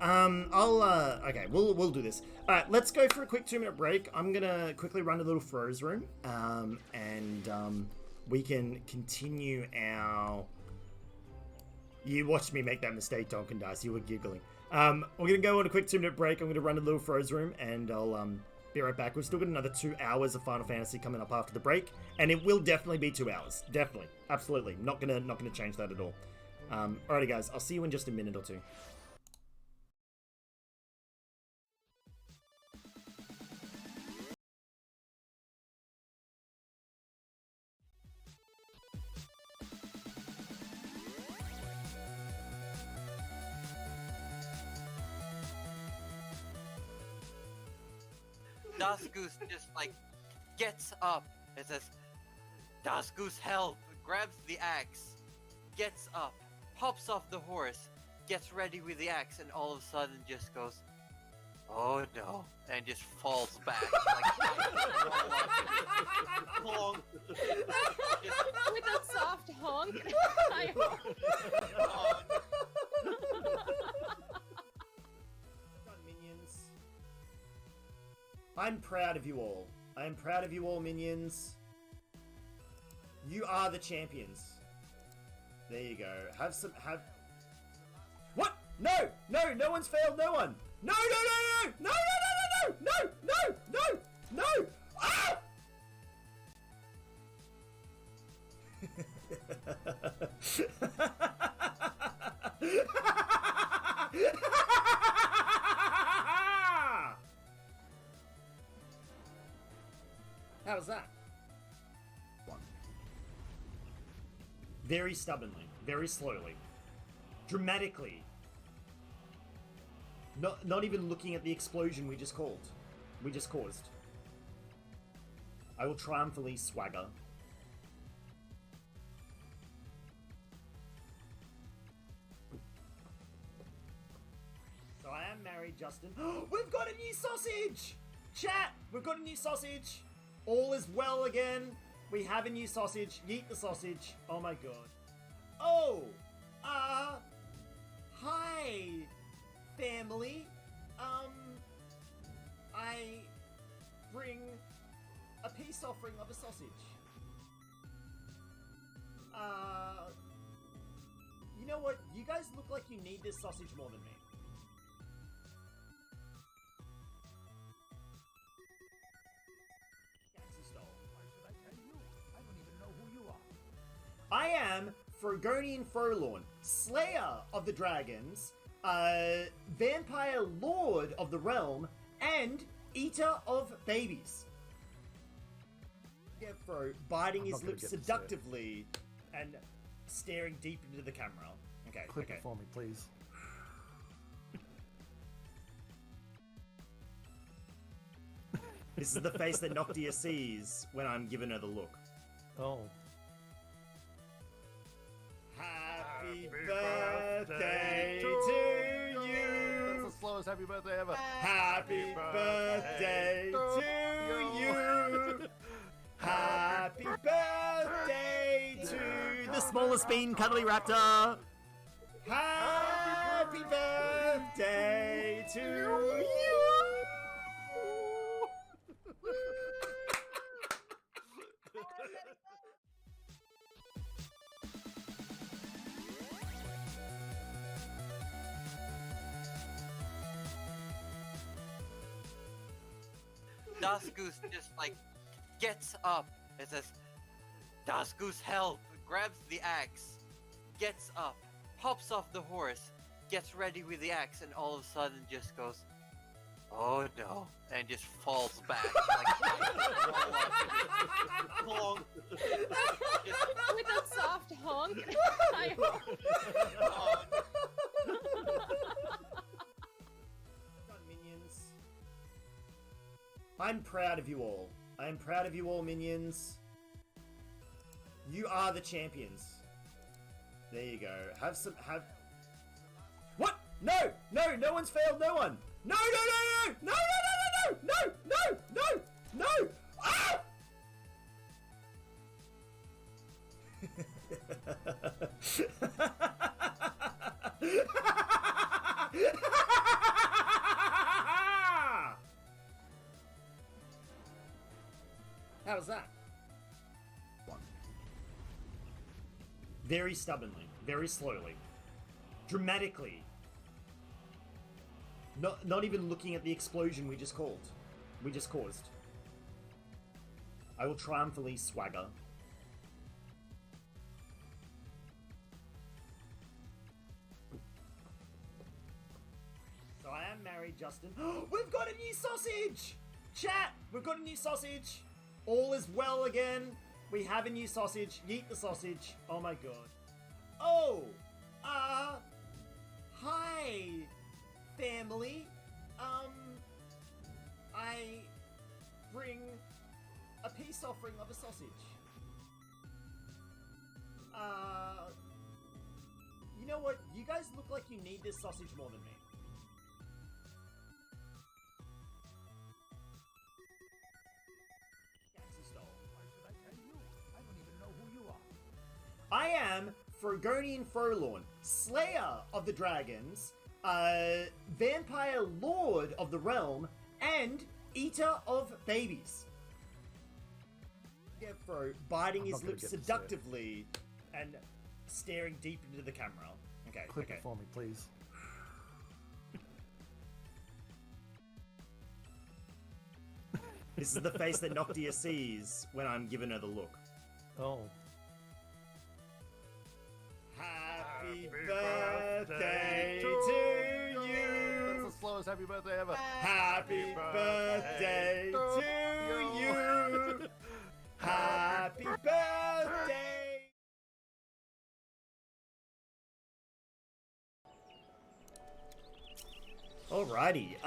okay, we'll do this. Alright, let's go for a quick 2-minute break. I'm gonna quickly run to the little Froze room. We can continue our... You watched me make that mistake, Donkin Dice. You were giggling. We're going to go on a quick 2-minute break. I'm going to run to the little Froze room, and I'll be right back. We've still got another 2 hours of Final Fantasy coming up after the break, and it will definitely be 2 hours. Definitely. Absolutely. Not gonna change that at all. Alrighty, guys. I'll see you in just a minute or two. Goose just like gets up and says, Goose, help! Grabs the axe, gets up, hops off the horse, gets ready with the axe, and all of a sudden just goes, oh no, and just falls back. Like, with a soft honk. I'm proud of you all. I am proud of you all, minions. You are the champions. There you go. What? No! No! No one's failed no one! No! No! No! No! No! No! No! No! No! No! No! Ah! How was that? Very stubbornly, very slowly, dramatically. Not even looking at the explosion we just caused. I will triumphantly swagger. So I am married, Justin. We've got a new sausage! Chat! We've got a new sausage! All is well again. We have a new sausage. Yeet the sausage. Oh my god. Oh! Hi, family. I bring a peace offering of a sausage. You know what? You guys look like you need this sausage more than me. I am Frogonian Frolorn, Slayer of the Dragons, Vampire Lord of the Realm, and Eater of Babies. AussieDevFro biting his lips seductively and staring deep into the camera. Okay, Clip okay. it for me, please. This is the face that Noctia sees when I'm giving her the look. Oh. Happy birthday to you. That's the slowest happy birthday ever. Happy birthday to you. Happy birthday to the smallest bean, Cuddly Raptor. Happy birthday to you. Dust Goose just like gets up and says, "Dust Goose, help!" Grabs the axe, gets up, hops off the horse, gets ready with the axe, and all of a sudden just goes, "Oh no!" and just falls back. Honk. With a soft honk. I hope. Minions. I'm proud of you all. I am proud of you all, minions. You are the champions. There you go. Have. What? No! No! No one's failed. No one. No! No! No! No! No! No! No! No! No! No! No! Ah! How was that? Very stubbornly, very slowly, dramatically. Not even looking at the explosion we just caused. I will triumphantly swagger. So I am married, Justin. We've got a new sausage! Chat! We've got a new sausage! All is well again. We have a new sausage. Yeet the sausage. Oh my god. Oh! Hi, family. I bring a peace offering of a sausage. You know what? You guys look like you need this sausage more than me. I am Frogonian Frolorn, Slayer of the Dragons, Vampire Lord of the Realm, and Eater of Babies. AussieDevFro biting his lips seductively and staring deep into the camera. Okay, Clip okay. it for me, please. This is the face that Noctia sees when I'm giving her the look. Oh. Happy birthday to you. That's the slowest happy birthday ever. Happy birthday to you. Happy birthday. Alrighty.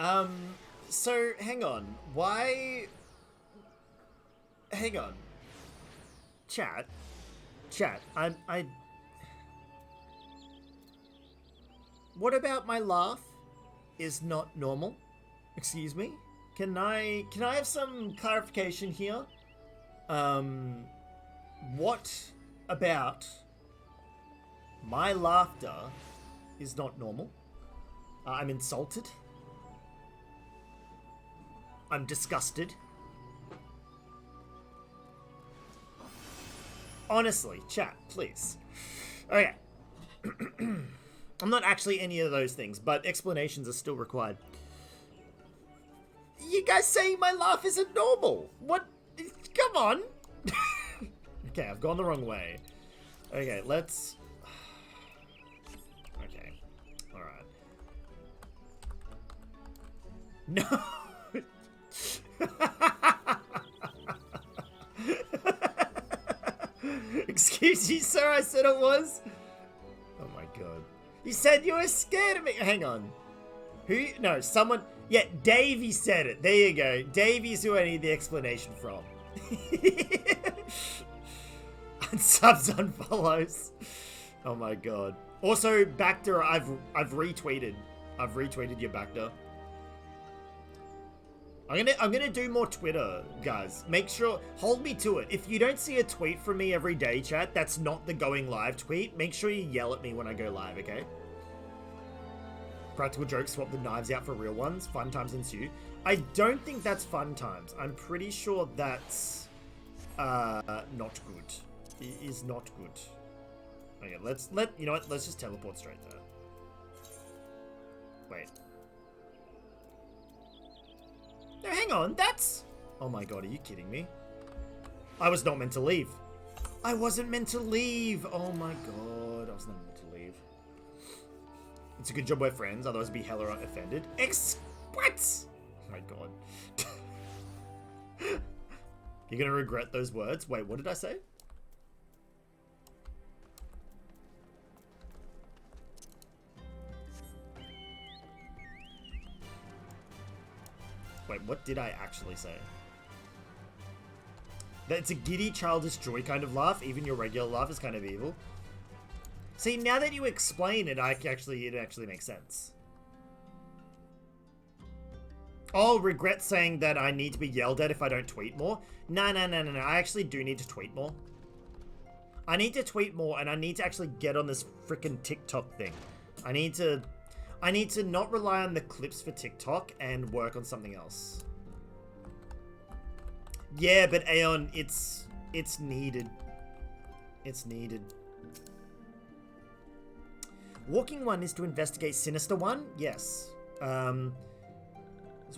So hang on. Why? Hang on. Chat. I. What about my laugh is not normal? Excuse me? Can I have some clarification here? What about my laughter is not normal? I'm insulted. I'm disgusted. Honestly, chat, please. Okay. I'm not actually any of those things, but explanations are still required. You guys saying my laugh isn't normal? What? Come on! Okay, I've gone the wrong way. Okay, let's... Okay. Alright. No! Excuse you, sir, I said it was. Oh my god. You said you were scared of me. Hang on. Who? No, someone. Yeah, Davey said it. There you go. Davey's who I need the explanation from. Unsubs, unfollows. Oh my god. Also, Bacta, I've retweeted. I've retweeted your Bacta. I'm gonna do more Twitter, guys. Make sure, hold me to it. If you don't see a tweet from me every day, chat, that's not the going live tweet. Make sure you yell at me when I go live, okay? Practical jokes, swap the knives out for real ones. Fun times ensue. I don't think that's fun times. I'm pretty sure that's not good. It is not good. Okay, you know what? Let's just teleport straight there. Wait. No, hang on. That's... Oh my god, are you kidding me? I was not meant to leave. I wasn't meant to leave. Oh my god, I was not meant to leave. It's a good job we're friends, otherwise I'd be hella offended. What? Oh my god. You're gonna regret those words. Wait, what did I say? Wait, what did I actually say? That it's a giddy, childish joy kind of laugh. Even your regular laugh is kind of evil. See, now that you explain it, it actually makes sense. Oh, regret saying that I need to be yelled at if I don't tweet more? No. I actually do need to tweet more. I need to tweet more, and I need to actually get on this freaking TikTok thing. I need to not rely on the clips for TikTok and work on something else. Yeah, but Aeon, it's needed. It's needed. Walking one is to investigate Sinister One? Yes. It's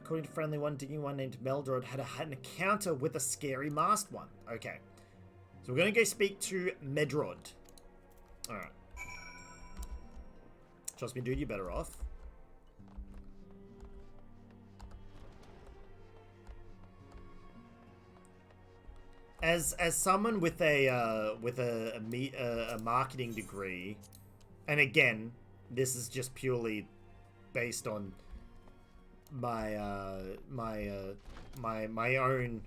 according to Friendly One, Digging One named Meldrod had an encounter with a scary masked one. Okay. So we're going to go speak to Medrod. Alright. Trust me, dude, you're better off. As someone with a marketing degree, and again, this is just purely based on my my own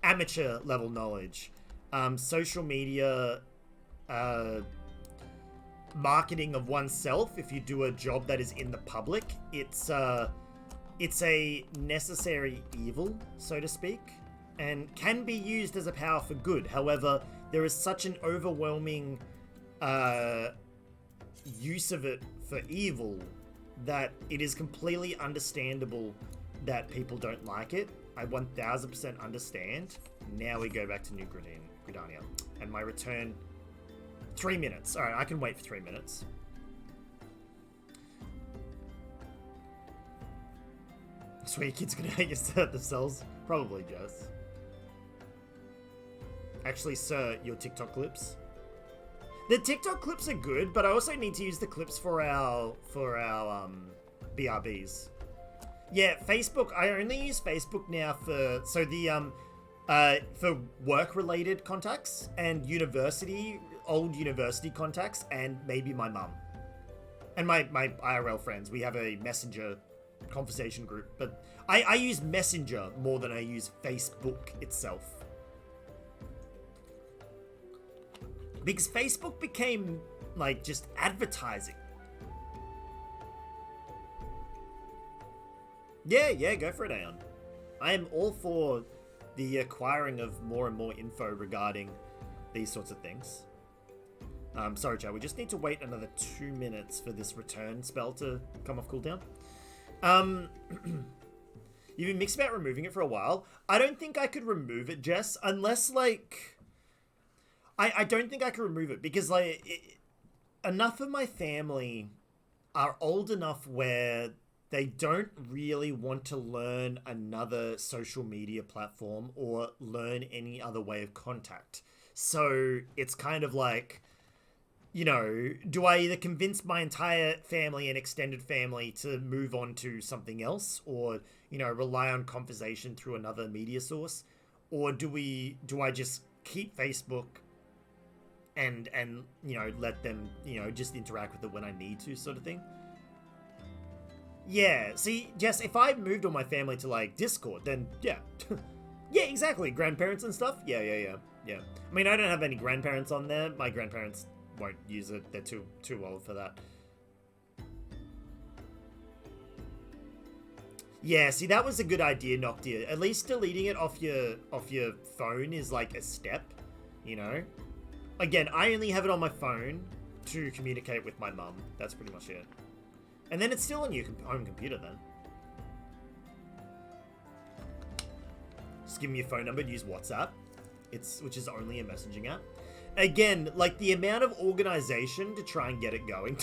amateur level knowledge. Social media marketing of oneself, if you do a job that is in the public, it's a necessary evil, so to speak, and can be used as a power for good. However, there is such an overwhelming use of it for evil that it is completely understandable that people don't like it. I 1000% understand. Now we go back to New Gridania. And my return... 3 minutes. Alright, I can wait for 3 minutes. Sweet kids gonna hate themselves. Probably, Jess. Actually, sir, your TikTok clips. The TikTok clips are good, but I also need to use the clips for our BRBs. Yeah, Facebook. I only use Facebook now for for work-related contacts and old university contacts, and maybe my mum and my IRL friends. We have a Messenger conversation group, but I use Messenger more than I use Facebook itself. Because Facebook became, like, just advertising. Yeah, go for it, Aeon. I am all for the acquiring of more and more info regarding these sorts of things. Sorry, Joe, we just need to wait another 2 minutes for this return spell to come off cooldown. You've been mixed about removing it for a while. I don't think I could remove it, Jess, unless, like... I don't think I can remove it because, like, enough of my family are old enough where they don't really want to learn another social media platform or learn any other way of contact. So it's kind of like, you know, do I either convince my entire family and extended family to move on to something else, or, you know, rely on conversation through another media source? or do I just keep Facebook and you know, let them, you know, just interact with it when I need to, sort of thing? Yeah, see, Jess, if I moved all my family to, like, Discord, then, yeah. Yeah, exactly, grandparents and stuff. Yeah. I mean, I don't have any grandparents on there. My grandparents won't use it. They're too old for that. Yeah, see, that was a good idea, Noctia. At least deleting it off your phone is like a step, you know? Again, I only have it on my phone to communicate with my mum. That's pretty much it. And then it's still on your home computer then. Just give me your phone number and use WhatsApp. Which is only a messaging app. Again, like the amount of organization to try and get it going,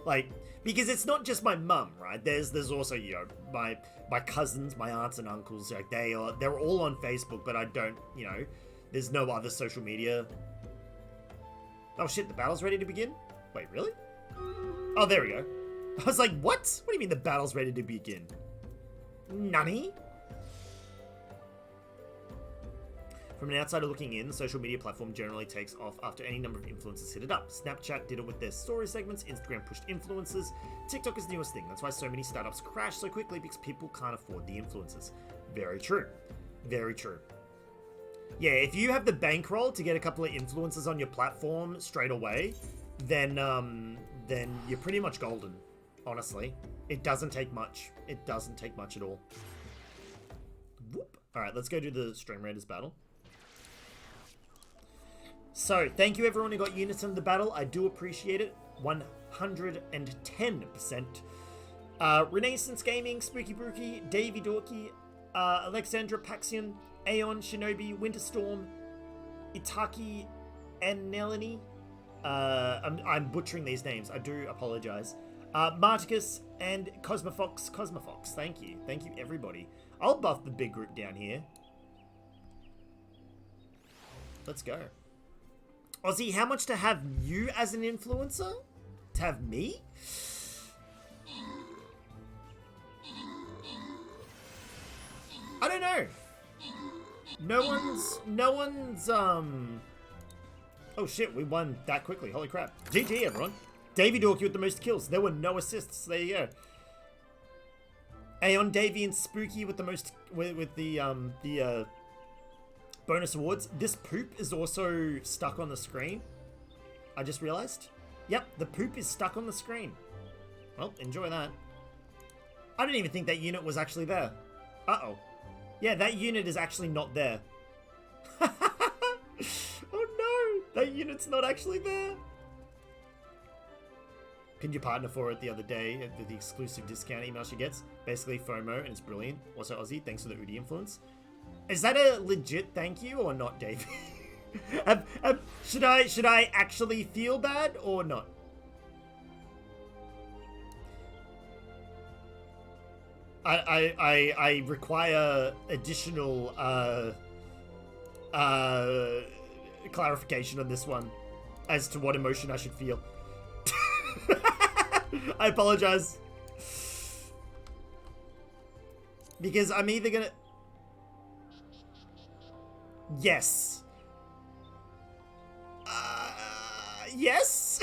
like, because it's not just my mum, right? There's also, you know, my cousins, my aunts and uncles, like they're all on Facebook, but I don't, you know, there's no other social media. Oh shit, the battle's ready to begin? Wait, really? Oh, there we go. I was like, what? What do you mean the battle's ready to begin? Nani? From an outsider looking in, the social media platform generally takes off after any number of influencers hit it up. Snapchat did it with their story segments, Instagram pushed influencers, TikTok is the newest thing. That's why so many startups crash so quickly, because people can't afford the influencers. Very true. Very true. Yeah, if you have the bankroll to get a couple of influencers on your platform straight away, then you're pretty much golden, honestly. It doesn't take much. It doesn't take much at all. Whoop. Alright, let's go do the Stream Raiders battle. So, thank you everyone who got units in the battle. I do appreciate it. 110%. Renaissance Gaming, Spooky Brookie, Davey Dorky, Alexandra Paxion, Aeon, Shinobi, Winterstorm, Itaki, and Nelani. I'm butchering these names. I do apologize. Marticus and Cosmofox. Thank you. Thank you, everybody. I'll buff the big group down here. Let's go. Aussie, how much to have you as an influencer? To have me? I don't know. No one's, oh shit, we won that quickly. Holy crap. GG, everyone. Davey Dorky with the most kills. There were no assists. There you go. Aeon, Davey, and Spooky with the most, with the bonus awards. This poop is also stuck on the screen. I just realized. Yep, the poop is stuck on the screen. Well, enjoy that. I didn't even think that unit was actually there. Uh-oh. Yeah, that unit is actually not there. Oh no, that unit's not actually there. Pinned your partner for it the other day with the exclusive discount email she gets. Basically FOMO, and it's brilliant. Also, Aussie, thanks for the Udi influence. Is that a legit thank you or not, Dave? Should I actually feel bad or not? I require additional clarification on this one as to what emotion I should feel. I apologize. Because I'm either gonna... Yes. Yes?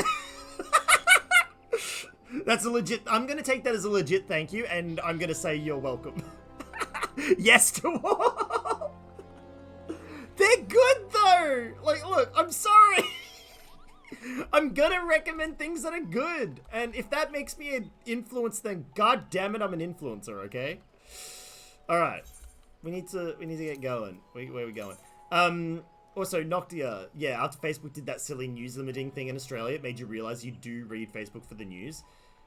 That's a legit... I'm gonna take that as a legit thank you, and I'm gonna say you're welcome. Yes to all. They're good, though! Like, look, I'm sorry. I'm gonna recommend things that are good. And if that makes me an influence, then god damn it, I'm an influencer, okay? Alright. We need to get going. Where are we going? Also, Noctia, yeah, after Facebook did that silly news limiting thing in Australia, it made you realize you do read Facebook for the news.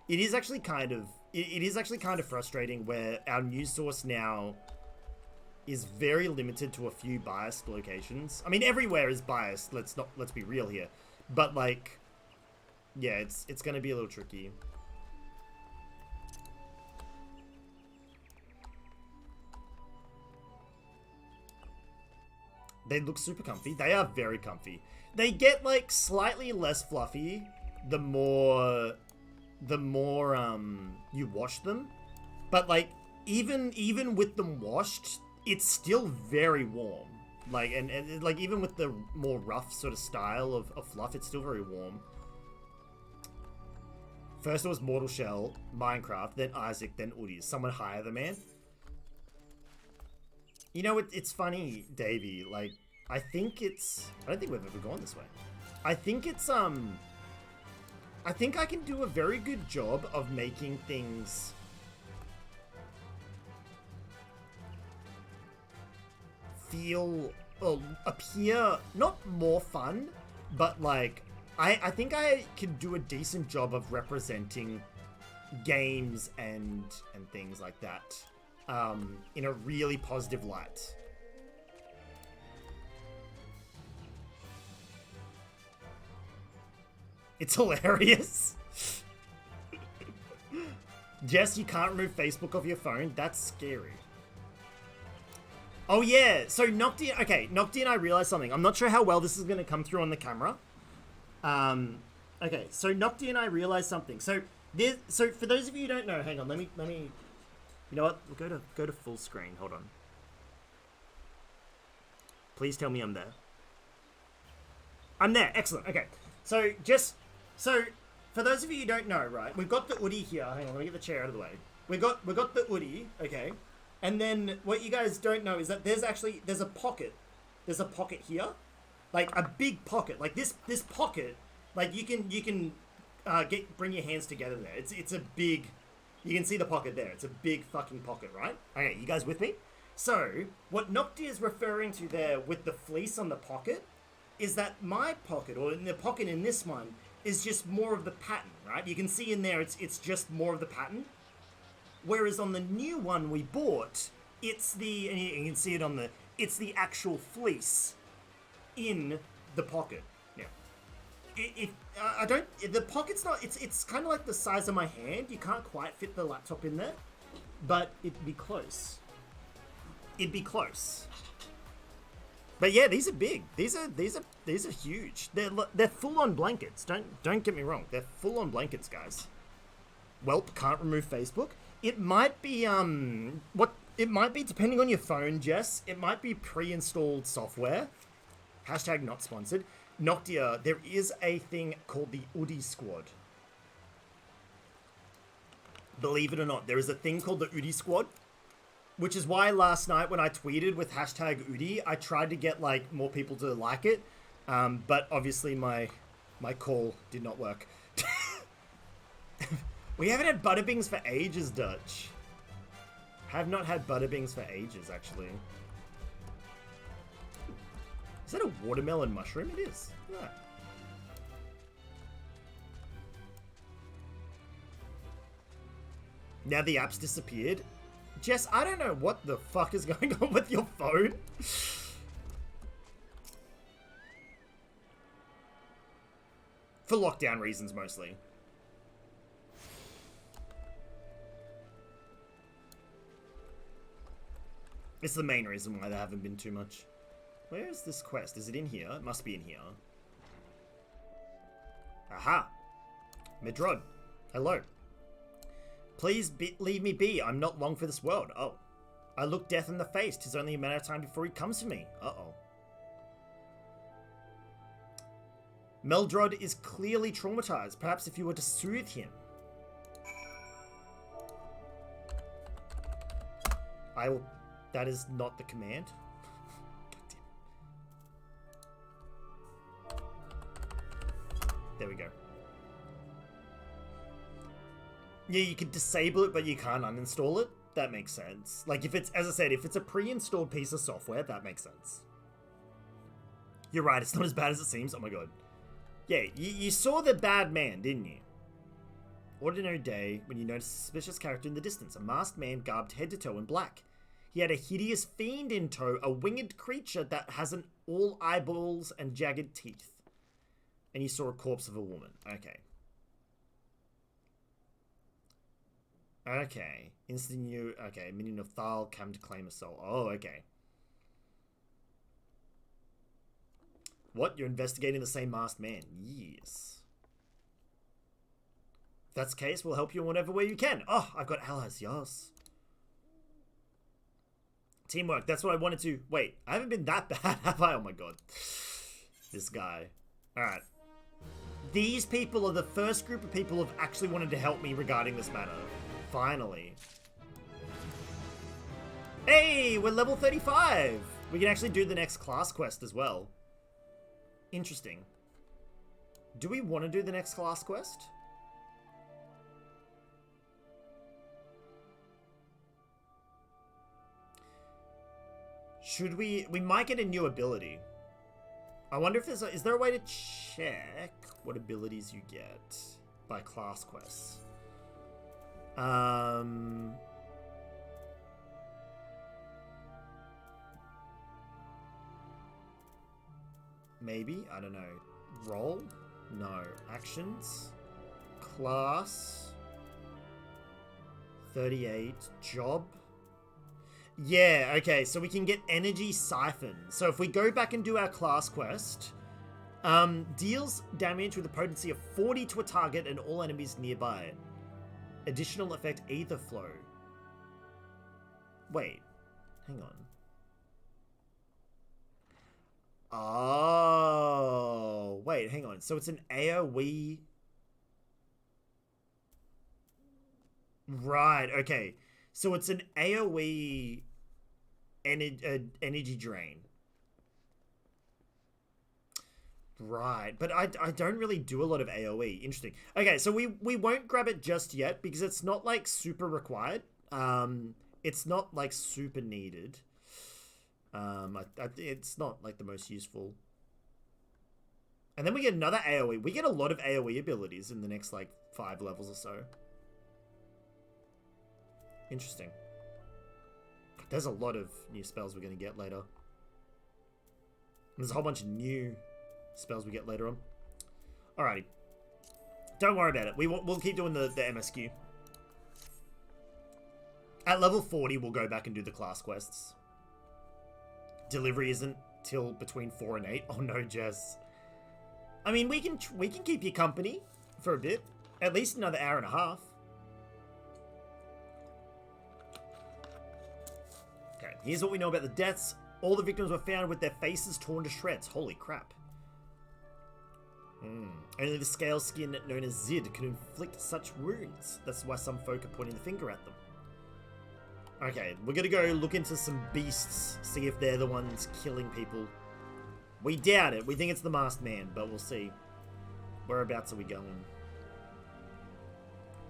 It is actually kind of frustrating where our news source now is very limited to a few biased locations. I mean, everywhere is biased. Let's be real here. But like, yeah, it's gonna be a little tricky. They look super comfy. They are very comfy. They get like slightly less fluffy the more you wash them. But like even with them washed, it's still very warm. Like, and like, even with the more rough sort of style of fluff, it's still very warm. First it was Mortal Shell, Minecraft, then Isaac, then Udi. Someone higher than man. You know, it's funny, Davey, like, I think it's... I don't think we've ever gone this way. I think it's, I think I can do a very good job of making things... feel... appear not more fun, but, like... I think I can do a decent job of representing games and things like that in a really positive light. It's hilarious. Jess, you can't remove Facebook off your phone? That's scary. Oh yeah, so Nocti and I realized something. I'm not sure how well this is going to come through on the camera. Okay, so Nocti and I realized something. So for those of you who don't know, hang on, let me, you know what? We'll go to full screen. Hold on. Please tell me I'm there. I'm there. Excellent. Okay. So for those of you who don't know, right? We've got the Udi here. Hang on, let me get the chair out of the way. We got the Udi, okay? And then what you guys don't know is that there's a pocket. There's a pocket here. Like a big pocket, like this pocket, like you can bring your hands together there. It's a big, you can see the pocket there. It's a big fucking pocket, right? Okay, you guys with me? So what Nocti is referring to there with the fleece on the pocket is that my pocket, or in the pocket in this one, is just more of the pattern, right? You can see in there it's just more of the pattern. Whereas on the new one we bought, it's the, and you can see it on the, it's the actual fleece in the pocket. Now, the pocket's not, it's kind of like the size of my hand. You can't quite fit the laptop in there, but it'd be close. It'd be close. But yeah, these are big. These are huge. They're full on blankets. Don't get me wrong. They're full on blankets, guys. Welp, can't remove Facebook. It might be it might be depending on your phone, Jess. It might be pre-installed software. Hashtag not sponsored. Noctia, there is a thing called the Udi Squad. Believe it or not, there is a thing called the Udi Squad, which is why last night when I tweeted with hashtag Udi, I tried to get like more people to like it, but obviously my call did not work. We haven't had Butterbings for ages, Dutch. Have not had Butterbings for ages, actually. Is that a watermelon mushroom? It is. Yeah. Now the app's disappeared. Jess, I don't know what the fuck is going on with your phone. For lockdown reasons, mostly. It's the main reason why there haven't been too much. Where is this quest? Is it in here? It must be in here. Aha! Midrod. Hello. Please leave me be. I'm not long for this world. Oh. I look death in the face. 'Tis only a matter of time before he comes for me. Uh-oh. Meldrod is clearly traumatized. Perhaps if you were to soothe him. I will... That is not the command. There we go. Yeah, you can disable it, but you can't uninstall it. That makes sense. Like, if it's, as I said, if it's a pre-installed piece of software, that makes sense. You're right, it's not as bad as it seems. Oh my god. Yeah, you saw the bad man, didn't you? Ordinary day, when you notice a suspicious character in the distance. A masked man garbed head to toe in black. He had a hideous fiend in tow, a winged creature that hasn't all eyeballs and jagged teeth. And you saw a corpse of a woman. Okay. Okay. Instant new... Okay. Minion of Thal come to claim a soul. Oh, okay. What? You're investigating the same masked man? Yes. If that's the case, we'll help you in whatever way you can. Oh, I've got allies. Yes. Teamwork, that's what I wanted to... Wait, I haven't been that bad, have I? Oh my god. This guy. Alright. These people are the first group of people who've actually wanted to help me regarding this matter. Finally. Hey, we're level 35! We can actually do the next class quest as well. Interesting. Do we want to do the next class quest? Should we... We might get a new ability. I wonder if there's a... Is there a way to check what abilities you get by class quests? Maybe? I don't know. Roll? No. Actions? Class? 38. Job? Yeah, okay, so we can get energy siphon. So if we go back and do our class quest, deals damage with a potency of 40 to a target and all enemies nearby. Additional effect ether flow. Wait, hang on. Oh, wait, hang on. So it's an AoE. Right, okay. So it's an AoE energy drain. Right, but I don't really do a lot of AoE. Interesting. Okay, so we won't grab it just yet because it's not like super required. It's not like super needed. It's not like the most useful. And then we get another AoE. We get a lot of AoE abilities in the next like 5 levels or so. Interesting. There's a lot of new spells we're going to get later. There's a whole bunch of new spells we get later on. Alrighty. Don't worry about it. We'll keep doing the MSQ. At level 40, we'll go back and do the class quests. Delivery isn't till between 4 and 8. Oh no, Jess. I mean, we can keep you company for a bit. At least another hour and a half. Okay, here's what we know about the deaths. All the victims were found with their faces torn to shreds. Holy crap. Only the scale skin known as Zid can inflict such wounds. That's why some folk are pointing the finger at them. Okay, we're gonna go look into some beasts, see if they're the ones killing people. We doubt it. We think it's the masked man, but we'll see. Whereabouts are we going?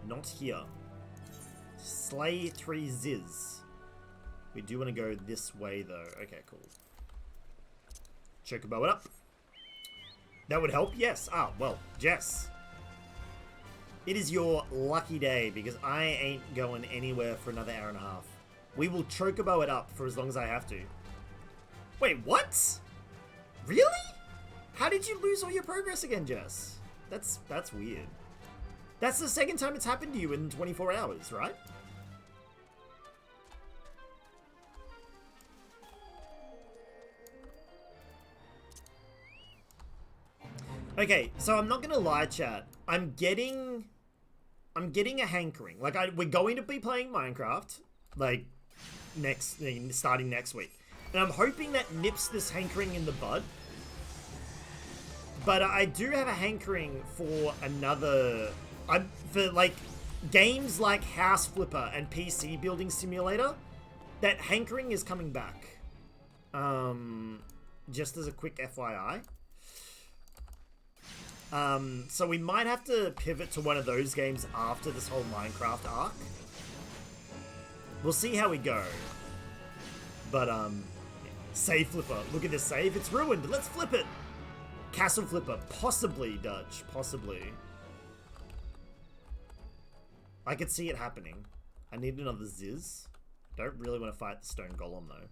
Not here. Slay 3 Ziz. We do want to go this way, though. Okay, cool. Chocobo it up. That would help? Yes. Ah, well, Jess. It is your lucky day, because I ain't going anywhere for another hour and a half. We will chocobo it up for as long as I have to. Wait, what? Really? How did you lose all your progress again, Jess? That's weird. That's the second time it's happened to you in 24 hours, right? Okay, so I'm not gonna lie, chat. I'm getting a hankering. Like, we're going to be playing Minecraft, like, starting next week. And I'm hoping that nips this hankering in the bud. But I do have a hankering for for, like, games like House Flipper and PC Building Simulator. That hankering is coming back. Just as a quick FYI. So we might have to pivot to one of those games after this whole Minecraft arc. We'll see how we go. But, save flipper. Look at this save. It's ruined. Let's flip it. Castle flipper. Possibly, Dutch. Possibly. I could see it happening. I need another Ziz. Don't really want to fight the stone golem, though.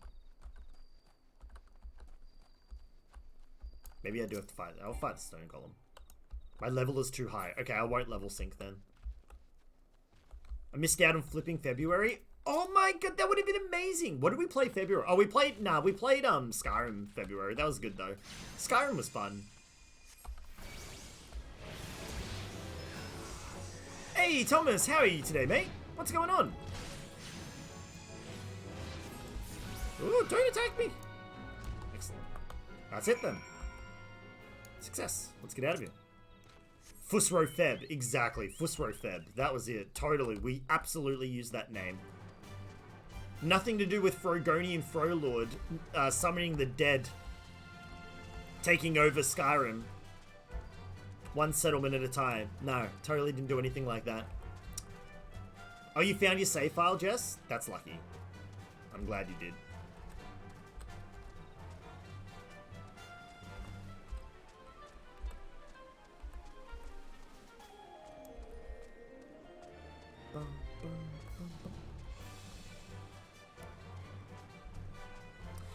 Maybe I do have to fight. I'll fight the stone golem. My level is too high. Okay, I won't level sync then. I missed out on flipping February. Oh my god, that would have been amazing. What did we play February? Oh, we played Skyrim February. That was good though. Skyrim was fun. Hey Thomas, how are you today, mate? What's going on? Ooh, don't attack me! Excellent. That's it then. Success. Let's get out of here. Fusro Feb. Exactly. Fusro Feb. That was it. Totally. We absolutely used that name. Nothing to do with Frogonian Frolord summoning the dead. Taking over Skyrim. One settlement at a time. No, totally didn't do anything like that. Oh, you found your save file, Jess? That's lucky. I'm glad you did.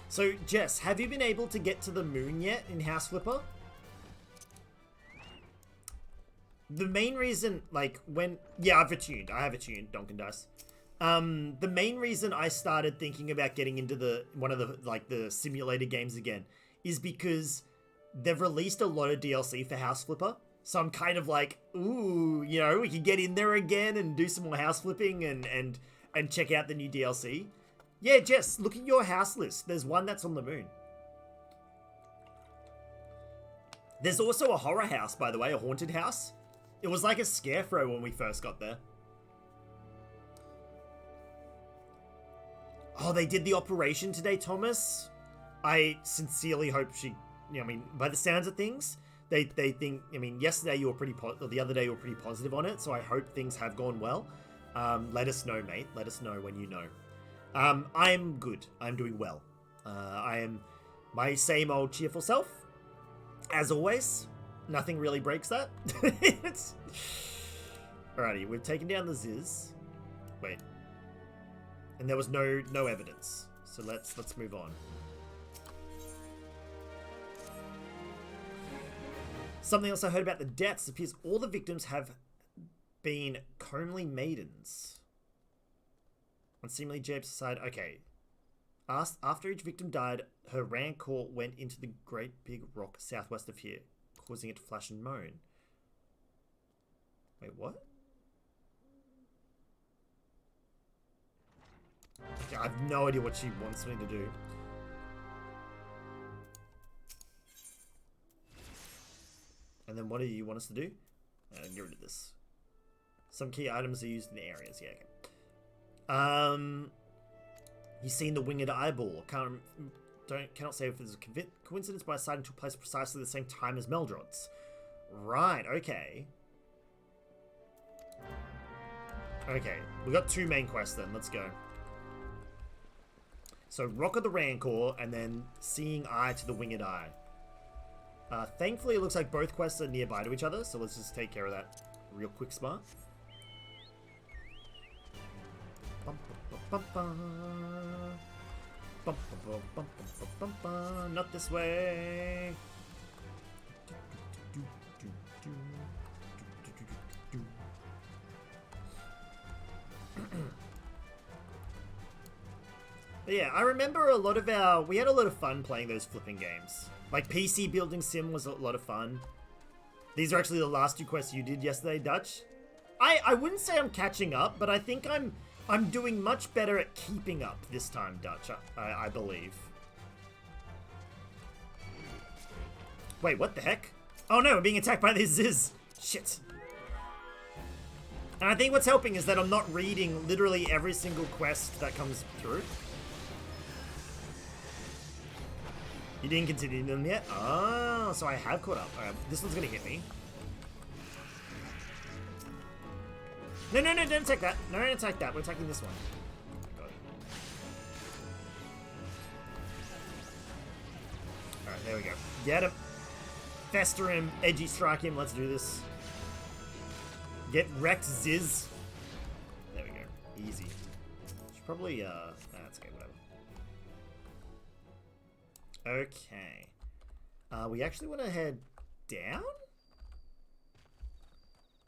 So, Jess, have you been able to get to the moon yet in House Flipper? The main reason, like, when... Yeah, I have attuned, Donkin Dice. The main reason I started thinking about getting into one of the simulator games again is because they've released a lot of DLC for House Flipper. So I'm kind of like, ooh, you know, we can get in there again and do some more house flipping and check out the new DLC. Yeah, Jess, look at your house list. There's one that's on the moon. There's also a horror house, by the way, a haunted house. It was like a scarecrow when we first got there. Oh, they did the operation today, Thomas. I sincerely hope she, I mean, by the sounds of things, they think, I mean, yesterday you were pretty, or the other day you were pretty positive on it, so I hope things have gone well. Let us know, mate. Let us know when you know. I'm good. I'm doing well. I am my same old cheerful self. As always, nothing really breaks that. Alrighty, we've taken down the Ziz. Wait. And there was no evidence. So let's move on. Something else I heard about the deaths appears all the victims have been comely maidens. Unseemly japes aside, okay. After each victim died, her rancor went into the great big rock southwest of here, causing it to flash and moan. Wait, what? I have no idea what she wants me to do. And then what do you want us to do? Get rid of this. Some key items are used in the areas. Yeah, okay. He's seen the winged eyeball. Cannot say if there's a coincidence, but sighting took place precisely the same time as Meldrod's. Right, okay. Okay, we got two main quests then. Let's go. So, Rock of the Rancor, and then Seeing Eye to the Winged Eye. Thankfully, it looks like both quests are nearby to each other, so let's just take care of that real quick, smart. Not this way. Yeah, I remember a lot of we had a lot of fun playing those flipping games. Like PC building sim was a lot of fun. These are actually the last two quests you did yesterday, Dutch. I wouldn't say I'm catching up, but I think I'm doing much better at keeping up this time, Dutch, I believe. Wait, what the heck? Oh no, I'm being attacked by these Ziz. Shit. And I think what's helping is that I'm not reading literally every single quest that comes through. You didn't continue them yet? Oh, so I have caught up. Alright, this one's gonna hit me. No, don't attack that. No, don't attack that. We're attacking this one. Oh my god. Alright, there we go. Get him. Fester him. Edgy strike him. Let's do this. Get wrecked, Ziz. There we go. Easy. Should probably, that's okay, whatever. Okay. We actually want to head down?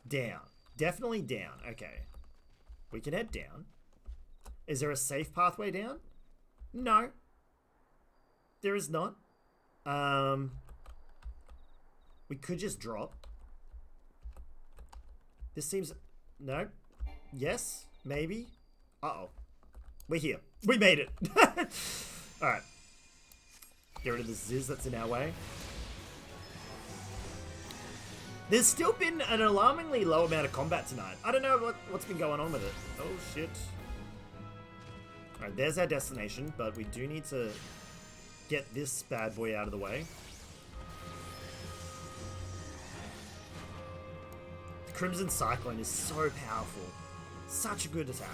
Down. Definitely down. Okay. We can head down. Is there a safe pathway down? No. There is not. We could just drop. This seems... No. Yes. Maybe. Uh-oh. We're here. We made it. Alright. Get rid of the Ziz that's in our way. There's still been an alarmingly low amount of combat tonight. I don't know what's been going on with it. Oh, shit. Alright, there's our destination, but we do need to get this bad boy out of the way. The Crimson Cyclone is so powerful. Such a good attack.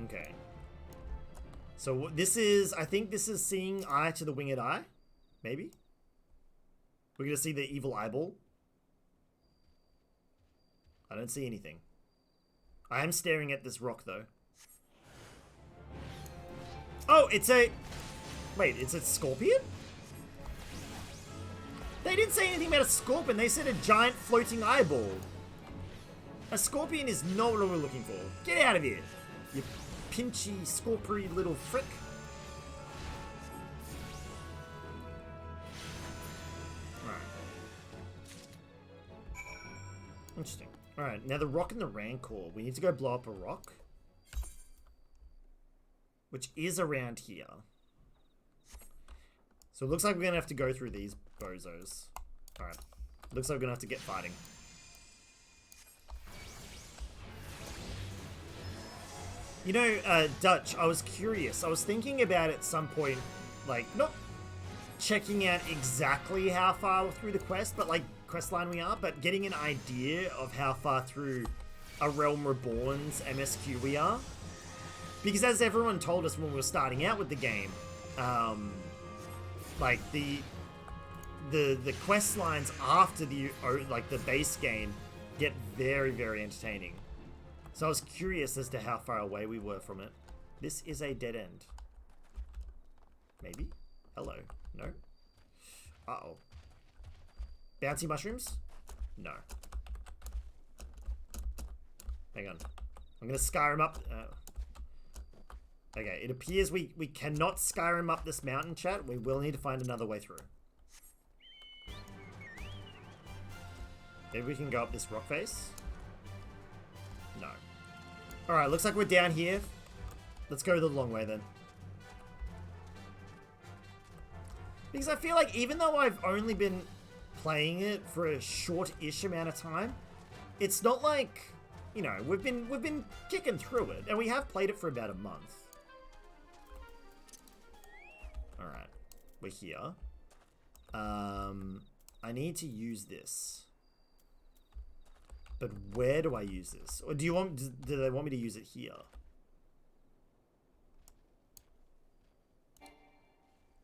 Okay. So this is, I think this is seeing eye to the winged eye. Maybe? We're going to see the evil eyeball. I don't see anything. I am staring at this rock though. Oh, it's a... Wait, it's a scorpion? They didn't say anything about a scorpion. They said a giant floating eyeball. A scorpion is not what we're looking for. Get out of here, you pinchy, scorpiory little frick. Alright. Interesting. Alright, now the rock and the Rancor. We need to go blow up a rock. Which is around here. So it looks like we're going to have to go through these bozos. Alright. Looks like we're going to have to get fighting. You know, Dutch, I was curious. I was thinking about at some point, like, not checking out exactly how far through the quest, but like, quest line we are, but getting an idea of how far through A Realm Reborn's MSQ we are. Because as everyone told us when we were starting out with the game, like, the quest lines after the base game get very, very entertaining. So I was curious as to how far away we were from it. This is a dead end. Maybe? Hello. No? Uh-oh. Bouncy mushrooms? No. Hang on. I'm gonna Skyrim up. Okay, it appears we cannot Skyrim up this mountain, chat. We will need to find another way through. Maybe we can go up this rock face? No. Alright, looks like we're down here. Let's go the long way then. Because I feel like even though I've only been playing it for a short-ish amount of time, it's not like, you know, we've been kicking through it, and we have played it for about a month. Alright, we're here. I need to use this. But where do I use this? Or do they want me to use it here?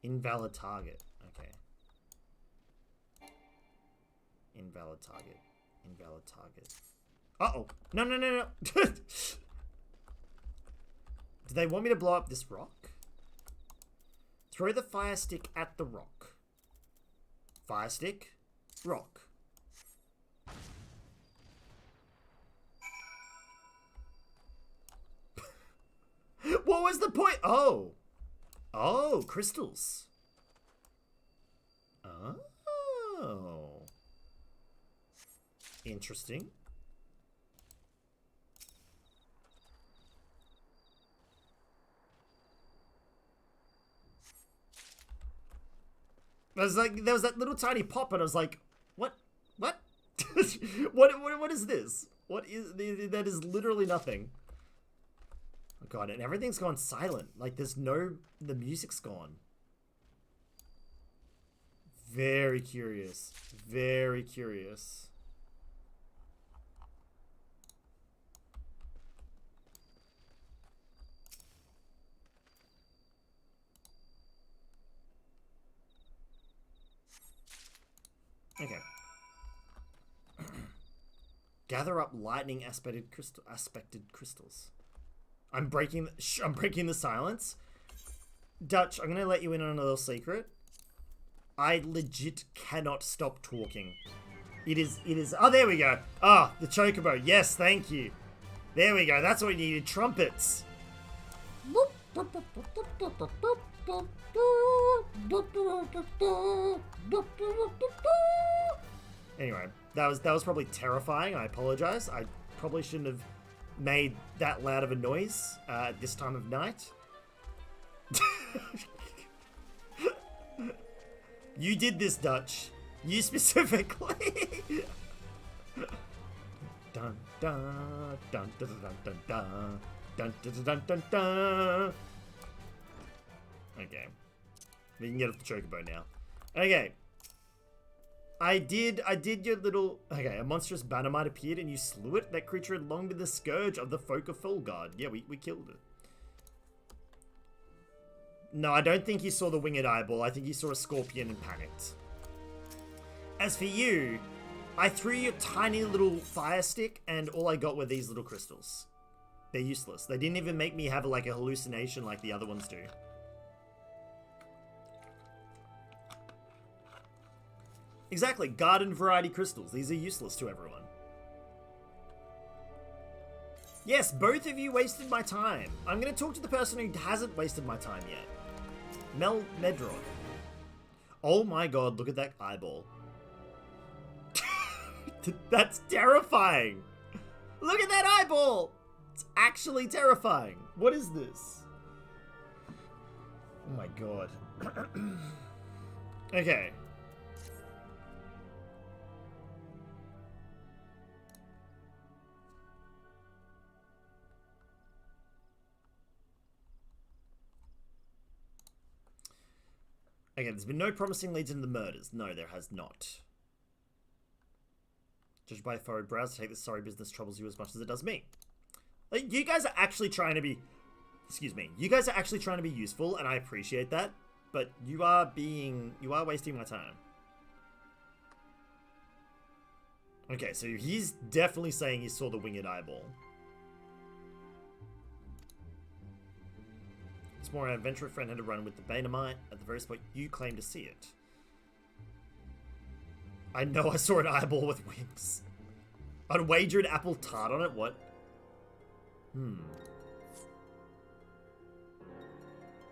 Invalid target. Okay. Invalid target. Invalid target. Uh-oh. No, no, no, no. Do they want me to blow up this rock? Throw the fire stick at the rock. Fire stick. Rock. What was the point? Oh. Oh, crystals. Oh. Interesting. There was that little tiny pop, and I was like, what? What? what is this? What is, that is literally nothing. Oh god, and everything's gone silent. Like, the music's gone. Very curious. Very curious. Okay. Gather up lightning aspected crystals. I'm breaking the silence. Dutch, I'm gonna let you in on a little secret. I legit cannot stop talking. It is, oh, there we go. Ah, the chocobo. Yes, thank you. There we go. That's what we needed. Trumpets. Anyway, that was probably terrifying. I apologize. probably shouldn't have made that loud of a noise at this time of night. You did this, Dutch. You specifically. Dun dun dun dun dun dun dun dun dun dun dun dun. Okay, we can get off the chocobo now. Okay, I did your little. Okay, a monstrous bannermite appeared and you slew it. That creature had long been the scourge of the folk of Fulgard. Yeah, we killed it. No, I don't think he saw the winged eyeball. I think he saw a scorpion and panicked. As for you, I threw your tiny little fire stick and all I got were these little crystals. They're useless. They didn't even make me have like a hallucination like the other ones do. Exactly, garden variety crystals. These are useless to everyone. Yes, both of you wasted my time. I'm going to talk to the person who hasn't wasted my time yet. Medron. Oh my god, look at that eyeball. That's terrifying. Look at that eyeball. It's actually terrifying. What is this? Oh my god. Okay. Okay, there's been no promising leads in the murders. No, there has not. Judged by a furrowed brows, to take this sorry business troubles you as much as it does me. Like, you guys are actually trying to be... Excuse me. You guys are actually trying to be useful, and I appreciate that. But you are wasting my time. Okay, so he's definitely saying he saw the winged eyeball. It's more, an adventurer friend had a run with the Banamite at the very spot you claim to see it. I know I saw an eyeball with wings. I'd wagered apple tart on it, what?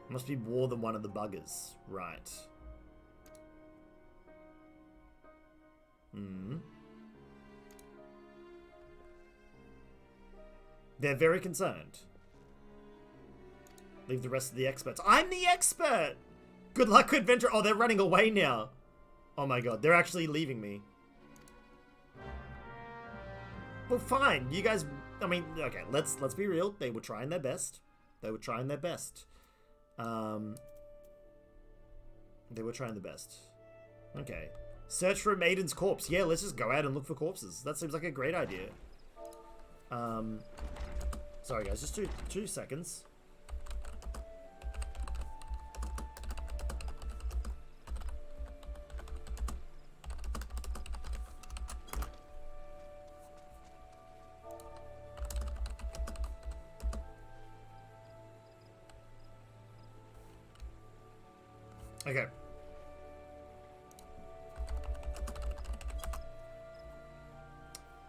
Must be more than one of the buggers. Right. They're very concerned. Leave the rest of the experts. I'm the expert! Good luck, adventure. Oh, they're running away now. Oh my god, they're actually leaving me. Well, fine. You guys, I mean, okay, let's be real. They were trying their best. They were trying their best. They were trying their best. Okay. Search for a maiden's corpse. Yeah, let's just go out and look for corpses. That seems like a great idea. Sorry guys, just two seconds. Okay.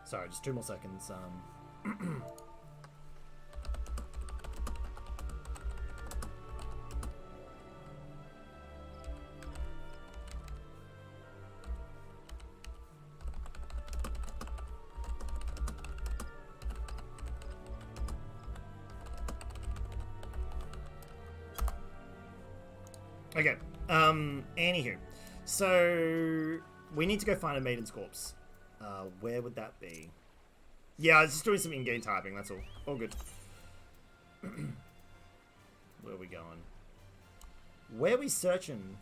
Sorry, just 2 more seconds. Okay. Anywho. So, we need to go find a maiden's corpse. Where would that be? Yeah, I was just doing some in-game typing, that's all. All good. Where are we going? Where are we searching?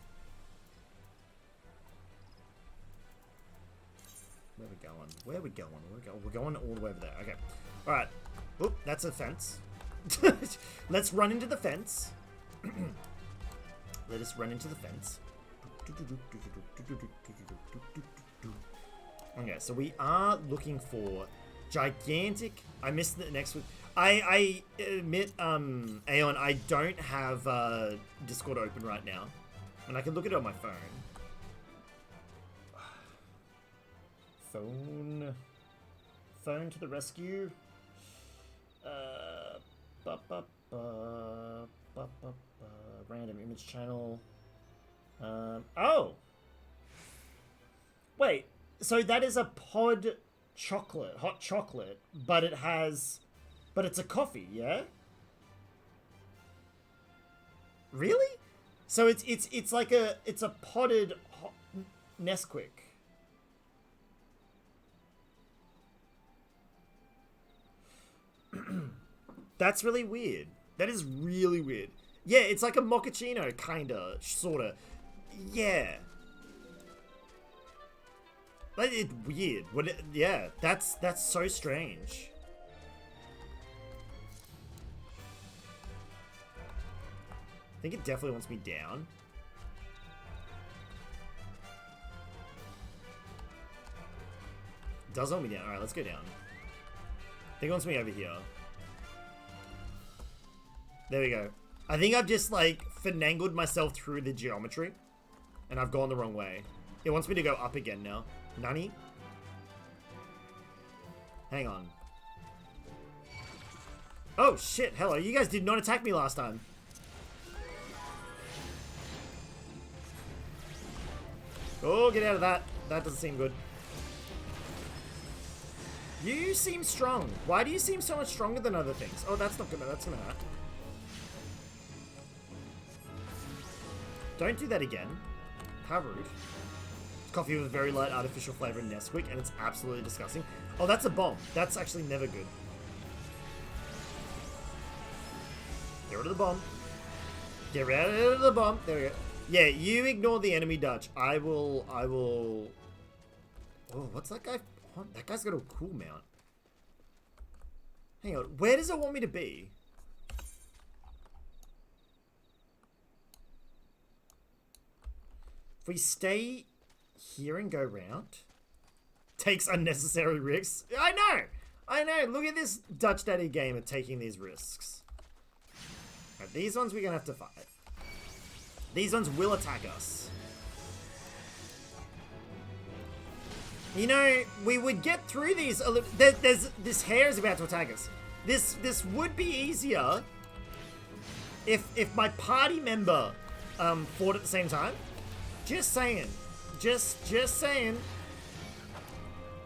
Where are we going? Where are we going? We're going all the way over there. Okay. Alright. Oop, that's a fence. Let's run into the fence. Let us run into the fence. Okay, so we are looking for gigantic... I missed the next one. I admit, Aeon, I don't have Discord open right now. And I can look at it on my phone. Phone to the rescue. Random image channel. Oh! Wait, so that is a pod chocolate, hot chocolate, but it's a coffee, yeah? Really? So it's like it's a potted hot Nesquik. That's really weird. That is really weird. Yeah, it's like a mochaccino, kinda, sorta. Yeah. Like, it's weird. Yeah, that's so strange. I think it definitely wants me down. It does want me down. Alright, let's go down. I think it wants me over here. There we go. I think I've just, like, finangled myself through the geometry. And I've gone the wrong way. It wants me to go up again now. Nani? Hang on. Oh, shit. Hello. You guys did not attack me last time. Oh, get out of that. That doesn't seem good. You seem strong. Why do you seem so much stronger than other things? Oh, that's not gonna, that's gonna hurt. Don't do that again. How rude. Coffee with very light artificial flavor in Nesquik, and it's absolutely disgusting. Oh, that's a bomb. That's actually never good. Get rid of the bomb. Get rid of the bomb. There we go. Yeah, you ignore the enemy, Dutch. I will... Oh, what's that guy? Oh, that guy's got a cool mount. Hang on. Where does it want me to be? If we stay here and go round, takes unnecessary risks. I know. Look at this Dutch Daddy gamer taking these risks. Right, these ones we're gonna have to fight. These ones will attack us. You know, we would get through these. There's this hare is about to attack us. This would be easier if my party member fought at the same time. Just saying. Just saying.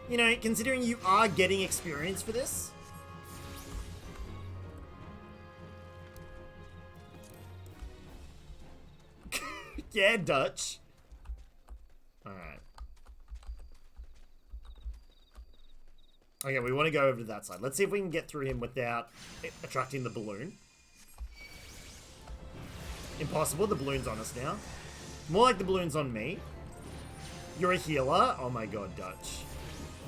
You know, considering you are getting experience for this. Yeah, Dutch. Alright. Okay, we want to go over to that side. Let's see if we can get through him without attracting the balloon. Impossible, the balloon's on us now. More like the balloon's on me. You're a healer? Oh my god, Dutch.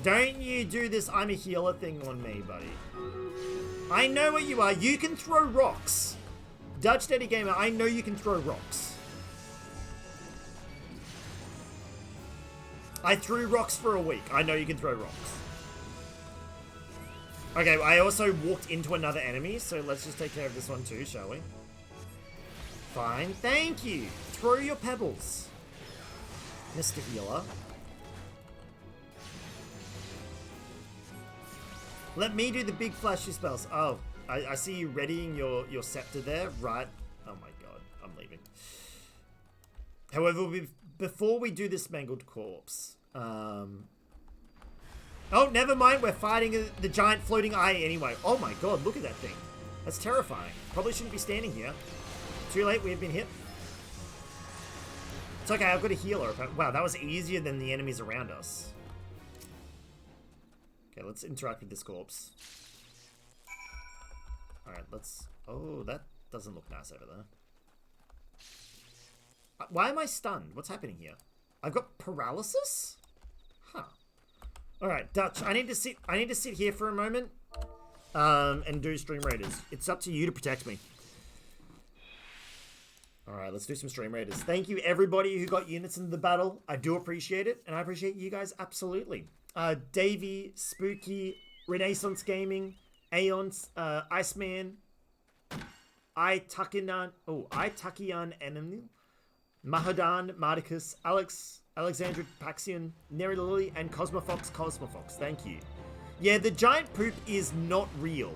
Don't you do this I'm a healer thing on me, buddy. I know what you are. You can throw rocks. Dutch Daddy Gamer, I know you can throw rocks. I threw rocks for a week. I know you can throw rocks. Okay, I also walked into another enemy, so let's just take care of this one too, shall we? Fine, thank you. Throw your pebbles, Mr. Healer. Let me do the big flashy spells. Oh, I see you readying your scepter there, right? Oh my god, I'm leaving. However, before we do this mangled corpse, oh, never mind, we're fighting the giant floating eye anyway. Oh my god, look at that thing. That's terrifying. Probably shouldn't be standing here. Too late, we have been hit. It's okay, I've got a healer. Wow, that was easier than the enemies around us. Okay, let's interact with this corpse. Alright, let's... Oh, that doesn't look nice over there. Why am I stunned? What's happening here? I've got paralysis? Huh. Alright, Dutch, I need to sit here for a moment. And do Stream Raiders. It's up to you to protect me. Alright, let's do some Stream Raiders. Thank you everybody who got units into the battle. I do appreciate it, and I appreciate you guys absolutely. Davey, Spooky, Renaissance Gaming, Aeon, Iceman, Takiyan Enemy, Mahadan, Mardicus, Alex, Alexandra Paxion, Neri Lily, and Cosmofox. Thank you. Yeah, the giant poop is not real.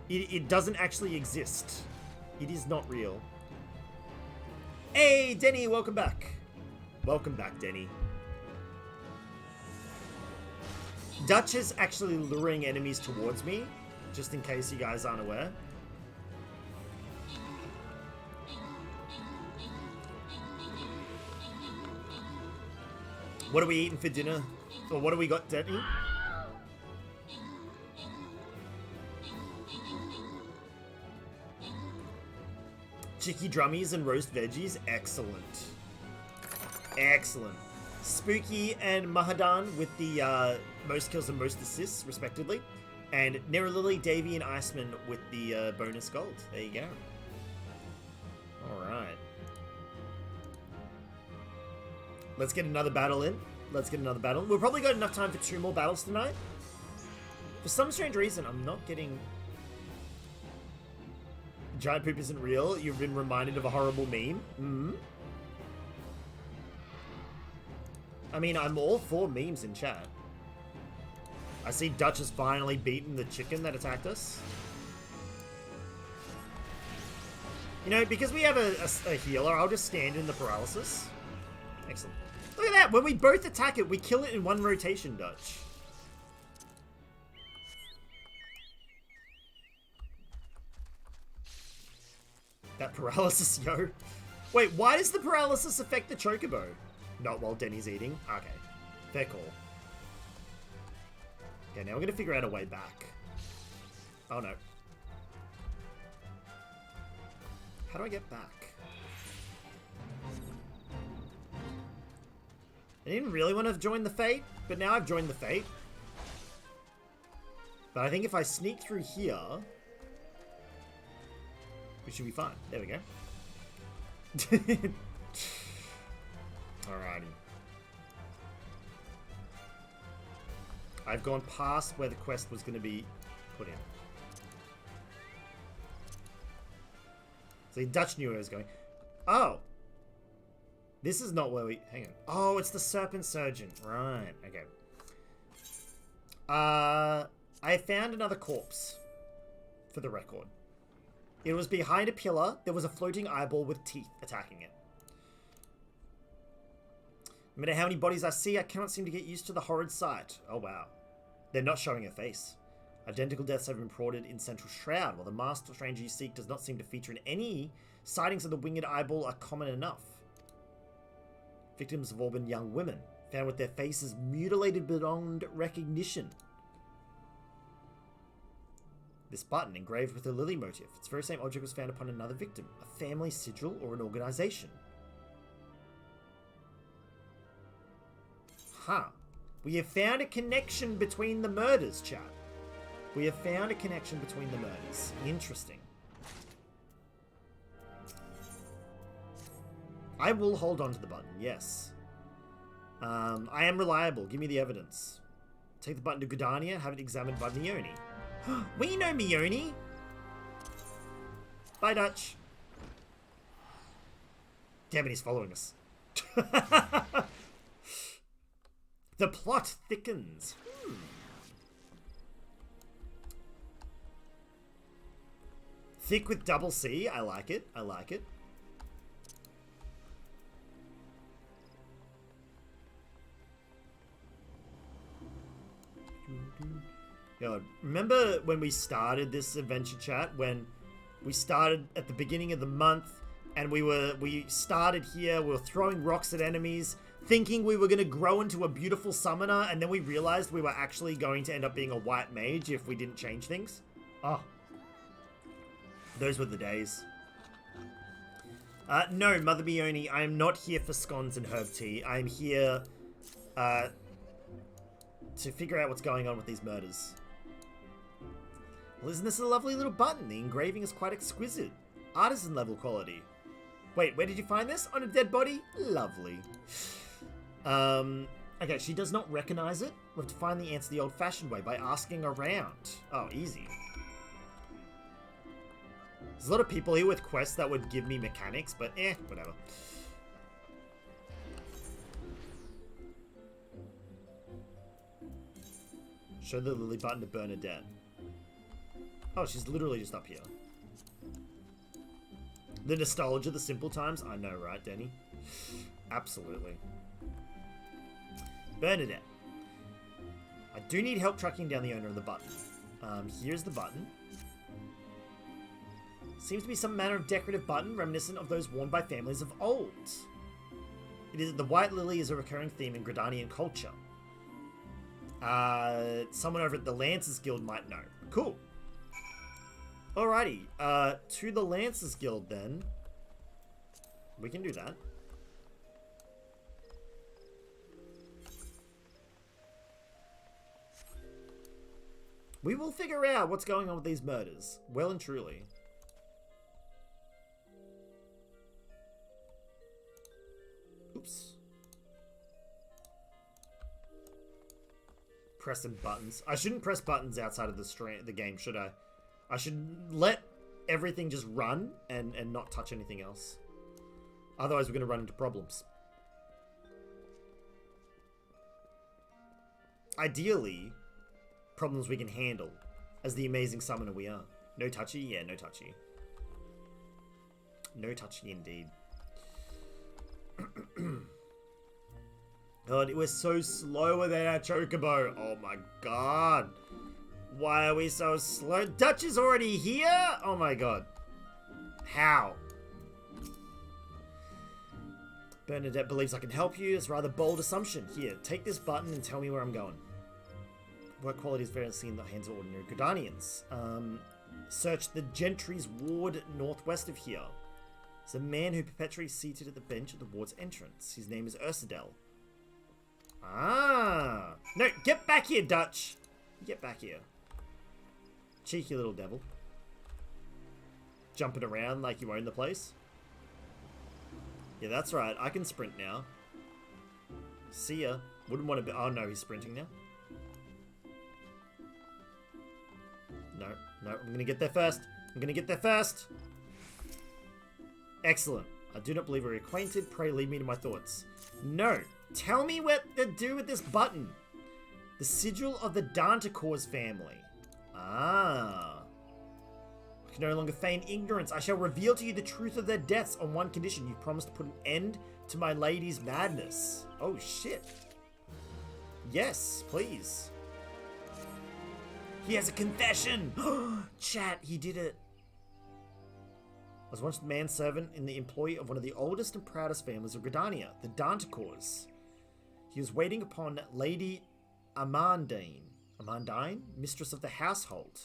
It doesn't actually exist. It is not real. Hey, Denny, welcome back. Welcome back, Denny. Dutch is actually luring enemies towards me, just in case you guys aren't aware. What are we eating for dinner? Or what do we got to eat? Chicky drummies and roast veggies. Excellent. Excellent. Spooky and Mahadan with the most kills and most assists, respectively. And Neralily, Davy, and Iceman with the bonus gold. There you go. Alright. Let's get another battle in. Let's get another battle. We've probably got enough time for 2 more battles tonight. For some strange reason, I'm not getting... Giant poop isn't real. You've been reminded of a horrible meme. Mm-hmm. I mean, I'm all for memes in chat. I see Dutch has finally beaten the chicken that attacked us. You know, because we have a healer, I'll just stand in the paralysis. Excellent. Look at that! When we both attack it, we kill it in one rotation, Dutch. That paralysis, yo. Wait, why does the paralysis affect the chocobo? Not while Denny's eating? Okay. Fair call. Okay, now we're gonna figure out a way back. Oh no. How do I get back? I didn't really want to join the Fate, but now I've joined the Fate. But I think if I sneak through here, we should be fine. There we go. Alrighty. I've gone past where the quest was going to be put in. So Dutch knew where I was going. Oh! This is not where we... Hang on. Oh, it's the Serpent Surgeon. Right. Okay. I found another corpse. For the record. It was behind a pillar. There was a floating eyeball with teeth attacking it. No matter how many bodies I see, I cannot seem to get used to the horrid sight. Oh, wow. They're not showing a face. Identical deaths have been reported in Central Shroud, while the masked stranger you seek does not seem to feature in any sightings of the winged eyeball are common enough. Victims have all been young women, found with their faces mutilated beyond recognition. This button, engraved with a lily motif, its very same object was found upon another victim, a family sigil or an organization. Huh. We have found a connection between the murders, chat. We have found a connection between the murders. Interesting. I will hold on to the button, yes. I am reliable. Give me the evidence. Take the button to Gudania, have it examined by Mione. We know Mione! Bye, Dutch. Damn it, he's following us. The plot thickens. Thick with double C. I like it. I like it. God, remember when we started this adventure chat? When we started at the beginning of the month, and we started here. We were throwing rocks at enemies, thinking we were going to grow into a beautiful summoner, and then we realized we were actually going to end up being a white mage if we didn't change things. Oh. Those were the days. No, Mother Mione, I am not here for scones and herb tea. I am here to figure out what's going on with these murders. Well, isn't this a lovely little button? The engraving is quite exquisite. Artisan level quality. Wait, where did you find this? On a dead body? Lovely. Okay, she does not recognize it. We have to find the answer the old-fashioned way by asking around. Oh, easy. There's a lot of people here with quests that would give me mechanics, but whatever. Show the lily button to Bernadette. Oh, she's literally just up here. The nostalgia, the simple times. I know, right, Danny? Absolutely. Bernadette. I do need help tracking down the owner of the button. Here's the button. Seems to be some manner of decorative button reminiscent of those worn by families of old. It is the white lily is a recurring theme in Gridanian culture. Someone over at the Lancers Guild might know. Cool. Alrighty, to the Lancers Guild then. We can do that. We will figure out what's going on with these murders, well and truly. Oops. Pressing buttons. I shouldn't press buttons outside of the game, should I? I should let everything just run and not touch anything else. Otherwise, we're going to run into problems. Ideally, problems we can handle as the amazing summoner we are. No touchy? Yeah, no touchy. No touchy indeed. God, we're so slow with our chocobo. Oh my god. Why are we so slow? Dutch is already here? Oh my god. How? Bernadette believes I can help you. It's a rather bold assumption. Here, take this button and tell me where I'm going. Work quality is very seen in the hands of ordinary Gridanians. Search the Gentry's ward northwest of here. There's a man who perpetually seated at the bench at the ward's entrance. His name is Ursidel. Ah! No, get back here, Dutch! Get back here. Cheeky little devil. Jumping around like you own the place. Yeah, that's right. I can sprint now. See ya. Wouldn't want to be... Oh, no, he's sprinting now. No, no, I'm gonna get there first. I'm gonna get there first. Excellent. I do not believe we're acquainted. Pray leave me to my thoughts. No. Tell me what to do with this button. The sigil of the Danticor's family. Ah. I can no longer feign ignorance. I shall reveal to you the truth of their deaths on one condition. You promise to put an end to my lady's madness. Oh, shit. Yes, please. He has a confession! Chat, he did it. I was once the manservant in the employ of one of the oldest and proudest families of Gridania, the Danticors. He was waiting upon Lady Amandine, mistress of the household.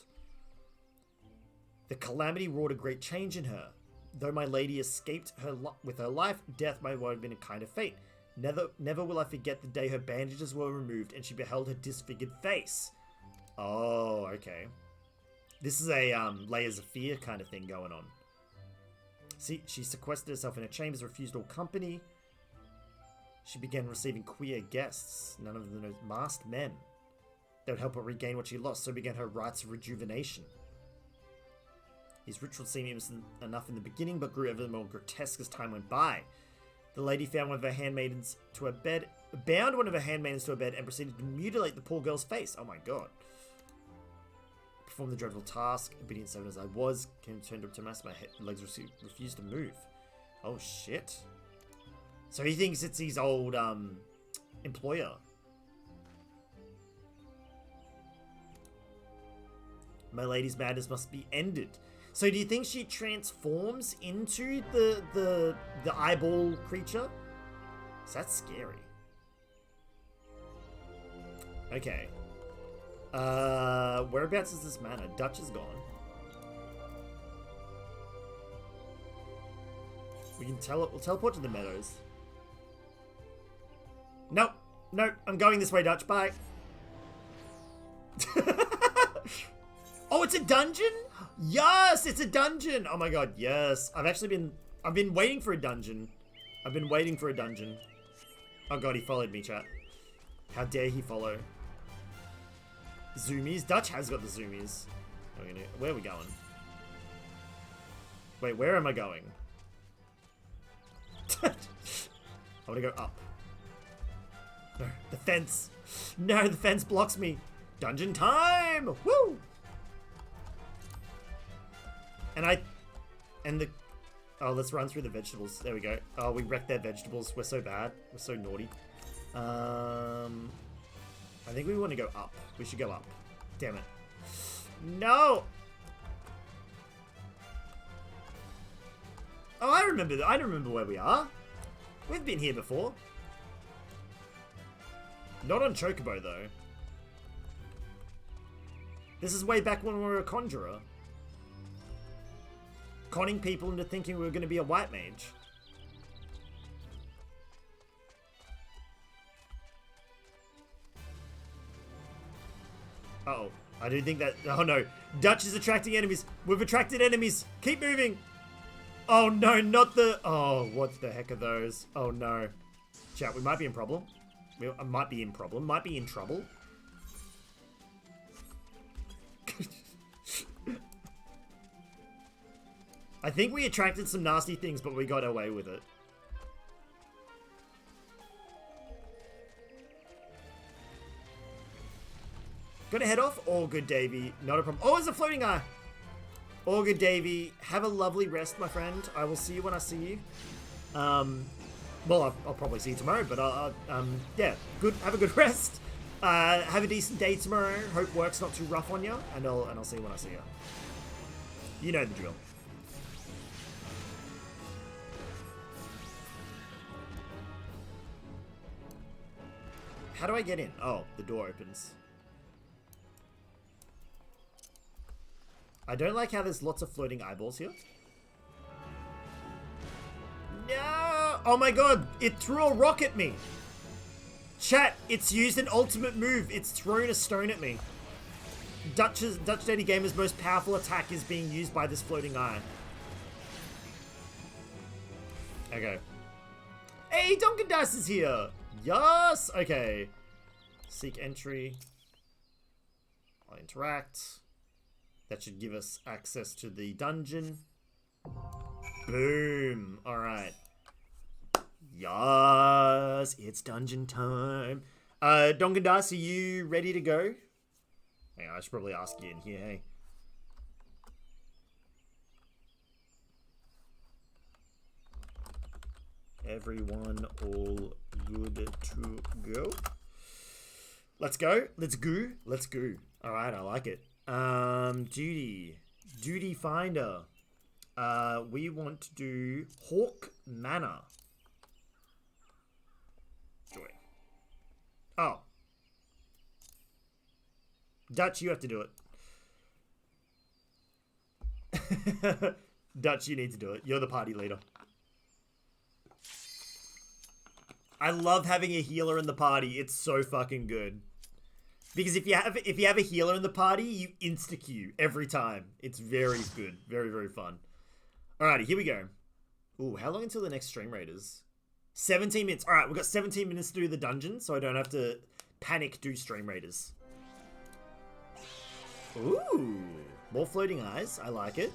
The calamity wrought a great change in her. Though my lady escaped with her life, death might well have been a kind of fate. Never will I forget the day her bandages were removed and she beheld her disfigured face. Oh, okay. This is a layers of fear kind of thing going on. See, she sequestered herself in her chambers, refused all company. She began receiving queer guests, none of them masked men. They would help her regain what she lost, so began her rites of rejuvenation. These rituals seemed innocent enough in the beginning, but grew ever more grotesque as time went by. The lady found one of her handmaidens to her bed, bound one of her handmaidens to her bed, and proceeded to mutilate the poor girl's face. Oh my god. Performed the dreadful task, obedient servant as I was, turned up to mass, my legs refused to move. Oh shit. So he thinks it's his old, employer. My lady's madness must be ended. So do you think she transforms into the eyeball creature? So that's scary. Okay. Whereabouts is this manor? Dutch is gone. We can we'll teleport to the meadows. Nope. Nope. I'm going this way, Dutch. Bye. Oh, it's a dungeon? Yes, it's a dungeon. Oh my god, yes. I've been waiting for a dungeon. I've been waiting for a dungeon. Oh god, he followed me, chat. How dare he follow? Zoomies? Dutch has got the zoomies. Where are we going? Wait, where am I going? I want to go up. No, the fence. No, the fence blocks me. Dungeon time! Woo! Oh, let's run through the vegetables. There we go. Oh, we wrecked their vegetables. We're so bad. We're so naughty. I think we want to go up. We should go up. Damn it. No! Oh, I remember where we are. We've been here before. Not on Chocobo, though. This is way back when we were a conjurer. Conning people into thinking we were going to be a white mage. Uh-oh. I do think that... Oh, no. Dutch is attracting enemies. We've attracted enemies. Keep moving. Oh, no. Not the... Oh, what the heck are those? Oh, no. Chat, we might be in problem. We might be in problem. Might be in trouble. I think we attracted some nasty things, but we got away with it. Gotta head off? All good, Davey. Not a problem. Oh, there's a floating eye! All good, Davey. Have a lovely rest, my friend. I will see you when I see you. Well, I'll probably see you tomorrow, but yeah, good. Have a good rest. Have a decent day tomorrow. Hope work's not too rough on you, and I'll see you when I see you. You know the drill. How do I get in? Oh, the door opens. I don't like how there's lots of floating eyeballs here. No! Oh my god, it threw a rock at me. Chat, it's used an ultimate move. It's thrown a stone at me. Dutch Daddy Gamer's most powerful attack is being used by this floating eye. Okay. Hey, Duncan Dice is here. Yes! Okay. Seek entry. I'll interact. That should give us access to the dungeon. Boom. Alright. Yes! It's dungeon time. Duncan Dice, are you ready to go? Hang on, I should probably ask you in here, hey. Everyone all good to go? Let's go. Let's go. Let's go. Alright, I like it. Duty. Duty finder. We want to do Hawk Manor. Joy. Oh. Dutch, you have to do it. Dutch, you need to do it. You're the party leader. I love having a healer in the party. It's so fucking good. Because if you have a healer in the party, you insta-queue every time. It's very good. Very, very fun. Alrighty, here we go. Ooh, how long until the next stream raid is? 17 minutes. Alright, we've got 17 minutes to do the dungeon, so I don't have to panic do stream raiders. Ooh, more floating eyes. I like it.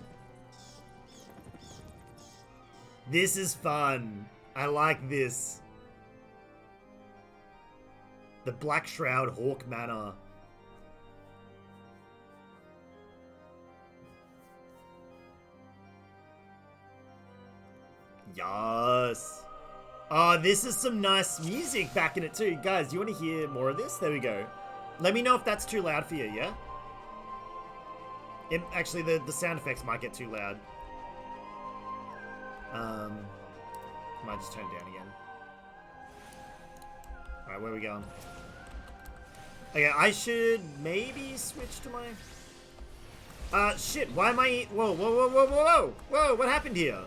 This is fun. I like this. The Black Shroud Hawk Manor. Yes. Oh, this is some nice music back in it too. Guys, you want to hear more of this? There we go. Let me know if that's too loud for you, yeah? Actually, the sound effects might get too loud. Might just turn it down again. Alright, where are we going? Okay, I should maybe switch to my... shit, why am I... Whoa, whoa, whoa, whoa, whoa, whoa! Whoa, what happened here?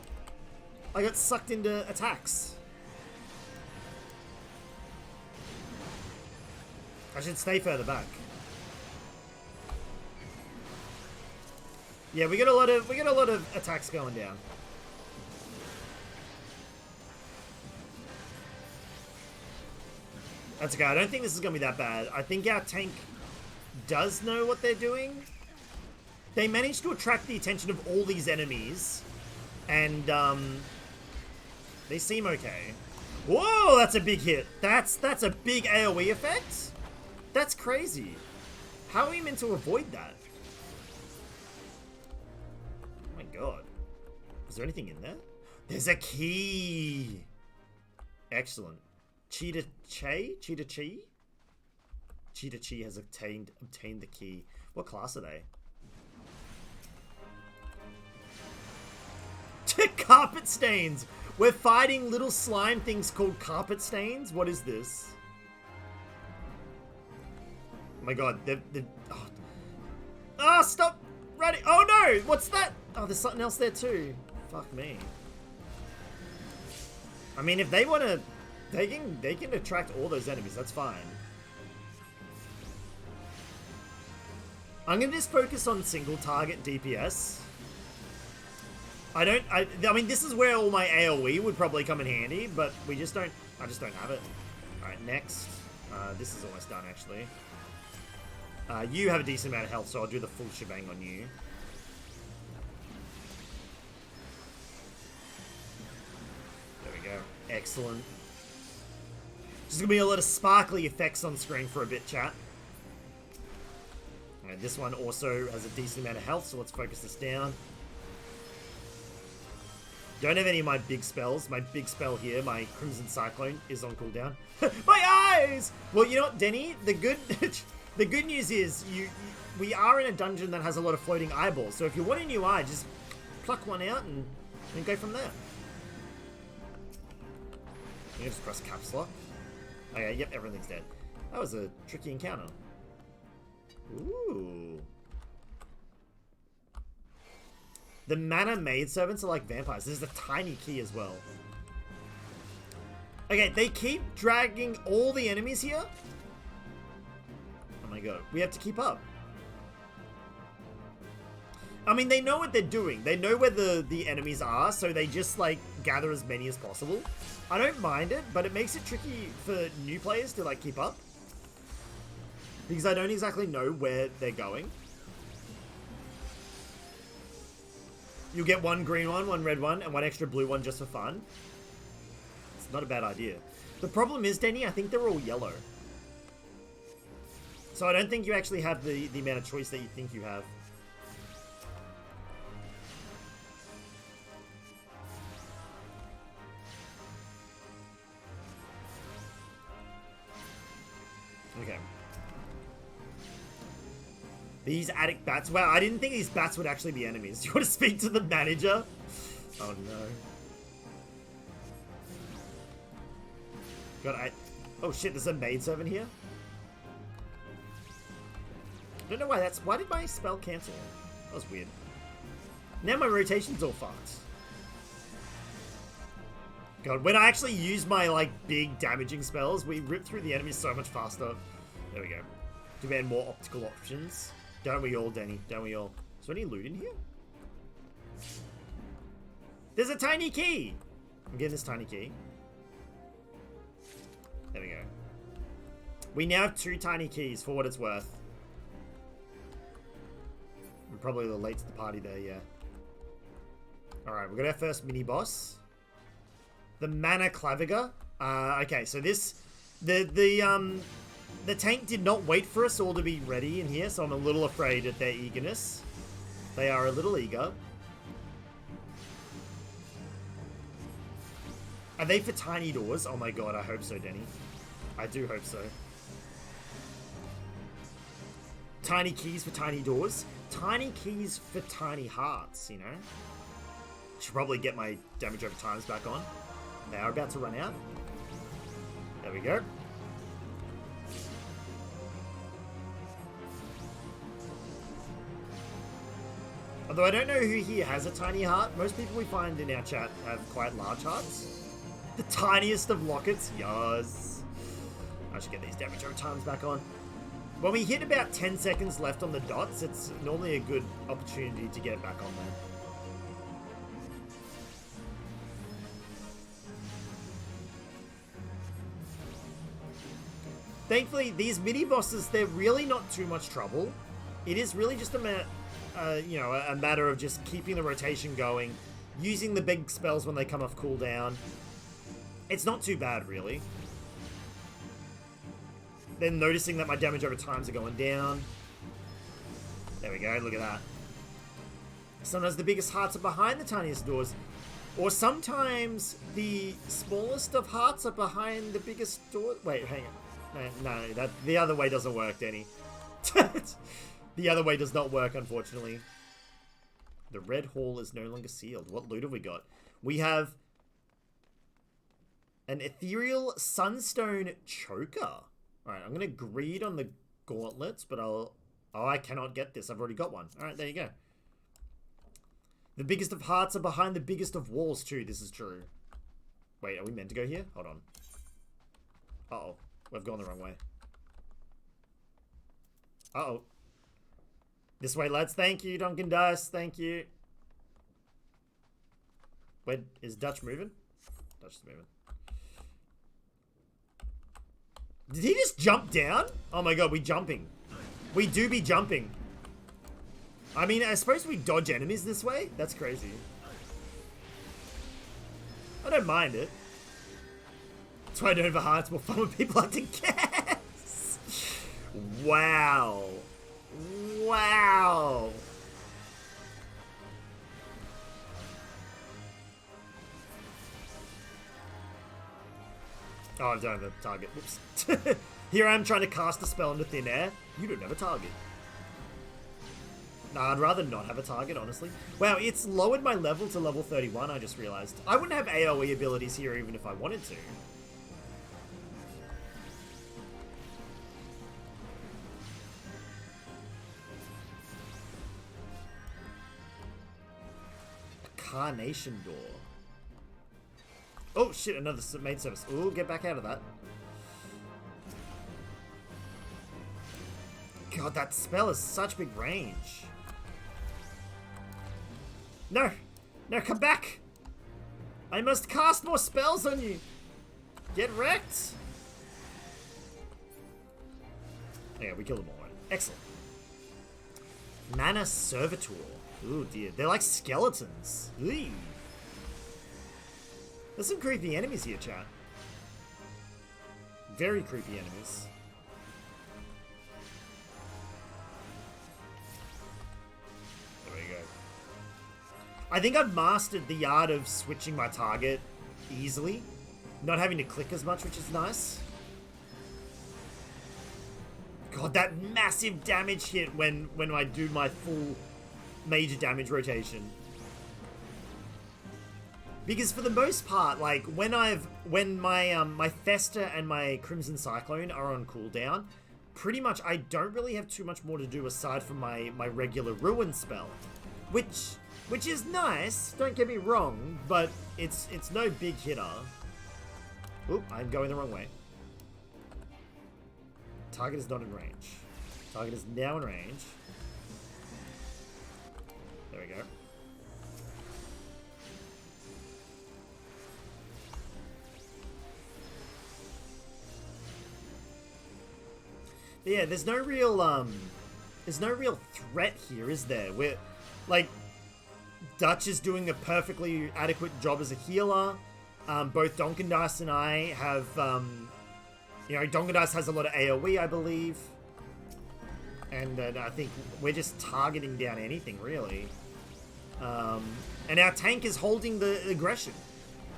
I got sucked into attacks. I should stay further back. Yeah, we get a lot of attacks going down. That's okay. I don't think this is going to be that bad. I think our tank does know what they're doing. They managed to attract the attention of all these enemies. And, they seem okay. Whoa, that's a big hit. That's a big AoE effect? That's crazy. How are we meant to avoid that? Oh my god. Is there anything in there? There's a key! Excellent. Cheetah Chi? Chi has obtained the key. What class are they? Carpet stains! We're fighting little slime things called carpet stains? What is this? Oh my god, they're oh. Ah, stop running! Oh no! What's that? Oh, there's something else there too. Fuck me. I mean, if they want to... They can attract all those enemies, that's fine. I'm going to just focus on single target DPS. I mean, this is where all my AoE would probably come in handy, but I just don't have it. Alright, next. This is almost done, actually. You have a decent amount of health, so I'll do the full shebang on you. There we go. Excellent. There's gonna be a lot of sparkly effects on screen for a bit, chat. Alright, this one also has a decent amount of health, so let's focus this down. Don't have any of my big spells. My big spell here, my Crimson Cyclone, is on cooldown. My eyes! Well, you know what, Denny? The good the good news is we are in a dungeon that has a lot of floating eyeballs. So if you want a new eye, just pluck one out and go from there. You just press caps lock. Okay, yep, everything's dead. That was a tricky encounter. Ooh. The mana maidservants are like vampires. There's a tiny key as well. Okay, they keep dragging all the enemies here. Oh my god, we have to keep up. I mean, they know what they're doing. They know where the enemies are, so they just, like, gather as many as possible. I don't mind it, but it makes it tricky for new players to, like, keep up. Because I don't exactly know where they're going. You'll get one green one red one, and one extra blue one just for fun. It's not a bad idea. The problem is, Denny, I think they're all yellow. So I don't think you actually have the amount of choice that you think you have. Okay. These attic bats. Wow, I didn't think these bats would actually be enemies. Do you want to speak to the manager? Oh no. God, oh shit, there's a maidservant here? I don't know why why did my spell cancel? That was weird. Now my rotation's all fucked. God, when I actually use my, like, big damaging spells, we rip through the enemies so much faster. There we go. Demand more optical options. Don't we all, Denny? Don't we all? Is there any loot in here? There's a tiny key! I'm getting this tiny key. There we go. We now have 2 tiny keys, for what it's worth. I'm probably a little late to the party there, yeah. Alright, we got our first mini-boss. The Mana Claviger. Okay, so this... The tank did not wait for us all to be ready in here, so I'm a little afraid at their eagerness. They are a little eager. Are they for tiny doors? Oh my god, I hope so, Denny. I do hope so. Tiny keys for tiny doors. Tiny keys for tiny hearts, you know? Should probably get my damage over times back on. They are about to run out. There we go. Although I don't know who here has a tiny heart. Most people we find in our chat have quite large hearts. The tiniest of lockets. Yes. I should get these damage over times back on. When we hit about 10 seconds left on the dots, it's normally a good opportunity to get it back on there. Thankfully, these mini-bosses, they're really not too much trouble. It is really just a matter of just keeping the rotation going, using the big spells when they come off cooldown. It's not too bad, really. Then noticing that my damage over times are going down. There we go, look at that. Sometimes the biggest hearts are behind the tiniest doors. Or sometimes the smallest of hearts are behind the biggest door. Wait, hang on. No, that the other way doesn't work, Danny. The other way does not work, unfortunately. The red hall is no longer sealed. What loot have we got? We have an ethereal sunstone choker. Alright, I'm gonna greed on the gauntlets, but I'll... Oh, I cannot get this. I've already got one. Alright, there you go. The biggest of hearts are behind the biggest of walls, too. This is true. Wait, are we meant to go here? Hold on. Uh-oh. We've gone the wrong way. Uh-oh. This way, lads. Thank you, Duncan Dice. Thank you. Wait, is Dutch moving? Dutch is moving. Did he just jump down? Oh my god, we jumping. We do be jumping. I mean, I suppose we dodge enemies this way? That's crazy. I don't mind it. That's why I don't have a heart. It's more fun when people have to guess. Wow. Wow. Oh, I don't have a target. Whoops. Here I am trying to cast a spell into thin air. You don't have a target. Nah, I'd rather not have a target, honestly. Wow, it's lowered my level to level 31, I just realized. I wouldn't have AoE abilities here even if I wanted to. A carnation door. Oh shit, another maid service. Ooh, get back out of that. God, that spell has such big range. No! No, come back! I must cast more spells on you! Get wrecked! Yeah, we killed them all. Excellent. Mana Servitor. Ooh, dear. They're like skeletons. Eee. There's some creepy enemies here, chat. Very creepy enemies. There we go. I think I've mastered the art of switching my target easily. Not having to click as much, which is nice. God, that massive damage hit when I do my full major damage rotation. Because for the most part, like when my my Fester and my Crimson Cyclone are on cooldown, pretty much I don't really have too much more to do aside from my regular Ruin spell, which is nice. Don't get me wrong, but it's no big hitter. Oop, I'm going the wrong way. Target is not in range. Target is now in range. There we go. But yeah, there's no real threat here, is there? We're like Dutch is doing a perfectly adequate job as a healer. Both Donkendice and I have you know, Donkendice has a lot of AoE, I believe. And I think we're just targeting down anything, really. And our tank is holding the aggression.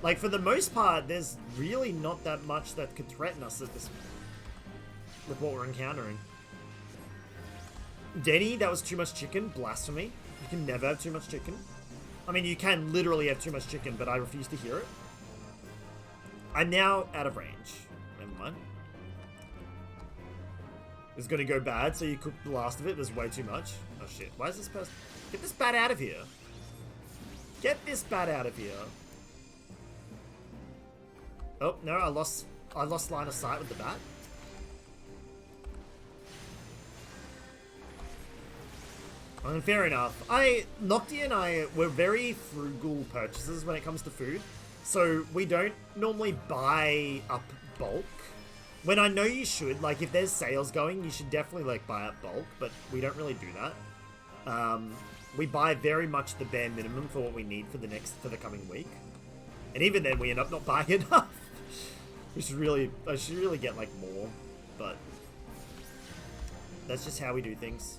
Like, for the most part, there's really not that much that could threaten us at this with what we're encountering. Denny, that was too much chicken. Blasphemy. You can never have too much chicken. I mean, you can literally have too much chicken, but I refuse to hear it. I'm now out of range. Never mind. It's gonna go bad, so you cook the last of it. There's way too much. Oh shit. Why is this person... Get this bat out of here. Get this bat out of here. Oh, no, I lost line of sight with the bat. Fair enough. Noctia and I were very frugal purchasers when it comes to food. So we don't normally buy up bulk. When I know you should, like if there's sales going, you should definitely like buy up bulk, but we don't really do that. We buy very much the bare minimum for what we need for the coming week. And even then we end up not buying enough. I should really get like more, but that's just how we do things.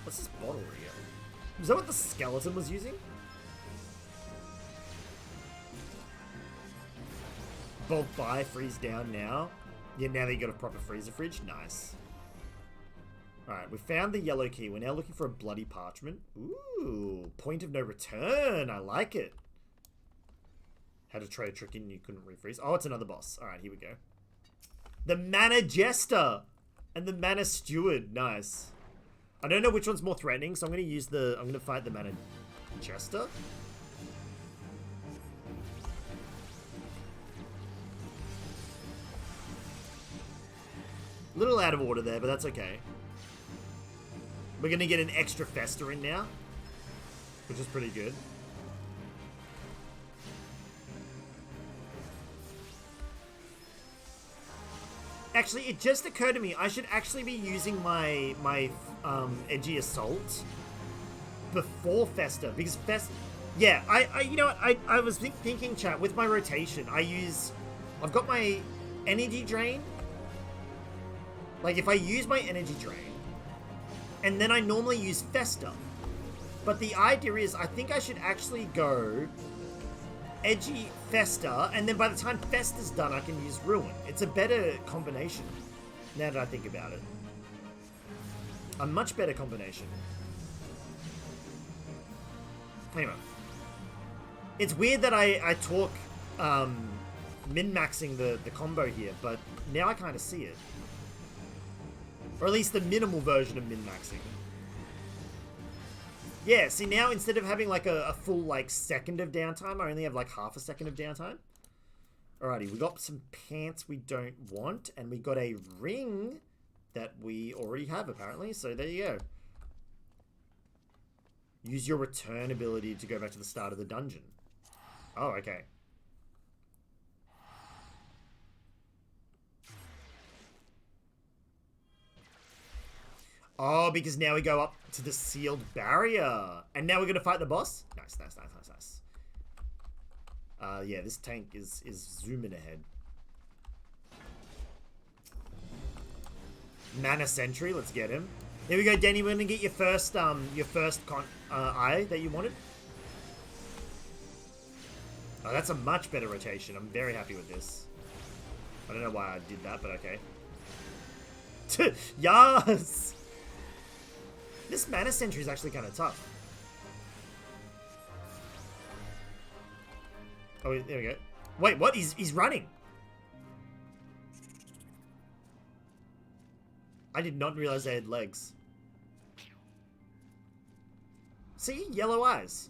What's this bottle here? Was that what the skeleton was using? bulk buy, freeze down now. Yeah, now that you got a proper freezer fridge. Nice. Alright, we found the yellow key. We're now looking for a bloody parchment. Ooh, point of no return. I like it. Had to try a trick in, you couldn't refreeze. Oh, it's another boss. Alright, here we go. The Mana Jester and the Mana Steward. Nice. I don't know which one's more threatening, so I'm gonna fight the Mana Jester. A little out of order there, but that's okay. We're gonna get an extra Fester in now, which is pretty good. Actually, it just occurred to me, I should actually be using my Edgy Assault before Fester, because Fester... Yeah, you know what, I was thinking, chat, with my rotation, I've got my Energy Drain. Like, if I use my Energy Drain, and then I normally use Fester. But the idea is, I think I should actually go Edgy Fester, and then by the time Fester's done, I can use Ruin. It's a better combination, now that I think about it. A much better combination. Anyway. It's weird that I talk min-maxing the combo here, but now I kind of see it. Or at least the minimal version of min-maxing. Yeah, see now instead of having like a full like second of downtime, I only have like half a second of downtime. Alrighty, we got some pants we don't want, and we got a ring that we already have apparently, so there you go. Use your return ability to go back to the start of the dungeon. Oh, okay. Oh, because now we go up to the sealed barrier. And now we're going to fight the boss? Nice, nice, nice, nice, nice. Yeah, this tank is zooming ahead. Mana Sentry, let's get him. Here we go, Denny. We're going to get your first eye that you wanted. Oh, that's a much better rotation. I'm very happy with this. I don't know why I did that, but okay. Yes! This Mana Sentry is actually kind of tough. Oh, there we go. Wait, what? He's running. I did not realize they had legs. See? Yellow eyes.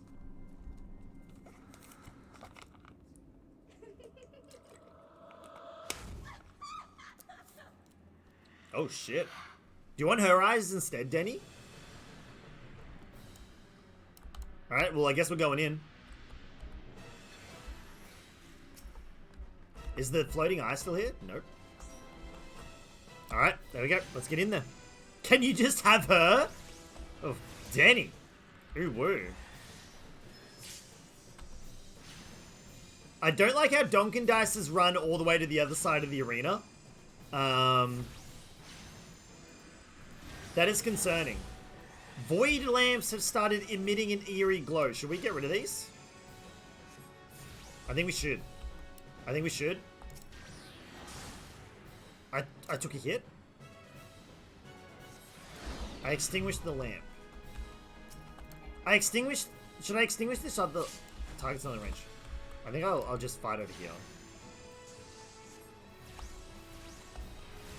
Oh, shit. Do you want her eyes instead, Denny? Alright, well, I guess we're going in. Is the floating eye still here? Nope. Alright, there we go. Let's get in there. Can you just have her? Oh, Denny. Ooh, woo. I don't like how Donkin Dice has run all the way to the other side of the arena. That is concerning. Void lamps have started emitting an eerie glow. Should we get rid of these? I think we should. I think we should. I took a hit. I extinguished the lamp. I extinguished... Should I extinguish this other... Target's not in range. I think I'll just fight over here.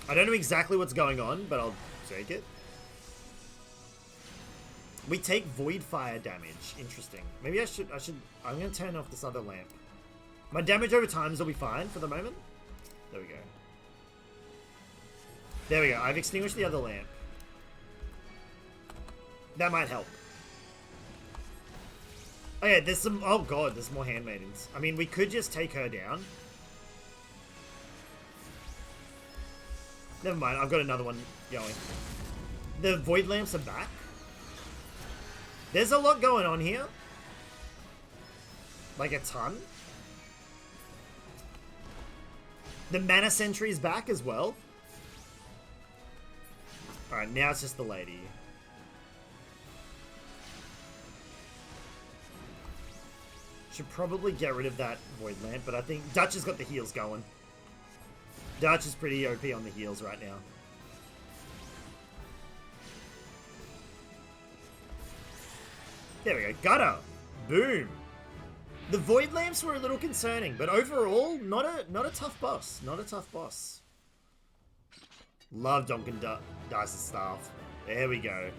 I don't know exactly what's going on, but I'll take it. We take void fire damage. Interesting. Maybe I should... I'm going to turn off this other lamp. My damage over times will be fine for the moment. There we go. There we go. I've extinguished the other lamp. That might help. Okay, there's some... Oh god, there's more handmaidens. I mean, we could just take her down. Never mind, I've got another one going. The void lamps are back. There's a lot going on here. Like a ton. The Mana Sentry is back as well. Alright, now it's just the lady. Should probably get rid of that Void Lamp, but I think Dutch has got the heals going. Dutch is pretty OP on the heals right now. There we go. Got her. Boom. The Void Lamps were a little concerning, but overall, not a tough boss. Not a tough boss. Love Donkin Dice's staff. There we go.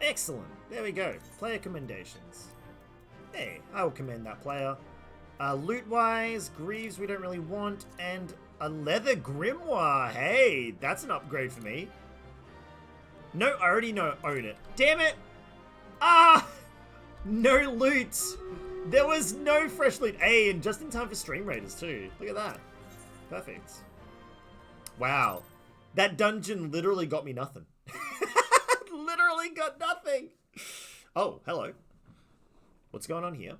Excellent. There we go. Player commendations. Hey, I will commend that player. Loot-wise, Greaves we don't really want, and a Leather Grimoire. Hey, that's an upgrade for me. No, I already own it. Damn it! Ah! No loot! There was no fresh loot. Hey, and just in time for Stream Raiders too. Look at that. Perfect. Wow. That dungeon literally got me nothing. Literally got nothing. Oh, hello. What's going on here?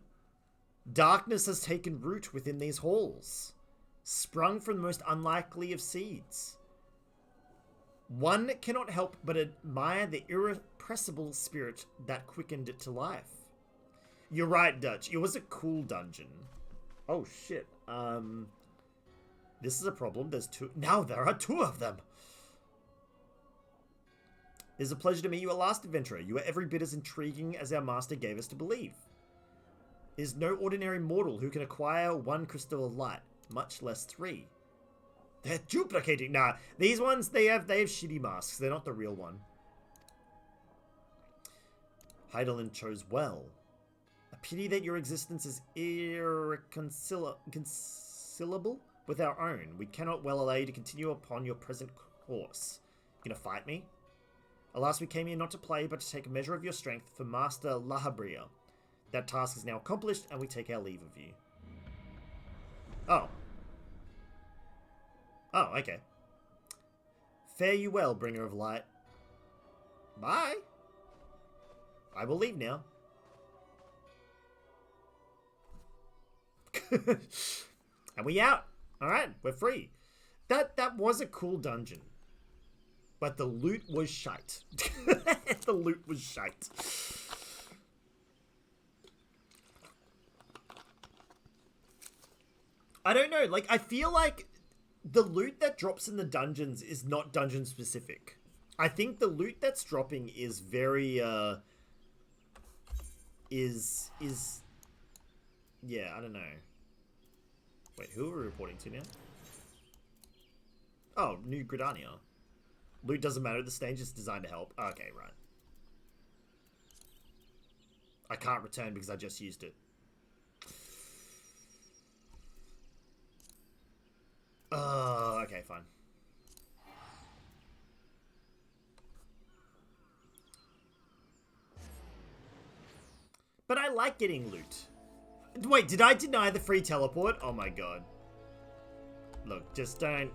Darkness has taken root within these halls, sprung from the most unlikely of seeds. One cannot help but admire the irrepressible spirit that quickened it to life. You're right, Dutch. It was a cool dungeon. Oh, shit. This is a problem. There's two. Now there are two of them. It is a pleasure to meet you at last, adventurer. You are every bit as intriguing as our master gave us to believe. It is no ordinary mortal who can acquire one crystal of light, much less three. They're duplicating. Nah, these ones, they have shitty masks. They're not the real one. Heidelin chose well. A pity that your existence is irreconcilable with our own. We cannot well allow you to continue upon your present course. You gonna fight me? Alas, we came here not to play, but to take a measure of your strength for Master Lahabria. That task is now accomplished, and we take our leave of you. Oh. Oh, okay. Fare you well, bringer of light. Bye. I will leave now. And we out. Alright, we're free. That was a cool dungeon. But the loot was shite. The loot was shite. I don't know, like, I feel like the loot that drops in the dungeons is not dungeon specific. I think the loot that's dropping is very, yeah, I don't know. Wait, who are we reporting to now? Oh, New Gridania. Loot doesn't matter, the stage is designed to help. Okay, right. I can't return because I just used it. Okay, fine. But I like getting loot. Wait, did I deny the free teleport? Oh my god. Look, just don't...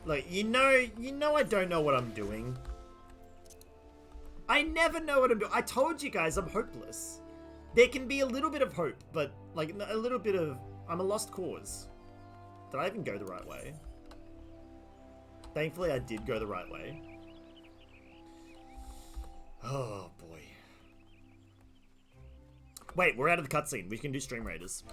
Look, you know I don't know what I'm doing. I never know what I'm doing. I told you guys I'm hopeless. There can be a little bit of hope, but, like, a little bit of... I'm a lost cause. Did I even go the right way? Thankfully, I did go the right way. Oh, boy. Wait, we're out of the cutscene. We can do Stream Raiders.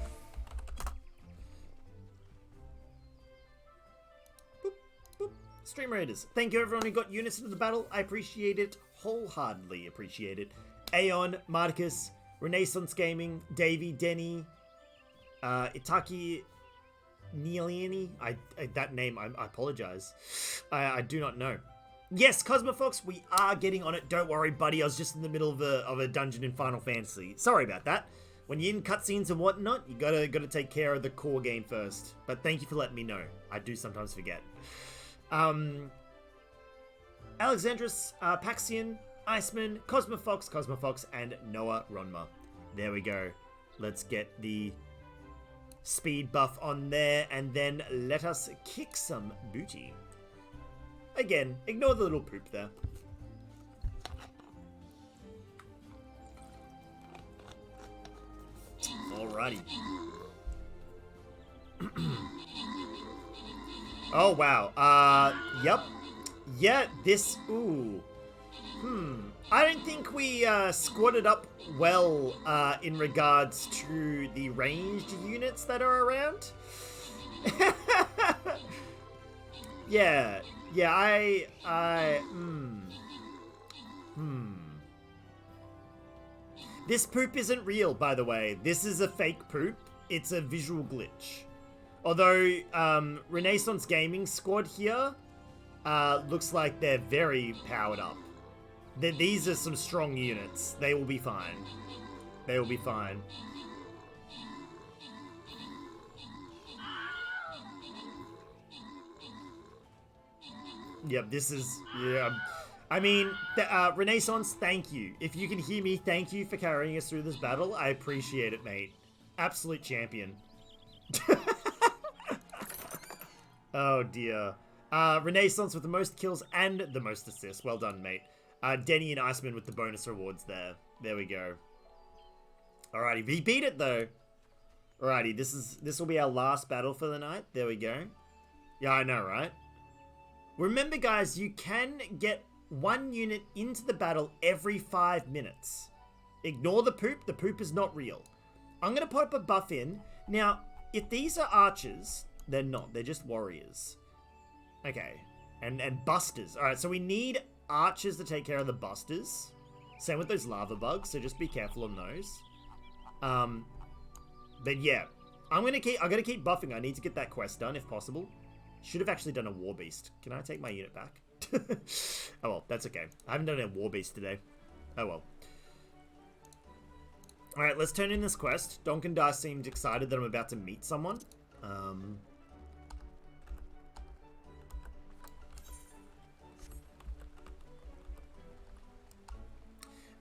Boop, boop. Stream Raiders. Thank you, everyone who got units into the battle. I appreciate it. Wholeheartedly appreciate it. Aeon, Marcus, Renaissance Gaming, Davey, Denny, Itaki... Neiliani? That name, I apologize. I do not know. Yes, Cosmofox, we are getting on it. Don't worry, buddy. I was just in the middle of a dungeon in Final Fantasy. Sorry about that. When you're in cutscenes and whatnot, you gotta take care of the core game first. But thank you for letting me know. I do sometimes forget. Alexandros, Paxian, Iceman, Cosmofox, and Noah Ronma. There we go. Let's get the speed buff on there, and then let us kick some booty. Again, ignore the little poop there. Alrighty. Oh, wow. Yep. Yeah, this... Ooh. I don't think we squatted up well in regards to the ranged units that are around. Yeah, This poop isn't real, by the way. This is a fake poop. It's a visual glitch. Although, Renaissance Gaming Squad here looks like they're very powered up. These are some strong units. They will be fine. They will be fine. Yep, this is... Yeah. I mean, Renaissance, thank you. If you can hear me, thank you for carrying us through this battle. I appreciate it, mate. Absolute champion. Oh, dear. Renaissance with the most kills and the most assists. Well done, mate. Denny and Iceman with the bonus rewards there. There we go. Alrighty, we beat it, though. Alrighty, this will be our last battle for the night. There we go. Yeah, I know, right? Remember, guys, you can get one unit into the battle every 5 minutes. Ignore the poop. The poop is not real. I'm going to put a buff in. Now, if these are archers, they're not. They're just warriors. Okay. And busters. Alright, so we need archers to take care of the busters. Same with those lava bugs, so just be careful on those. But yeah. I'm going to keep buffing. I need to get that quest done if possible. Should have actually done a war beast. Can I take my unit back? Oh well, that's okay. I haven't done a war beast today. Oh well. Alright, let's turn in this quest. Donkandar seemed excited that I'm about to meet someone.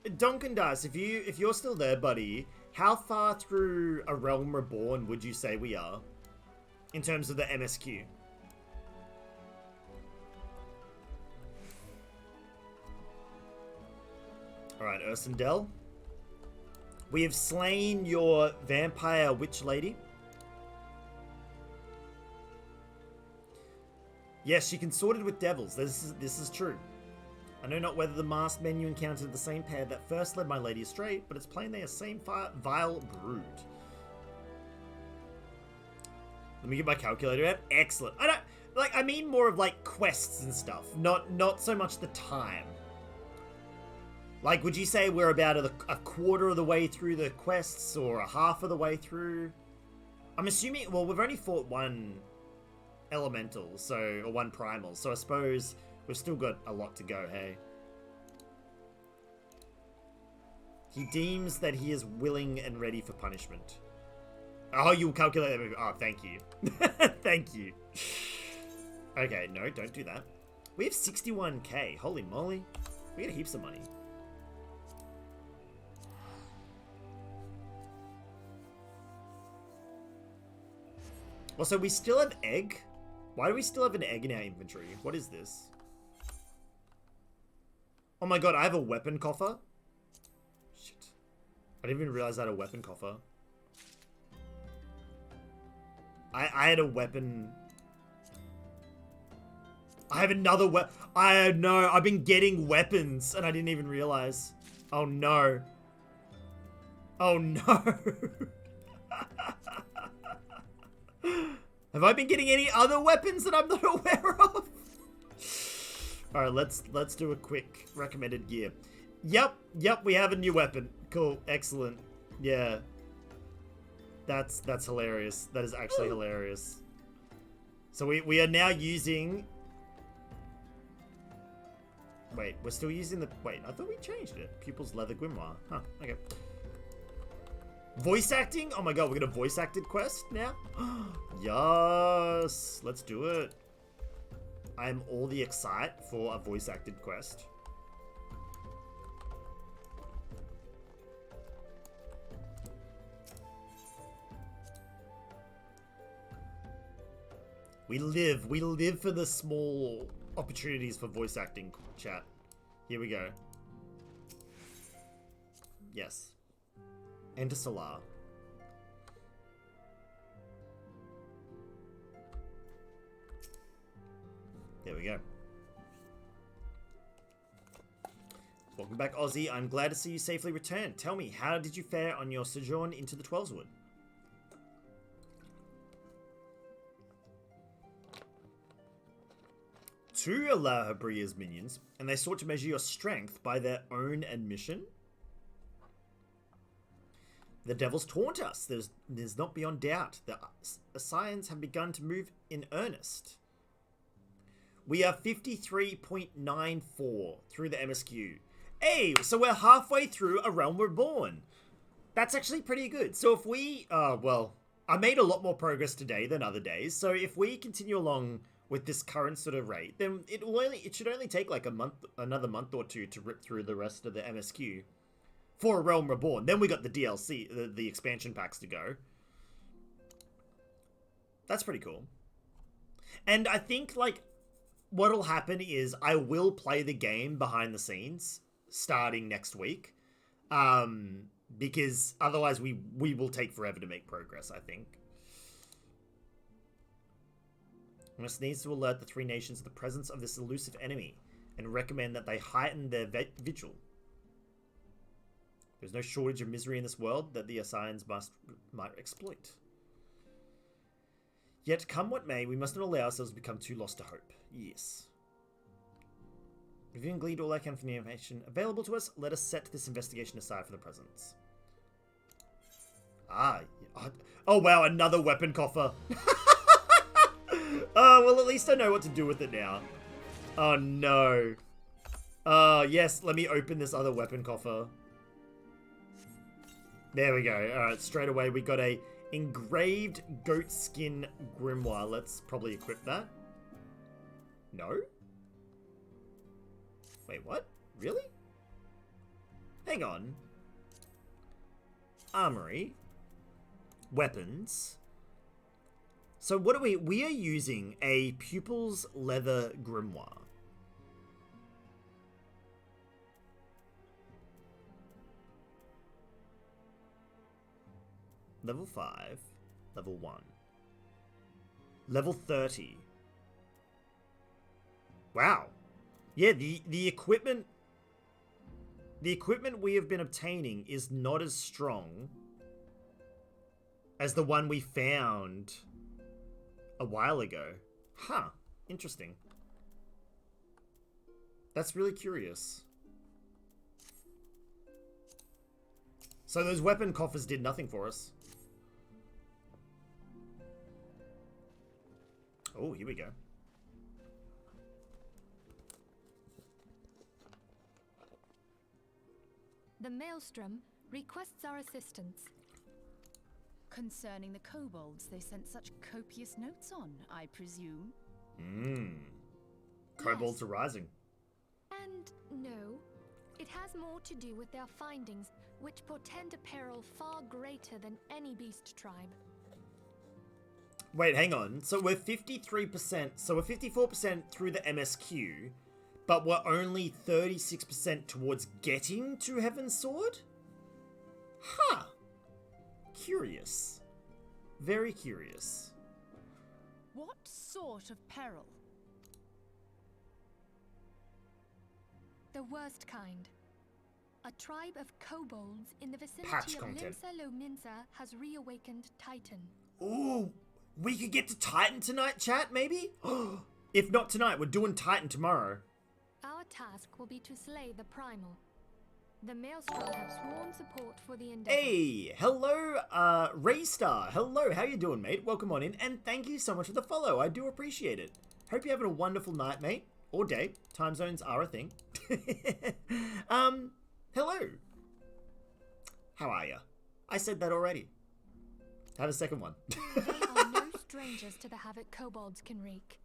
Donkandar, if you're still there, buddy, how far through A Realm Reborn would you say we are? In terms of the MSQ? Alright, Ursendel. We have slain your vampire witch lady. Yes, she consorted with devils. This is true. I know not whether the masked men you encountered the same pair that first led my lady astray, but it's plain they are same vile brood. Let me get my calculator out. Excellent. I mean more of like quests and stuff, not so much the time. Like, would you say we're about a quarter of the way through the quests or a half of the way through? I'm assuming, well, we've only fought one elemental, or one primal, so I suppose we've still got a lot to go, hey? He deems that he is willing and ready for punishment. Oh, you'll calculate that. Oh, thank you. Thank you. Okay, no, don't do that. We have 61k. Holy moly. We got heaps of money. Also, we still have egg? Why do we still have an egg in our inventory? What is this? Oh my god, I have a weapon coffer? Shit. I didn't even realize I had a weapon coffer. I had a weapon... I have another weapon. I know, I've been getting weapons and I didn't even realize. Oh no. Oh no. Have I been getting any other weapons that I'm not aware of? Alright, let's do a quick recommended gear. Yep, we have a new weapon. Cool, excellent. Yeah. That's hilarious. That is actually hilarious. So we are now using... Wait, we're still using the... Wait, I thought we changed it. Pupil's Leather Grimoire. Huh, okay. Voice acting? Oh my god, we got a voice acted quest now? Yes! Let's do it. I am all the excite for a voice acted quest. We live for the small opportunities for voice acting, chat. Here we go. Yes. Enter Solar. There we go. Welcome back, Aussie. I'm glad to see you safely returned. Tell me, how did you fare on your sojourn into the Twelveswood? Two Alahabria's minions, and they sought to measure your strength by their own admission. The devils taunt us. There's not beyond doubt. The Ascians have begun to move in earnest. We are 53.94 through the MSQ. Hey, so we're halfway through A Realm Reborn. That's actually pretty good. So if we, well, I made a lot more progress today than other days. So if we continue along with this current sort of rate, then it should only take like another month or two to rip through the rest of the MSQ for A Realm Reborn. Then we got the DLC, the expansion packs to go. That's pretty cool. And I think like what'll happen is I will play the game behind the scenes starting next week, because otherwise we will take forever to make progress, I think. We must needs to alert the three nations of the presence of this elusive enemy and recommend that they heighten their vigil. There's no shortage of misery in this world that the Ascians might exploit. Yet, come what may, we must not allow ourselves to become too lost to hope. Yes. If you can glean all I can from the information available to us, let us set this investigation aside for the present. Oh wow, another weapon coffer. Oh, well, at least I know what to do with it now. Oh no. Yes, let me open this other weapon coffer. There we go. Alright, straight away we got a engraved goat skin grimoire. Let's probably equip that. No? Wait, what? Really? Hang on. Armory. Weapons. So what are we... We are using a pupil's leather grimoire. Level 5. Level 1. Level 30. Wow. Yeah, the equipment... The equipment we have been obtaining is not as strong as the one we found a while ago. Huh. Interesting. That's really curious. So those weapon coffers did nothing for us. Oh, here we go. The Maelstrom requests our assistance. Concerning the kobolds they sent such copious notes on, I presume? Kobolds are rising. And no, it has more to do with their findings, which portend a peril far greater than any beast tribe. Wait, hang on. So we're 53%, so we're 54% through the MSQ, but we're only 36% towards getting to Heaven's Sword? Huh. Curious. Very curious. What sort of peril? The worst kind. A tribe of kobolds in the Patch vicinity of content. Limsa Lominsa has reawakened Titan. Ooh, we could get to Titan tonight, chat, maybe? If not tonight, we're doing Titan tomorrow. Our task will be to slay the primal. The Maelstrom have sworn support for the endeavor. Hey, hello, Raystar. Hello, how you doing, mate? Welcome on in, and thank you so much for the follow. I do appreciate it. Hope you're having a wonderful night, mate. Or day. Time zones are a thing. Hello. How are ya? I said that already. Have a second one. They are no strangers to the havoc kobolds can wreak.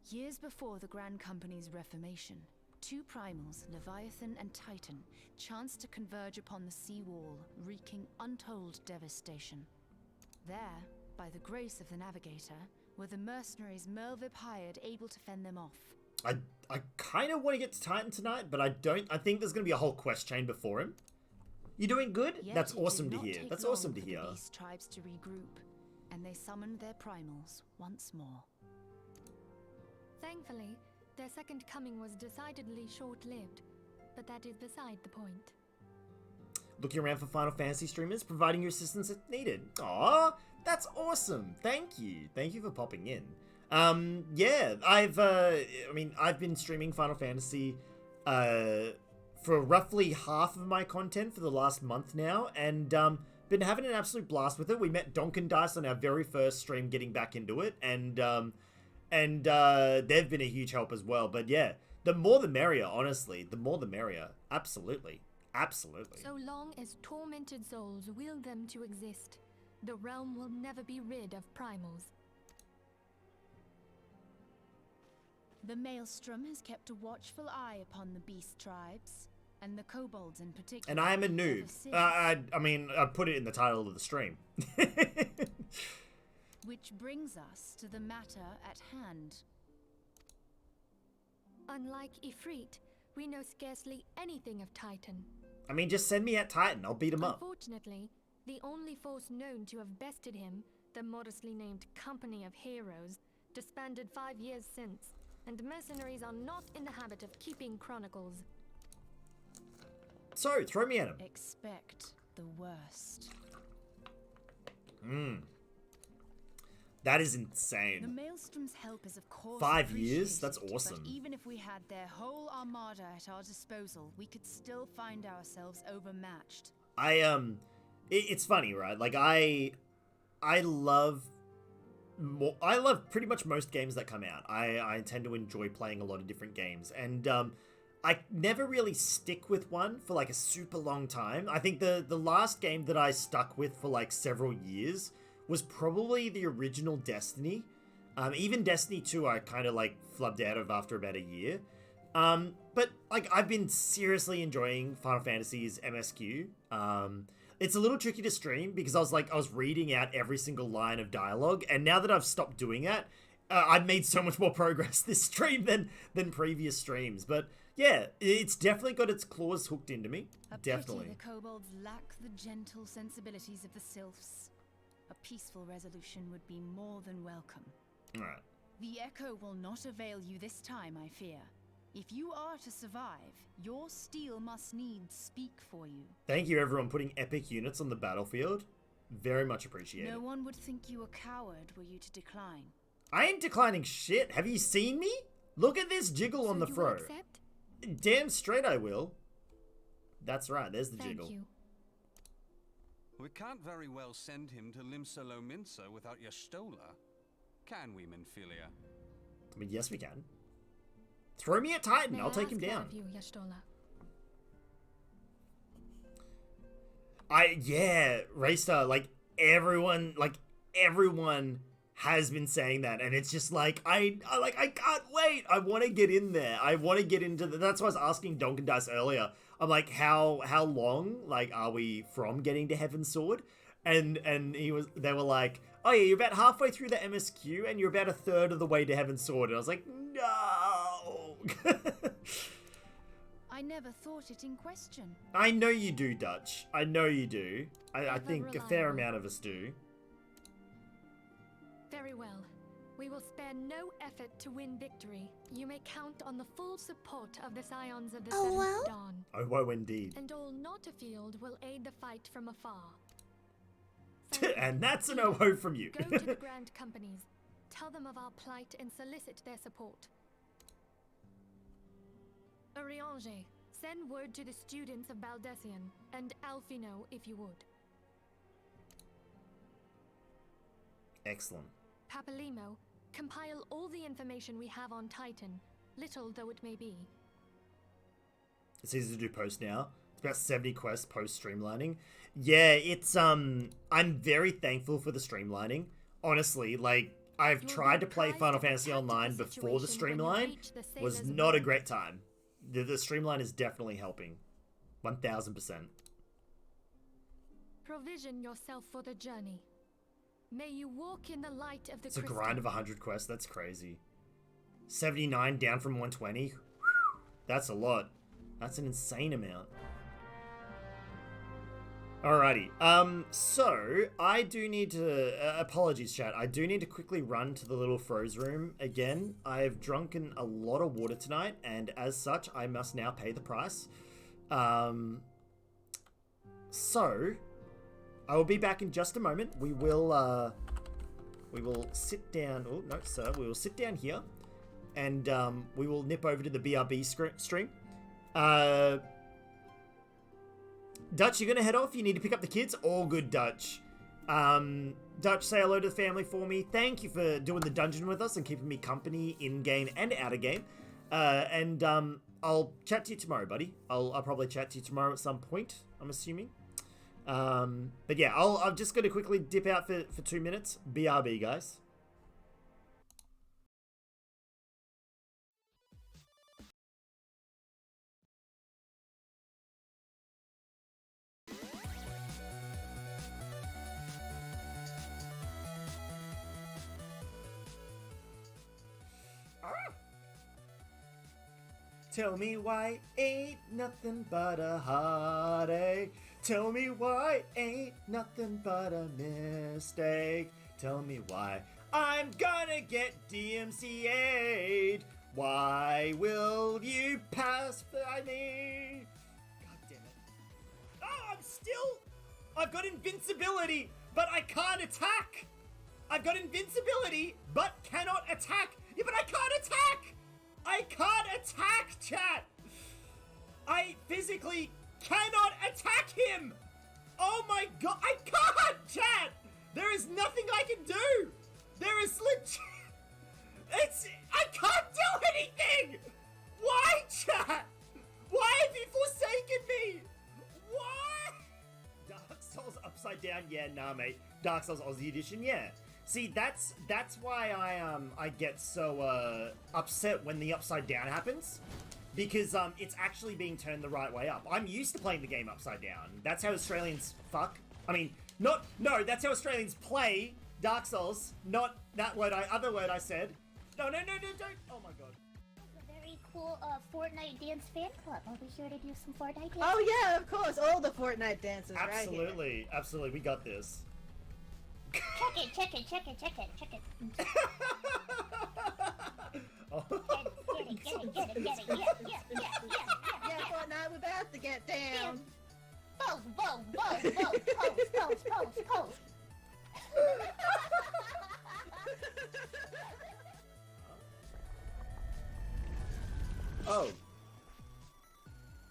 Years before the Grand Company's reformation, two primals, Leviathan and Titan, chanced to converge upon the sea wall, wreaking untold devastation. There, by the grace of the Navigator, were the mercenaries Merlvip hired able to fend them off. I kind of want to get to Titan tonight, but I think there's going to be a whole quest chain before him. You doing good? Yet That's it did awesome to not hear. take That's long awesome to for the hear. beast tribes to regroup, and they summoned their primals once more. Thankfully, Their second coming was decidedly short-lived, but that is beside the point. Looking around for Final Fantasy streamers, providing your assistance if needed. Aw, that's awesome. Thank you. Thank you for popping in. Yeah, I've been streaming Final Fantasy, for roughly half of my content for the last month now, and, been having an absolute blast with it. We met Donkin Dice on our very first stream getting back into it, and they've been a huge help as well. But yeah, the more the merrier, honestly. The more the merrier. Absolutely. Absolutely. So long as tormented souls will them to exist, the realm will never be rid of primals. The Maelstrom has kept a watchful eye upon the beast tribes, and the kobolds in particular. And I am a noob. I put it in the title of the stream. Which brings us to the matter at hand. Unlike Ifrit, we know scarcely anything of Titan. I mean, just send me at Titan. I'll beat him up. Unfortunately, the only force known to have bested him, the modestly named Company of Heroes, disbanded 5 years since, and mercenaries are not in the habit of keeping chronicles. So, throw me at him. Expect the worst. That is The insane. Maelstrom's help is of course 5 years? appreciated, That's awesome. But even if we had their whole armada at our disposal, we could still find ourselves overmatched. It's funny, right? Like, I love pretty much most games that come out. I tend to enjoy playing a lot of different games, and I never really stick with one for like a super long time. I think the last game that I stuck with for like several years was probably the original Destiny. Even Destiny 2 I kind of like flubbed out of after about a year. But like I've been seriously enjoying Final Fantasy's MSQ. It's a little tricky to stream because I was reading out every single line of dialogue, and now that I've stopped doing that, I've made so much more progress this stream than previous streams. But yeah, it's definitely got its claws hooked into me. Definitely. Pity the kobolds lack the gentle sensibilities of the sylphs. A peaceful resolution would be more than welcome. Alright. The echo will not avail you this time, I fear. If you are to survive, your steel must needs speak for you. Thank you everyone putting epic units on the battlefield. Very much appreciated. No one would think you a coward were you to decline. I ain't declining shit. Have you seen me? Look at this jiggle on the you fro. will accept? Damn straight I will. That's right, there's the Thank jiggle. you. We can't very well send him to Limsalo Minsa without Yastola. Can we, Minfilia? I mean, yes we can. Throw me at Titan, May I'll I take him ask down. one of you, Y'shtola? Yeah, Raystar, like everyone has been saying that, and it's just like I can't wait. I want to get in there. I want to get into that's why I was asking Donkin Dice earlier. I'm like, how long like are we from getting to Heaven's Sword? And they were like, oh yeah, you're about halfway through the MSQ and you're about a third of the way to Heaven's Sword. And I was like, no. I never thought it in question. I know you do, Dutch. I know you do. I Ever think a fair reliable. amount of us do. Very well. We will spare no effort to win victory. You may count on the full support of the Scions of the Seventh Dawn. Oh, whoa, indeed. And all not afield will aid the fight from afar. And that's an oh-ho from you. Go to the Grand Companies. Tell them of our plight and solicit their support. Urianger, send word to the students of Baldessian, and Alfino if you would. Excellent. Papalimo, compile all the information we have on Titan, little though it may be. It's easy to do post now. It's about 70 quests post streamlining. Yeah, it's I'm very thankful for the streamlining. Honestly, like I've You'll tried be to play apprised Final of the Fantasy Online tactical before the situation when you streamline. reach the Was Sailor's not a Wing. great time. The streamline is definitely helping. 1000%. Provision yourself for the journey. May you walk in the light of the It's a crystal. grind of 100 quests. That's crazy. 79 down from 120. That's a lot. That's an insane amount. Alrighty. So I do need to apologies, chat. I do need to quickly run to the little froze room again. I have drunken a lot of water tonight, and as such, I must now pay the price. So I will be back in just a moment. We will sit down. Oh no, sir. We will sit down here, and we will nip over to the BRB stream. Dutch, you're gonna head off? You need to pick up the kids? All good, Dutch. Dutch, say hello to the family for me. Thank you for doing the dungeon with us and keeping me company in-game and out-of-game. And I'll chat to you tomorrow, buddy. I'll probably chat to you tomorrow at some point, I'm assuming. But yeah, I'm just gonna quickly dip out for 2 minutes. BRB, guys. Tell me why ain't nothing but a heartache. Tell me why ain't nothing but a mistake. Tell me why I'm gonna get DMCA'd. Why will you pass by me? God damn it. Oh, I've got invincibility, but I can't attack. I've got invincibility, but cannot attack. Yeah, but I can't attack. I can't attack, chat! I physically cannot attack him! Oh my god, I can't, chat! There is nothing I can do! There is legit... I can't do anything! Why, chat? Why have you forsaken me? Why? Dark Souls Upside Down? Yeah, nah, mate. Dark Souls Aussie Edition? Yeah. See, that's why I get so upset when the upside down happens, because it's actually being turned the right way up. I'm used to playing the game upside down. That's how Australians fuck. I mean, that's how Australians play Dark Souls. Not that other word I said. No, don't. Oh my god. A very cool Fortnite dance fan club. Are we here to do some Fortnite dance? Oh yeah, of course, all the Fortnite dances right here. Absolutely, we got this. Check it. Oh, Get it. Yeah, Fortnite, we're about to get down. Pose.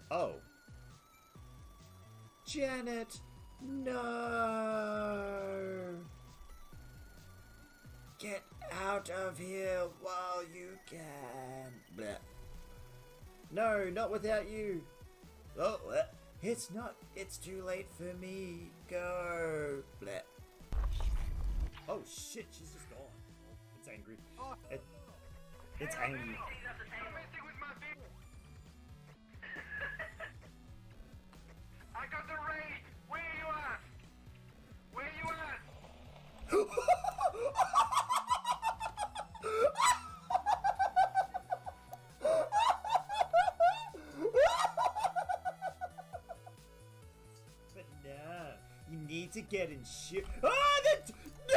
Oh. Janet, no. Get out of here while you can. Blech. No, not without you. Oh, it's too late for me. Go. Blech. Oh shit, she's just gone. It's angry. It's angry. I got the raid! Where you at? Where you at? But no, you need to get in shit. Oh, no!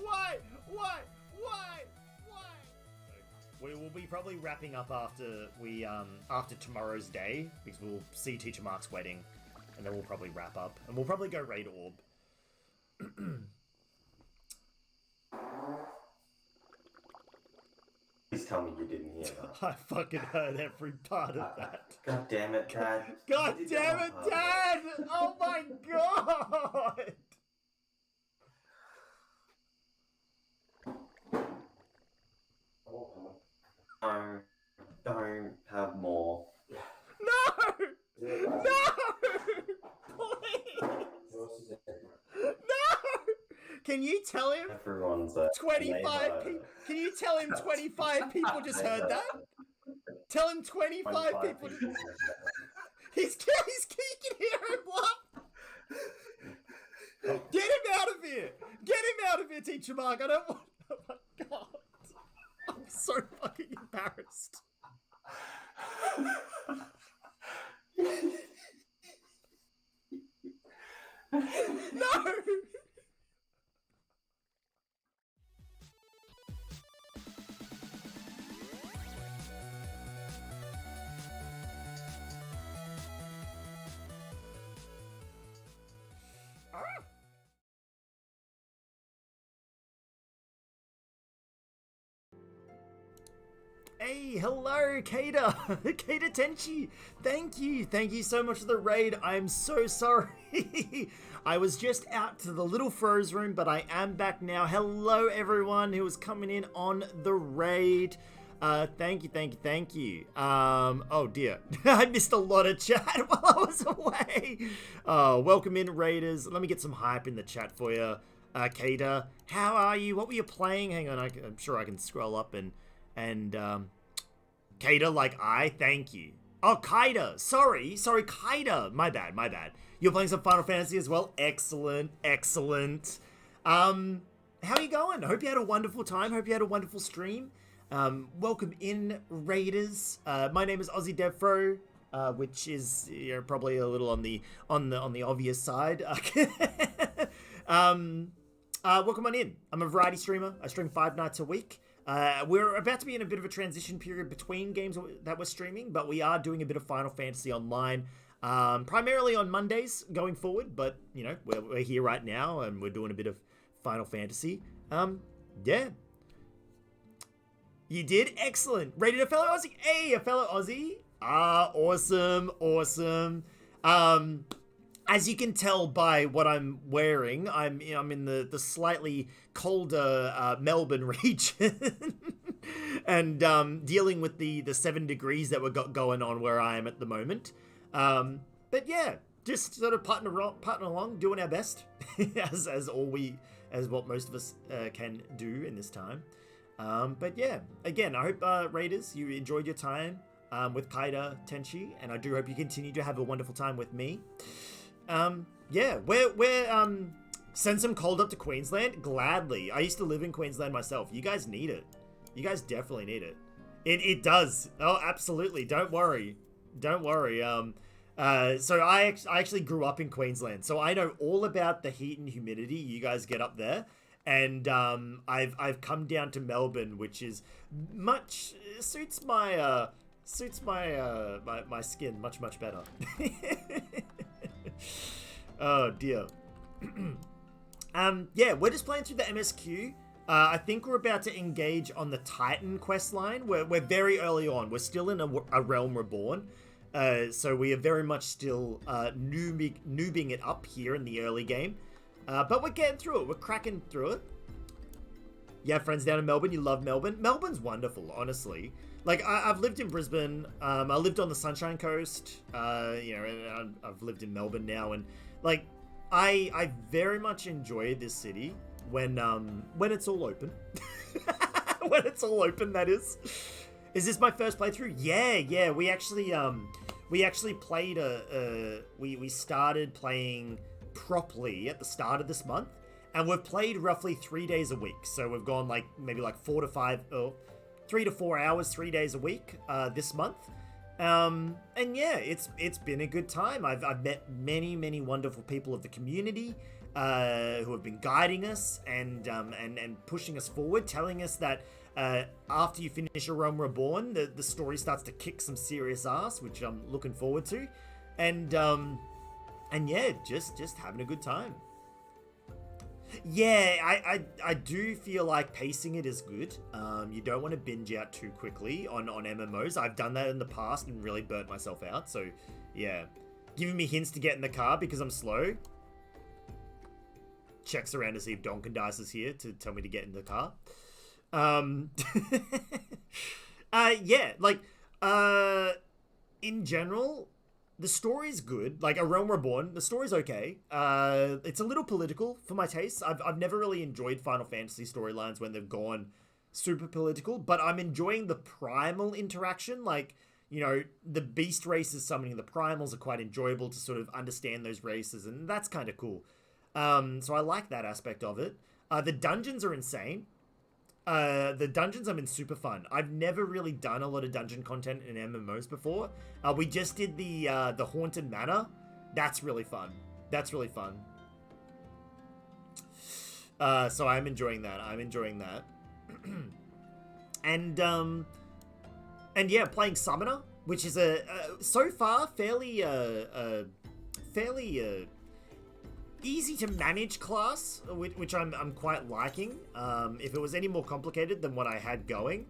Why? We will be probably wrapping up after tomorrow's day, because we'll see Teacher Mark's wedding, and then we'll probably wrap up, and we'll probably go raid Orb. Please tell me you didn't hear that. I fucking heard every part of that. God damn it, Dad. God damn it, Dad! Oh my god! Don't have more. No! No! Please! No! Can you tell him? Everyone's 25 people. Can you tell him 25 people just heard that? Tell him 25 people. He's he can hear him bluff. Get him out of here! Get him out of here, Teacher Mark. I don't want. Oh my god. I'm so fucking embarrassed. No! Hey, hello, Kata! Kata Tenchi! Thank you so much for the raid. I'm so sorry. I was just out to the little Froze room, but I am back now. Hello, everyone who is coming in on the raid. Thank you. Oh dear. I missed a lot of chat while I was away. Welcome in, raiders. Let me get some hype in the chat for you. Kata, how are you? What were you playing? Hang on, I'm sure I can scroll up and Kaida, thank you. Oh, Kaida, sorry, Kaida, my bad. You're playing some Final Fantasy as well? Excellent. How are you going? Hope you had a wonderful time, hope you had a wonderful stream. Welcome in, raiders. My name is AussieDevFro, which is probably a little on the obvious side. Welcome on in. I'm a variety streamer. I stream 5 nights a week. We're about to be in a bit of a transition period between games that we're streaming, but we are doing a bit of Final Fantasy online, primarily on Mondays going forward, but, we're here right now, and we're doing a bit of Final Fantasy. Yeah. You did? Excellent. Rated a fellow Aussie? Hey, a fellow Aussie? Awesome. As you can tell by what I'm wearing, I'm in the slightly colder Melbourne region, and dealing with the 7 degrees that we've got going on where I am at the moment. But yeah, just sort of putting along, doing our best, as what most of us can do in this time. But yeah, again, I hope raiders, you enjoyed your time with Kaida Tenchi, and I do hope you continue to have a wonderful time with me. Yeah, we're send some cold up to Queensland? Gladly. I used to live in Queensland myself. You guys need it. You guys definitely need it. It does. Oh, absolutely. Don't worry. So I actually grew up in Queensland, so I know all about the heat and humidity you guys get up there. And I've come down to Melbourne, which is suits my skin much better. Oh dear. Yeah, we're just playing through the MSQ. I think we're about to engage on the Titan quest line. We're very early on. We're still in a Realm Reborn. So we are very much still noobing it up here in the early game. But we're getting through it. We're cracking through it. You have friends down in Melbourne. You love Melbourne. Melbourne's wonderful, honestly. Like, I've lived in Brisbane. I lived on the Sunshine Coast. And I've lived in Melbourne now. And, like, I very much enjoy this city when it's all open. When it's all open, that is. Is this my first playthrough? Yeah. We actually played we started playing properly at the start of this month, and we've played roughly 3 days a week. So we've gone maybe 3 to 4 hours, 3 days a week this month. And yeah, it's been a good time. I've met many wonderful people of the community who have been guiding us and pushing us forward, telling us that after you finish A Realm Reborn, the story starts to kick some serious ass, which I'm looking forward to. And yeah, just having a good time. Yeah, I do feel like pacing it is good. You don't want to binge out too quickly on MMOs. I've done that in the past and really burnt myself out. So yeah, giving me hints to get in the car because I'm slow. Checks around to see if Donkin Dice is here to tell me to get in the car. Yeah, in general, the story's good. Like, A Realm Reborn, the story's okay. It's a little political for my taste. I've never really enjoyed Final Fantasy storylines when they've gone super political, but I'm enjoying the primal interaction. Like, the beast races summoning the primals are quite enjoyable to sort of understand those races, and that's kind of cool. So I like that aspect of it. The dungeons are insane. The dungeons have been super fun. I've never really done a lot of dungeon content in MMOs before. We just did the Haunted Manor. That's really fun. That's really fun. So I'm enjoying that. I'm enjoying that. And yeah, playing Summoner, which is so far fairly easy to manage class, which I'm quite liking. If it was any more complicated than what I had going,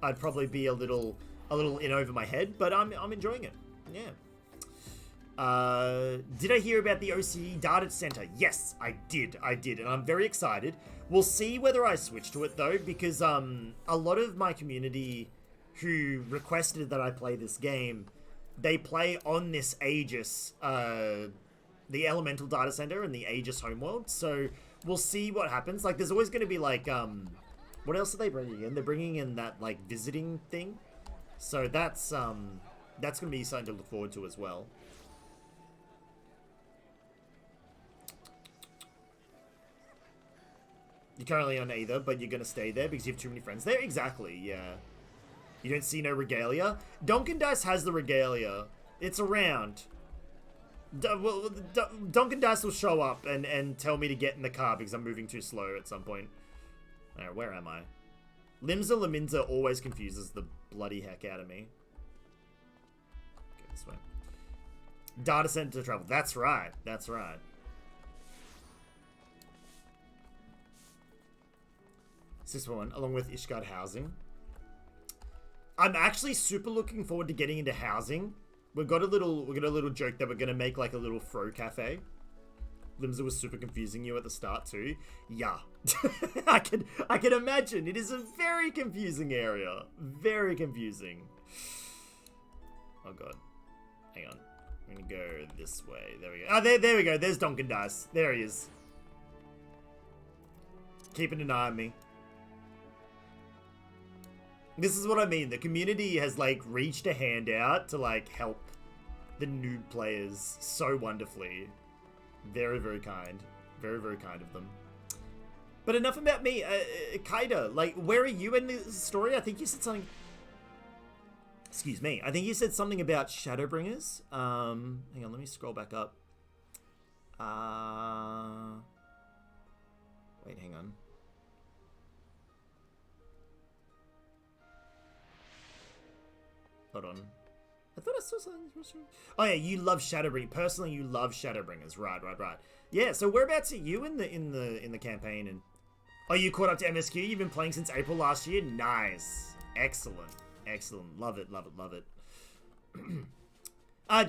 I'd probably be a little in over my head, but I'm enjoying it. Yeah. Did I hear about the OCE data center? Yes, I did, and I'm very excited. We'll see whether I switch to it though, because a lot of my community who requested that I play this game, they play on this Aegis, the Elemental data center and the Aegis homeworld. So we'll see what happens. Like, there's always going to be like, what else are they bringing in? They're bringing in that like visiting thing. So that's going to be something to look forward to as well. You're currently on either, but you're going to stay there because you have too many friends there? Exactly, yeah. You don't see no regalia? Donkin Dice has the regalia. It's around. Donkin Dice will show up and tell me to get in the car because I'm moving too slow at some point. Alright, where am I? Limsa Laminza always confuses the bloody heck out of me. Go this way. Data center travel. That's right. That's right. This one, along with Ishgard housing. I'm actually super looking forward to getting into housing. We got a little joke that we're gonna make like a little Fro cafe. Limsa was super confusing you at the start too. Yeah, I can imagine. It is a very confusing area. Very confusing. Oh god, hang on. I'm gonna go this way. There we go. Oh, there we go. There's Donkin Dice. There he is. Keeping an eye on me. This is what I mean. The community has like reached a hand out to like help the noob players so wonderfully. Very, very kind. Very, very kind of them. But enough about me. Kaida, like, where are you in the story? I think you said something... Excuse me. I think you said something about Shadowbringers. Hang on, let me scroll back up. Wait, hang on. Hold on. I thought I saw something. Oh yeah, you love Shadowbringers. Personally, you love Shadowbringers. Right. Yeah. So whereabouts are you in the campaign? And oh, you caught up to MSQ. You've been playing since April last year. Nice. Excellent. Love it.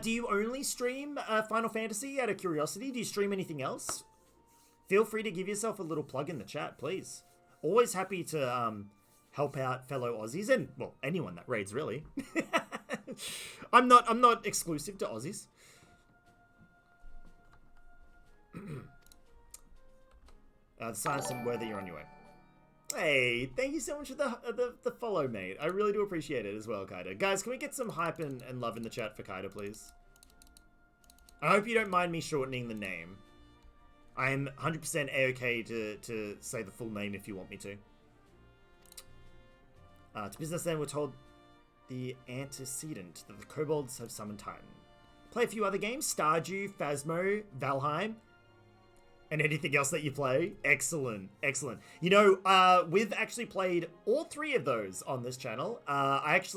Do you only stream Final Fantasy out of curiosity? Do you stream anything else? Feel free to give yourself a little plug in the chat, please. Always happy to help out fellow Aussies and, well, anyone that raids, really. I'm not exclusive to Aussies. The science and whether you're on your way. Hey, thank you so much for the follow, mate. I really do appreciate it as well, Kaida. Guys, can we get some hype and love in the chat for Kaida, please? I hope you don't mind me shortening the name. I'm 100% A-okay to say the full name if you want me to. To business then, we're told the antecedent that the kobolds have summoned Titan. Play a few other games, Stardew, Phasmo, Valheim, and anything else that you play. Excellent. You know, we've actually played all three of those on this channel. Kaido's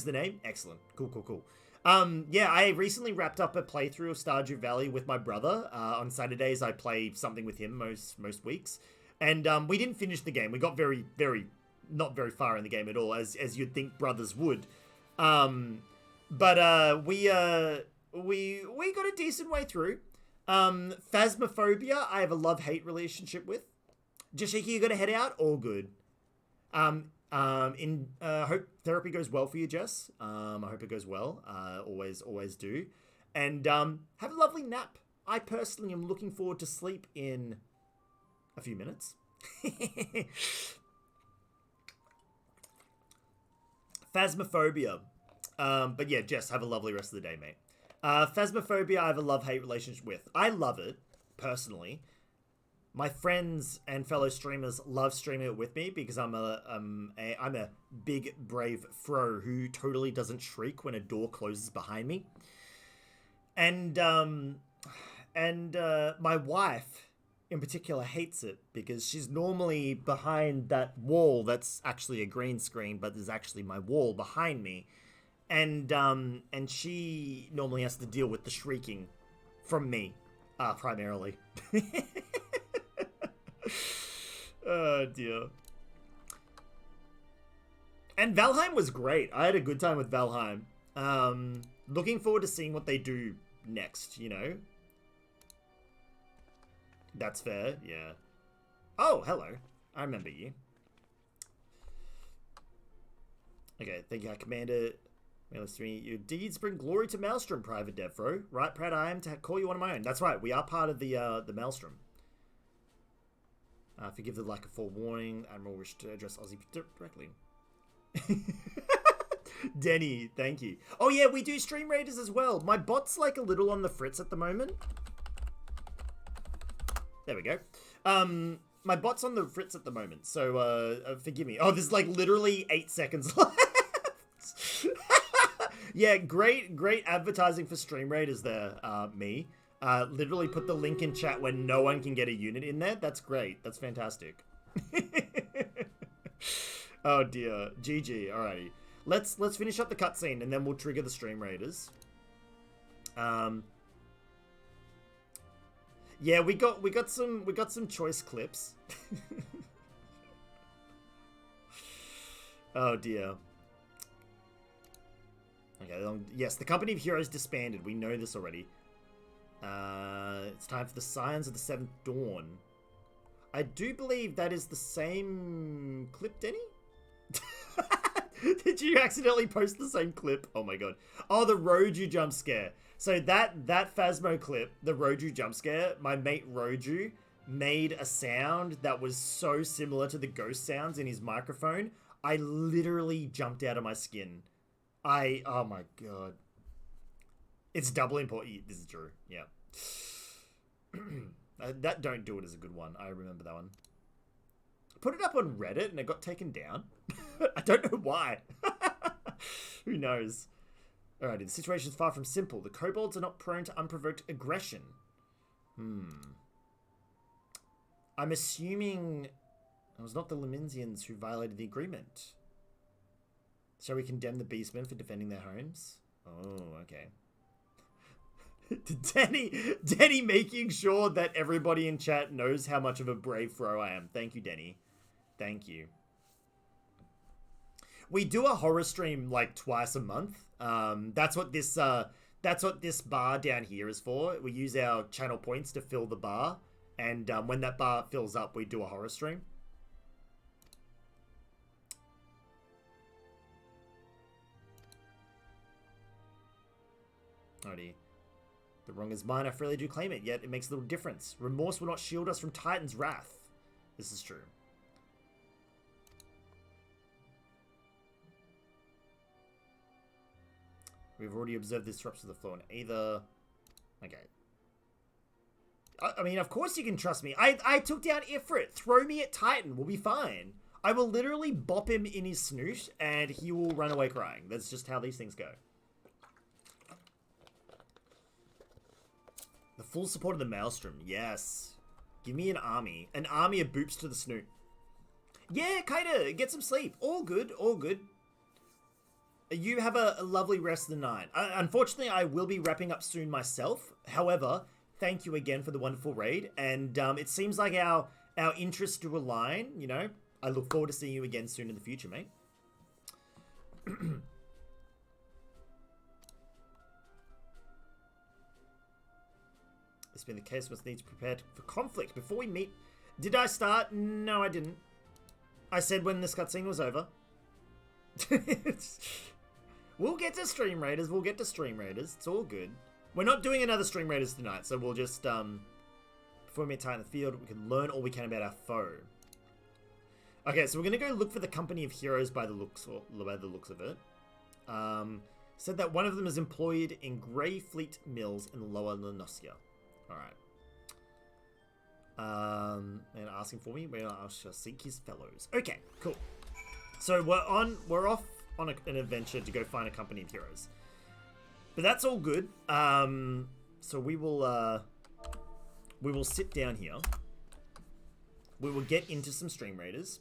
the name. Excellent. Cool. Yeah, I recently wrapped up a playthrough of Stardew Valley with my brother. On Saturdays, I play something with him most weeks. And we didn't finish the game. We got very not very far in the game at all, as you'd think brothers would. But we got a decent way through. Phasmophobia, I have a love-hate relationship with. Jashiki, you gotta head out? All good. Hope therapy goes well for you, Jess. I hope it goes well. Always do. And have a lovely nap. I personally am looking forward to sleep in a few minutes. Phasmophobia. But yeah, Jess, have a lovely rest of the day, mate. Phasmophobia, I have a love-hate relationship with. I love it, personally. My friends and fellow streamers love streaming it with me because I'm a big brave fro who totally doesn't shriek when a door closes behind me. And my wife in particular hates it because she's normally behind that wall that's actually a green screen, but there's actually my wall behind me. And she normally has to deal with the shrieking from me, primarily. Oh dear. And Valheim was great. I had a good time with Valheim. Looking forward to seeing what they do next, you know? That's fair, yeah. Oh, hello. I remember you. Okay, thank you, Commander. Your deeds bring glory to Maelstrom, Private DevFro. Right proud I am to call you one of my own. That's right, we are part of the Maelstrom. Forgive the lack of forewarning. Admiral wished to address Aussie directly. Denny, thank you. Oh yeah, we do stream raiders as well. My bot's like a little on the fritz at the moment. There we go. My bot's on the fritz at the moment, so forgive me. Oh, there's like literally 8 seconds left. Yeah, great advertising for stream raiders there, me. Literally put the link in chat when no one can get a unit in there. That's great. That's fantastic. Oh dear. GG. Alrighty. Let's finish up the cutscene and then we'll trigger the stream raiders. Yeah, we got some choice clips. Oh dear. Okay, yes, the Company of Heroes disbanded. We know this already. It's time for the Scions of the Seventh Dawn. I do believe that is the same clip, Denny? Did you accidentally post the same clip? Oh my god. Oh, the Roju jump scare. So that Phasmo clip, the Roju jump scare, my mate Roju made a sound that was so similar to the ghost sounds in his microphone. I literally jumped out of my skin. Oh my god. It's double important. This is true. Yeah. That Don't Do It is a good one. I remember that one. Put it up on Reddit and it got taken down. I don't know why. Who knows? Alrighty, the situation's far from simple. The kobolds are not prone to unprovoked aggression. I'm assuming it was not the Leminsians who violated the agreement. Shall we condemn the beastmen for defending their homes? Oh, okay. Denny making sure that everybody in chat knows how much of a brave fro I am. Thank you, Denny. Thank you. We do a horror stream like twice a month. That's what this bar down here is for. We use our channel points to fill the bar, and when that bar fills up, we do a horror stream. Alrighty. The wrong is mine, I freely do claim it, yet it makes little difference. Remorse will not shield us from Titan's wrath. This is true. We've already observed the disruption of the floor, and either... Okay. I mean, of course you can trust me. I took down Ifrit. Throw me at Titan. We'll be fine. I will literally bop him in his snoot, and he will run away crying. That's just how these things go. The full support of the Maelstrom. Yes. Give me an army. An army of boops to the snoot. Yeah, kinda. Get some sleep. All good. All good. You have a lovely rest of the night. Unfortunately, I will be wrapping up soon myself. However, thank you again for the wonderful raid. And it seems like our interests do align, you know. I look forward to seeing you again soon in the future, mate. It's been the case, must need to prepare for conflict before we meet. Did I start? No, I didn't. I said when this cutscene was over. We'll get to Stream Raiders. We'll get to Stream Raiders. It's all good. We're not doing another Stream Raiders tonight, so we'll just, before we meet Titan in the field, we can learn all we can about our foe. Okay, so we're going to go look for the Company of Heroes by the looks of it. Said that one of them is employed in Grey Fleet Mills in Lower Lenosia. Alright. And asking for me, where I shall seek his fellows. Okay, cool. So we're off on an adventure to go find a company of heroes. But that's all good. So we will sit down here. We will get into some Stream Raiders.